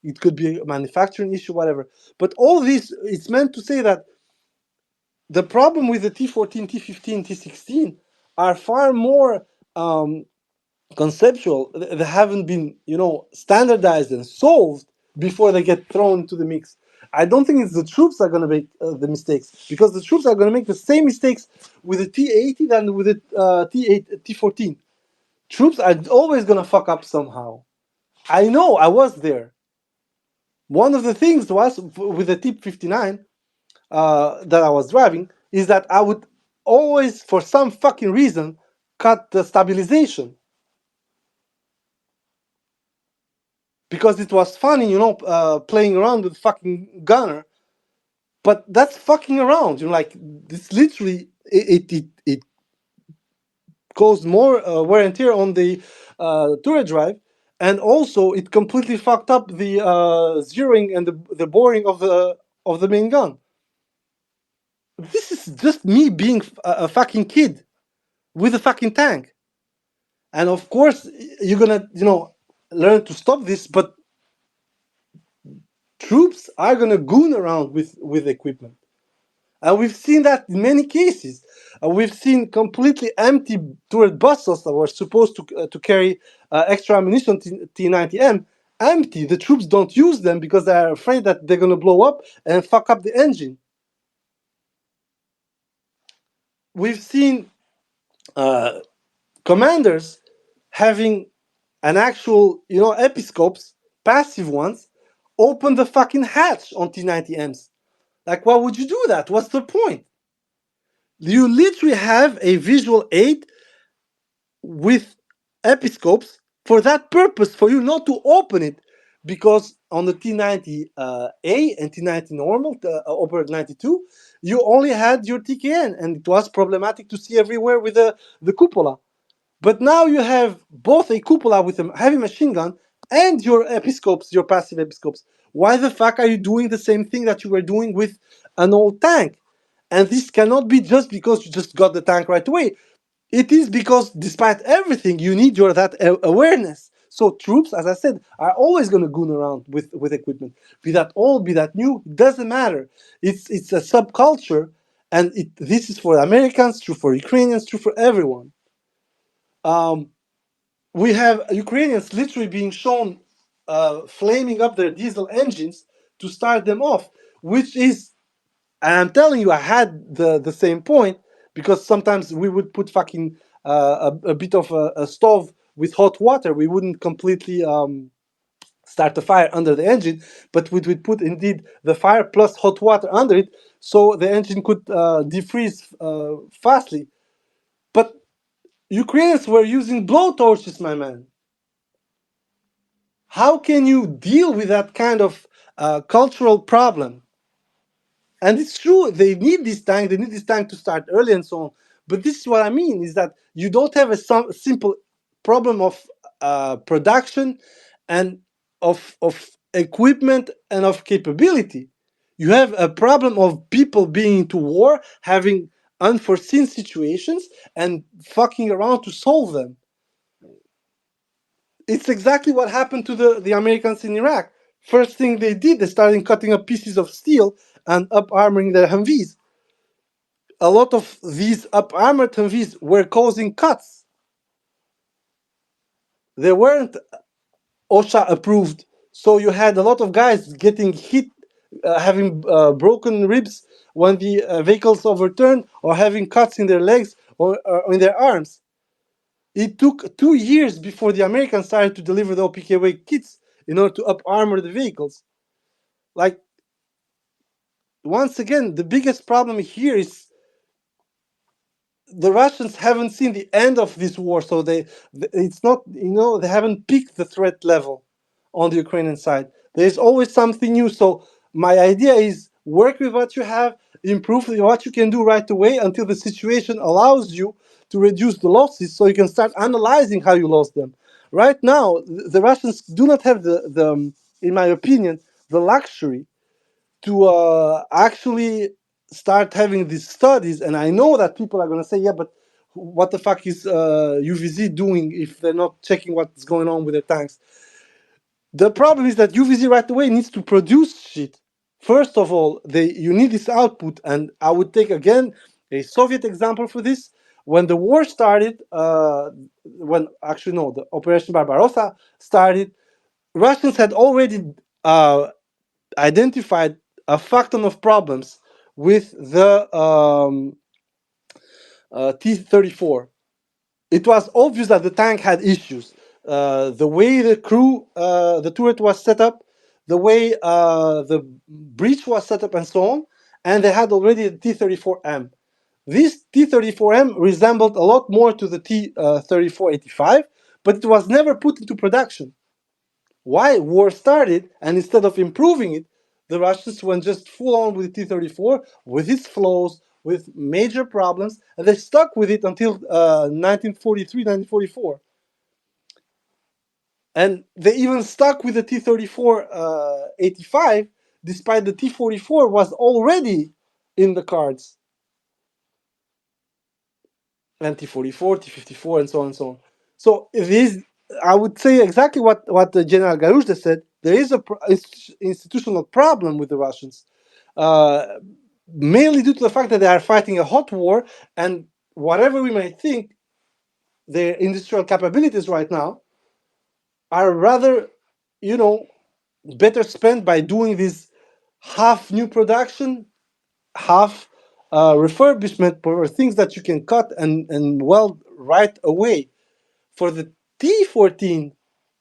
It could be a manufacturing issue, whatever. But all this, it's meant to say that the problem with the T14, T15, T16 are far more conceptual. They haven't been, standardized and solved before they get thrown into the mix. I don't think it's the troops that are going to make the mistakes, because the troops are going to make the same mistakes with the T80 than with the T14. Troops are always going to fuck up somehow. I know, I was there. One of the things was with the T59 that I was driving is that I would always, for some fucking reason, cut the stabilization. Because it was funny, playing around with fucking gunner. But that's fucking around, like, this literally, it caused more wear and tear on the turret drive, and also it completely fucked up the zeroing and the boring of the main gun. This is just me being a fucking kid with a fucking tank. And of course, you're gonna, learn to stop this, but troops are gonna goon around with equipment. And we've seen that in many cases. We've seen completely empty turret buses that were supposed to carry extra ammunition, T90M, empty. The troops don't use them because they're afraid that they're gonna blow up and fuck up the engine. We've seen commanders having an actual, episcopes, passive ones, open the fucking hatch on T90Ms. Like, why would you do that? What's the point? You literally have a visual aid with episcopes for that purpose, for you not to open it, because on the T90A and T90 normal, over 92, you only had your TKN, and it was problematic to see everywhere with the cupola. But now you have both a cupola with a heavy machine gun and your episcopes, your passive episcopes. Why the fuck are you doing the same thing that you were doing with an old tank? And this cannot be just because you just got the tank right away. It is because, despite everything, you need that awareness. So troops, as I said, are always going to goon around with equipment. Be that old, be that new, it doesn't matter. It's a subculture, and this is for Americans, true for Ukrainians, true for everyone. We have Ukrainians literally being shown flaming up their diesel engines to start them off, which is, and I'm telling you, I had the same point, because sometimes we would put fucking a bit of a stove with hot water. We wouldn't completely start the fire under the engine, but we would put indeed the fire plus hot water under it, so the engine could defreeze fastly. But Ukrainians were using blowtorches, my man. How can you deal with that kind of cultural problem? And it's true, they need this tank to start early and so on. But this is what I mean, is that you don't have a simple problem of production and of equipment and of capability. You have a problem of people being into war, having unforeseen situations, and fucking around to solve them. It's exactly what happened to the Americans in Iraq. First thing they did, they started cutting up pieces of steel and up-armoring their Humvees. A lot of these up-armored Humvees were causing cuts. They weren't OSHA approved, so you had a lot of guys getting hit, having broken ribs when the vehicles overturned, or having cuts in their legs or in their arms. It took 2 years before the Americans started to deliver the OPKW kits in order to up-armor the vehicles. Like, once again, the biggest problem here is the Russians haven't seen the end of this war, so it's not, they haven't peaked the threat level on the Ukrainian side. There's always something new. So my idea is, work with what you have, improve what you can do right away until the situation allows you to reduce the losses, so you can start analyzing how you lost them. Right now, the Russians do not have the in my opinion, the luxury to actually start having these studies. And I know that people are going to say, yeah, but what the fuck is UVZ doing if they're not checking what's going on with their tanks? The problem is that UVZ right away needs to produce shit. First of all, you need this output, and I would take again a Soviet example for this. When the war started, the Operation Barbarossa started, Russians had already identified a fuck ton of problems with the T-34. It was obvious that the tank had issues. The way the turret was set up, the way the breech was set up, and so on. And they had already the T-34M. This T-34M resembled a lot more to the T-34-85, but it was never put into production. Why? War started, and instead of improving it, the Russians went just full on with the T-34, with its flaws, with major problems, and they stuck with it until 1943, 1944. And they even stuck with the T-34 85, despite the T-44 was already in the cards. And T-44, T-54, and so on and so on. So it is, I would say exactly what General Garushda said. There is a institutional problem with the Russians, mainly due to the fact that they are fighting a hot war, and whatever we may think, their industrial capabilities right now are rather, better spent by doing this half new production, half refurbishment for things that you can cut and weld right away. For the T14,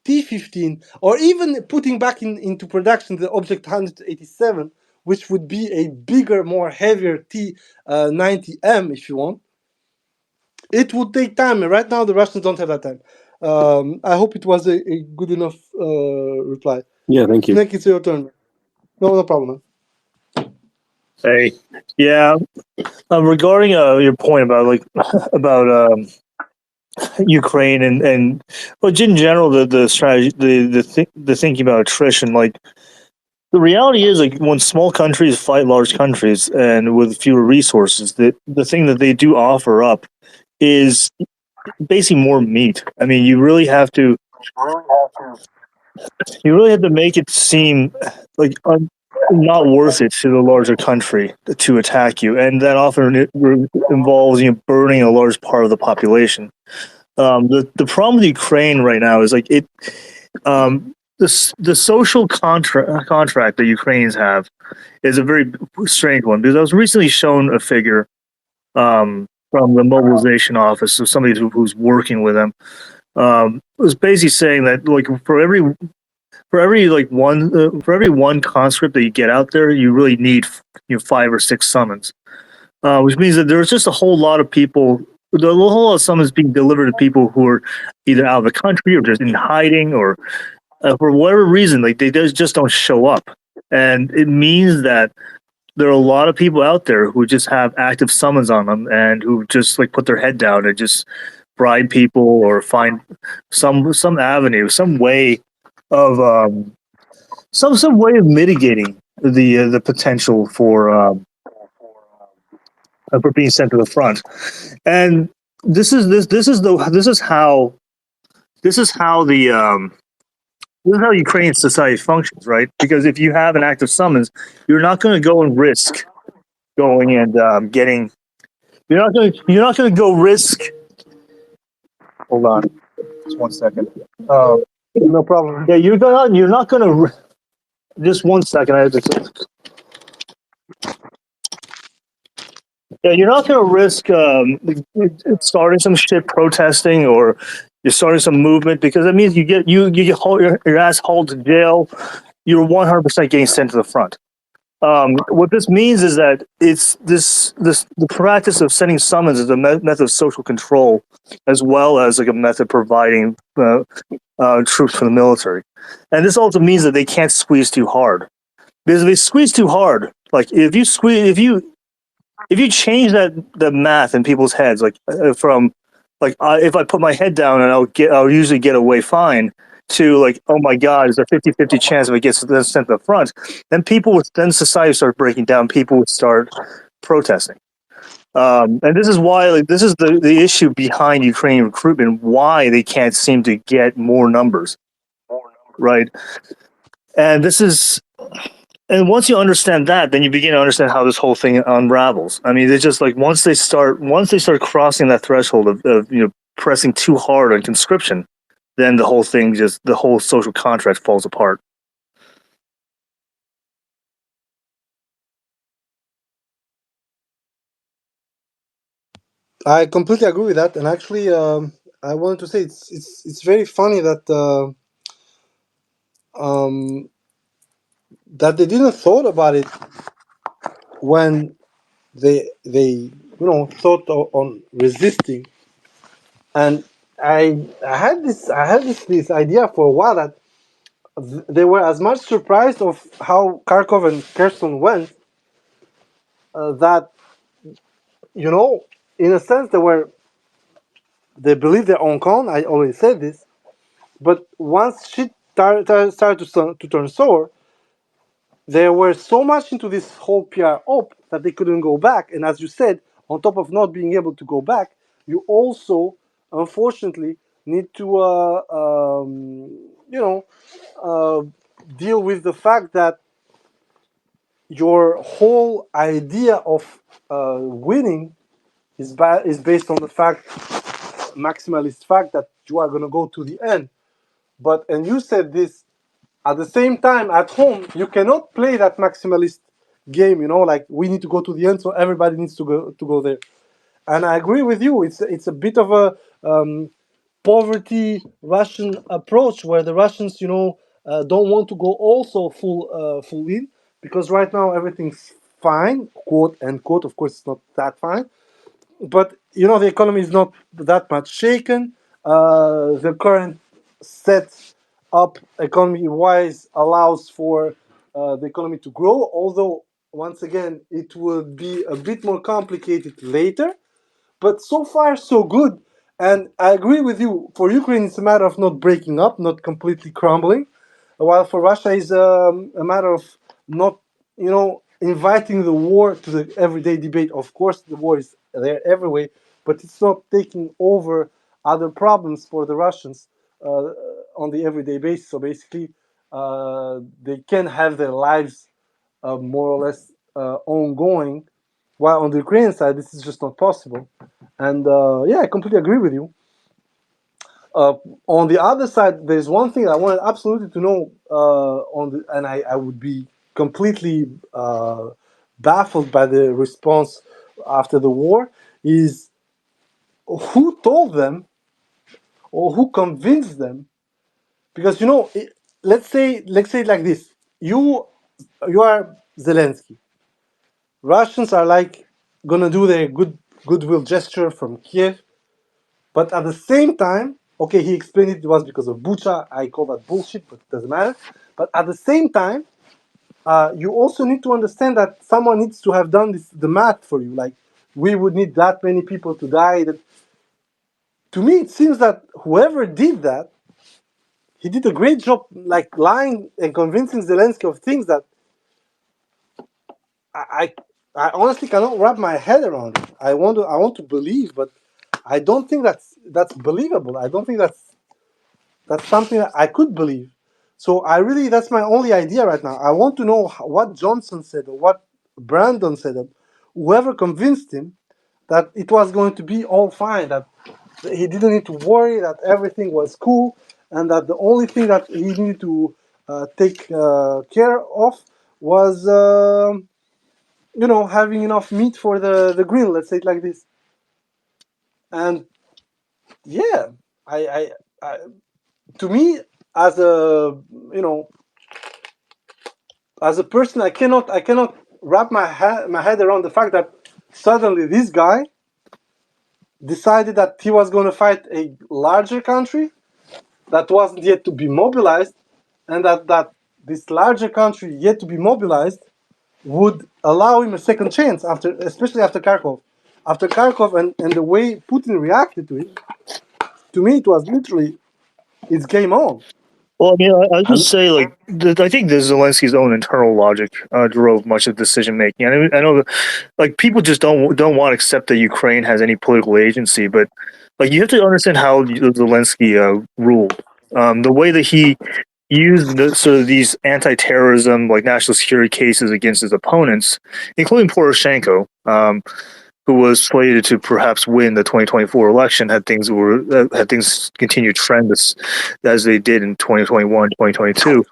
T15, or even putting back into production the Object 187, which would be a bigger, more heavier T90M, if you want, it would take time. And right now, the Russians don't have that time. I hope it was a good enough reply. Yeah, thank you. Snake, it's your turn. No problem. Hey, yeah. Regarding your point about about Ukraine and but in general the strategy the thinking about attrition, like the reality is, like, when small countries fight large countries and with fewer resources, the thing that they do offer up is basically more meat. I mean, you really have to make it seem like not worth it to the larger country to attack you, and that often involves burning a large part of the population. The problem with Ukraine right now is like the social contract that Ukrainians have is a very strange one, because I was recently shown a figure from the mobilization office of somebody who's working with them. Was basically saying that, like, for every one conscript that you get out there, you really need 5 or 6 summons, which means that there's just a whole lot of people. A whole lot of summons being delivered to people who are either out of the country or just in hiding, or for whatever reason, like they just don't show up. And it means that there are a lot of people out there who just have active summons on them and who just like put their head down and just bribe people or find some avenue, some way of some way of mitigating the potential for being sent to the front. And this is how Ukrainian society functions, right? Because if you have an active summons, you're not going to go and risk going and getting. You're not going to go risk. Hold on, just 1 second. No problem. Yeah, you're not going to. Just 1 second. I have to. Yeah, you're not going to risk starting some shit protesting, or you're starting some movement, because that means you get your ass hauled to jail. You're 100% getting sent to the front. What this means is that it's the practice of sending summons is a method of social control, as well as like a method of providing troops for the military. And this also means that they can't squeeze too hard, because if they squeeze too hard, like if you if you change the math in people's heads, like from like if I put my head down and I'll usually get away fine, to like, oh my God, there's a 50-50 chance if it gets sent to the front, then society starts breaking down. People would start protesting. And this is why, like, this is the issue behind Ukrainian recruitment, why they can't seem to get more numbers, right? And this is, and once you understand that, then you begin to understand how this whole thing unravels. I mean, it's just like once they start crossing that threshold of pressing too hard on conscription, then the whole social contract falls apart. I completely agree with that, and actually, I wanted to say it's very funny that that they didn't thought about it when they thought on resisting. And I had this idea for a while that they were as much surprised of how Kharkov and Kherson went, that in a sense they believed their own con. I already said this, but once shit started to turn sour, they were so much into this whole PR op that they couldn't go back. And as you said, on top of not being able to go back, you also, unfortunately, need to, deal with the fact that your whole idea of winning is based on the maximalist fact that you are going to go to the end. And you said this, at the same time, at home, you cannot play that maximalist game. Like we need to go to the end, so everybody needs to go there. And I agree with you. It's a bit of a poverty Russian approach, where the Russians, don't want to go also full in, because right now everything's fine, quote unquote. Of course, it's not that fine, but the economy is not that much shaken. The current set up economy wise allows for the economy to grow, although once again it will be a bit more complicated later. But so far so good. And I agree with you, for Ukraine it's a matter of not breaking up, not completely crumbling, while for Russia is a matter of not inviting the war to the everyday debate. Of course the war is there everywhere, but it's not taking over other problems for the Russians on the everyday basis. So basically they can have their lives more or less ongoing, while on the Ukrainian side this is just not possible. And yeah, I completely agree with you. On the other side, there's one thing I wanted absolutely to know, and I would be completely baffled by the response after the war, is who told them or who convinced them? Because let's say it like this: you are Zelensky. Russians are like gonna do their goodwill gesture from Kiev. But at the same time, okay, he explained it was because of Bucha. I call that bullshit, but it doesn't matter. But at the same time, you also need to understand that someone needs to have done the math for you. Like, we would need that many people to die. To me, it seems that whoever did that, he did a great job, like lying and convincing Zelensky of things that I honestly cannot wrap my head around it. I want to believe, but I don't think that's believable. I don't think that's something that I could believe. So that's my only idea right now. I want to know what Johnson said or what Brandon said, or whoever convinced him that it was going to be all fine, that he didn't need to worry, that everything was cool, and that the only thing that he needed to take care of was, having enough meat for the grill. Let's say it like this. And yeah, I to me, as a person, I cannot wrap my head around the fact that suddenly this guy decided that he was going to fight a larger country that wasn't yet to be mobilized, and that this larger country yet to be mobilized would allow him a second chance especially after Kharkov. After Kharkov and the way Putin reacted to it, to me it was literally it's game on. Well, I mean, I And just say like I think the Zelensky's own internal logic drove much of decision making. I know that like people just don't want to accept that Ukraine has any political agency, but like you have to understand how Zelensky ruled. The way that he used sort of these anti-terrorism, like national security cases against his opponents, including Poroshenko, who was slated to perhaps win the 2024 election had things continued trend as they did in 2021, 2022.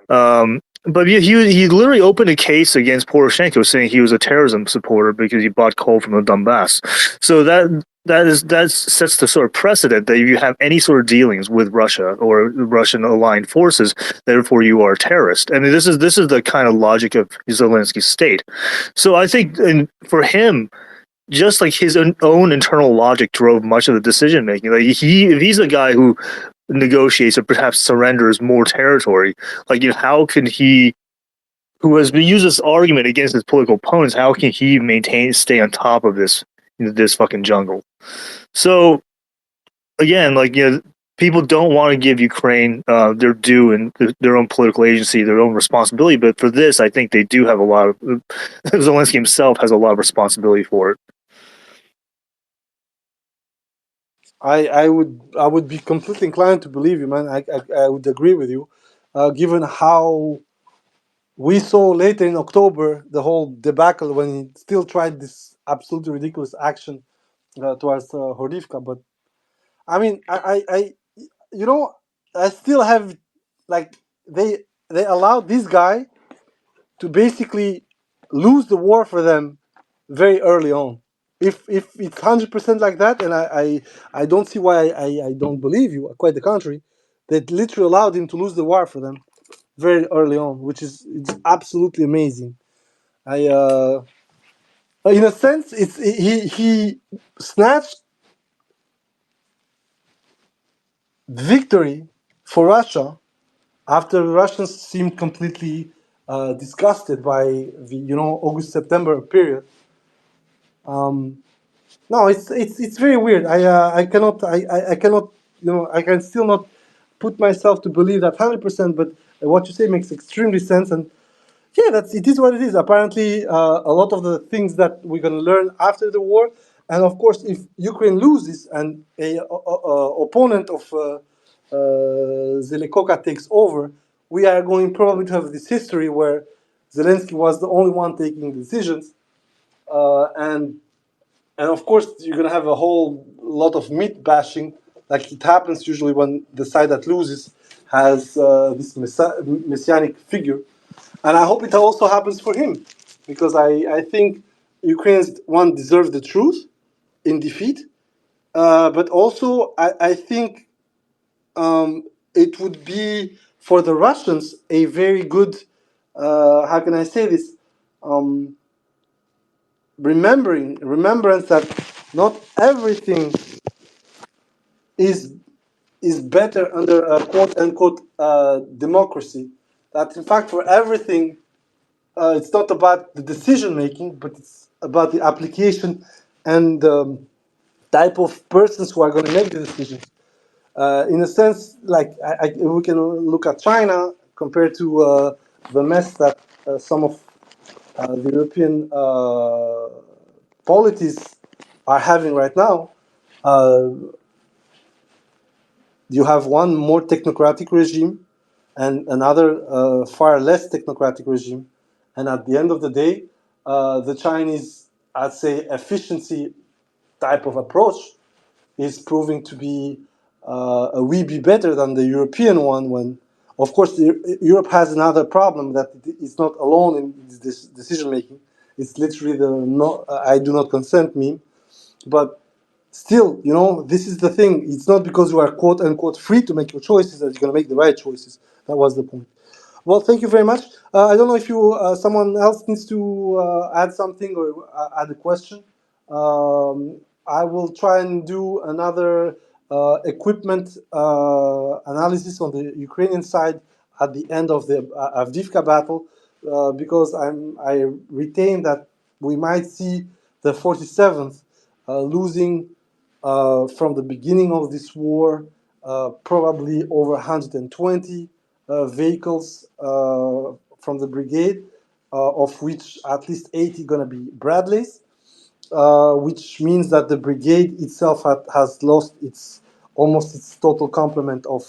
But he literally opened a case against Poroshenko, saying he was a terrorism supporter because he bought coal from the Donbass. So that sets the sort of precedent that if you have any sort of dealings with Russia or Russian aligned forces, therefore you are a terrorist. I mean, this is the kind of logic of Zelensky's state. So I think for him, just like his own internal logic drove much of the decision making. Like if he's a guy who negotiates or perhaps surrenders more territory, like how can he, who has used this argument against his political opponents, how can he stay on top of this fucking jungle? So again, like people don't want to give Ukraine their due and their own political agency, their own responsibility. But for this, I think they do have a lot of. Zelensky himself has a lot of responsibility for it. I would be completely inclined to believe you, man. I would agree with you, given how we saw later in October the whole debacle when he still tried this absolutely ridiculous action towards Avdiivka. But I mean, I I still have like they allowed this guy to basically lose the war for them very early on. If it's 100% like that, and I don't see why I don't believe you. Quite the contrary, that literally allowed him to lose the war for them very early on, which is it's absolutely amazing. In a sense, he snatched victory for Russia after the Russians seemed completely disgusted by the August September period. No, it's very weird. I cannot I cannot I can still not put myself to believe that 100%. But what you say makes extremely sense, and yeah, it is what it is. Apparently, a lot of the things that we're going to learn after the war, and of course, if Ukraine loses and a opponent of Zelikoka takes over, we are going probably to have this history where Zelensky was the only one taking decisions, and of course, you're going to have a whole lot of myth bashing, like it happens usually when the side that loses has this messianic figure. And I hope it also happens for him, because I think Ukrainians, one, deserve the truth in defeat, but also I think it would be for the Russians a very good, how can I say this, remembrance that not everything is better under a quote unquote democracy. That in fact for everything it's not about the decision making, but it's about the application and type of persons who are going to make the decisions. In a sense, like we can look at China compared to the mess that some of the European polities are having right now. You have one more technocratic regime and another far less technocratic regime. And at the end of the day, the Chinese, I'd say, efficiency type of approach is proving to be a wee bit better than the European one. When, of course, Europe has another problem that it's not alone in this decision making. It's literally the no, I do not consent meme. But still, this is the thing. It's not because you are quote unquote free to make your choices that you're going to make the right choices. That was the point. Well, thank you very much. I don't know if someone else needs to add something or add a question. I will try and do another equipment analysis on the Ukrainian side at the end of the Avdiivka battle. because I retain that we might see the 47th losing from the beginning of this war probably over 120 vehicles from the brigade, of which at least 80 going to be Bradleys, which means that the brigade itself has lost almost its total complement of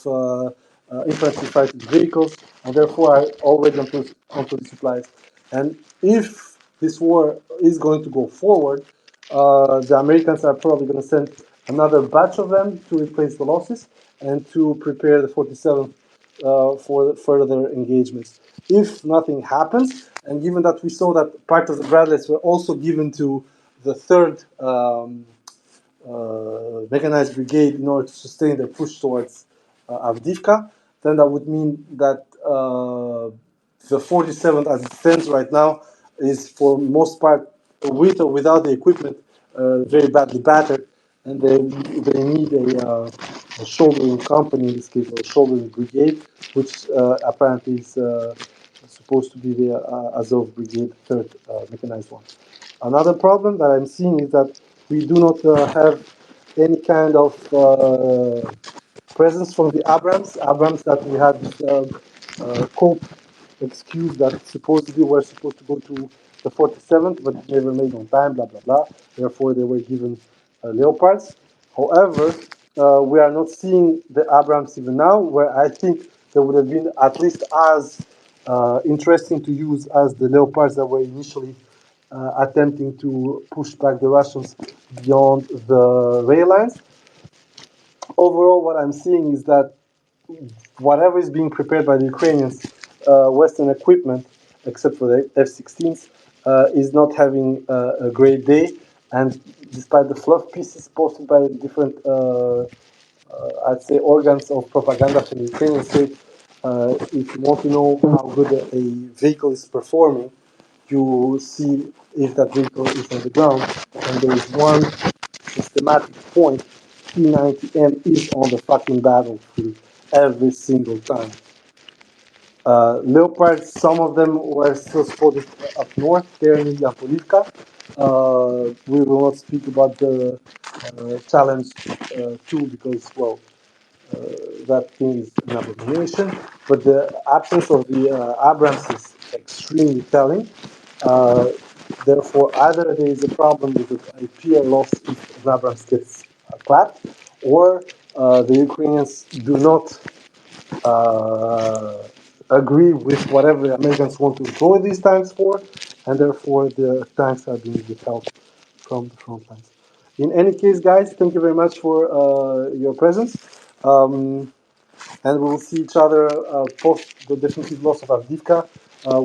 infantry fighting vehicles, and therefore are already onto the supplies. And if this war is going to go forward, the Americans are probably going to send another batch of them to replace the losses and to prepare the 47th for further engagements. If nothing happens, and given that we saw that part of the Bradleys were also given to the third mechanized brigade in order to sustain their push towards Avdiivka, then that would mean that the 47th, as it stands right now, is for most part, with or without the equipment, very badly battered, and they need a shouldering company, in this case, or a shouldering brigade, which apparently is supposed to be the Azov Brigade, third mechanized one. Another problem that I'm seeing is that we do not have any kind of presence from the Abrams that we had this cope excuse that supposedly were supposed to go to the 47th, but it never made on time, blah, blah, blah. Therefore, they were given Leopards. However, we are not seeing the Abrams even now, where I think they would have been at least as interesting to use as the Leopards that were initially attempting to push back the Russians beyond the rail lines. Overall, what I'm seeing is that whatever is being prepared by the Ukrainians, Western equipment, except for the F-16s, is not having a great day. And despite the fluff pieces posted by different, I'd say, organs of propaganda from the Ukrainian state, if you want to know how good a vehicle is performing, you see if that vehicle is on the ground. And there is one systematic point: T-90M is on the fucking battlefield every single time. Leopards, some of them were still spotted up north, there in Avdiivka. We will not speak about the challenge 2 because, well, that thing is an abomination. But the absence of the Abrams is extremely telling. Therefore, either there is a problem with the IPR loss if Abrams gets clapped, or the Ukrainians do not agree with whatever the Americans want to employ these tanks for, and therefore the tanks are being withheld from the front lines. In any case, guys, thank you very much for your presence. And we will see each other post the definitive loss of Avdiivka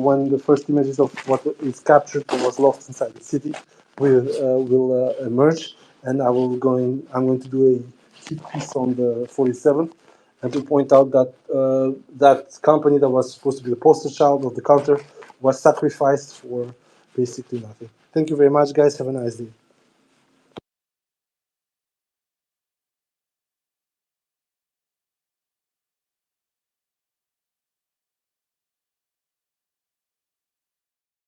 when the first images of what is captured or was lost inside the city will emerge. And I'm going to do a hit piece on the 47th and to point out that that company that was supposed to be the poster child of the counter was sacrificed for basically nothing. Thank you very much, guys. Have a nice day.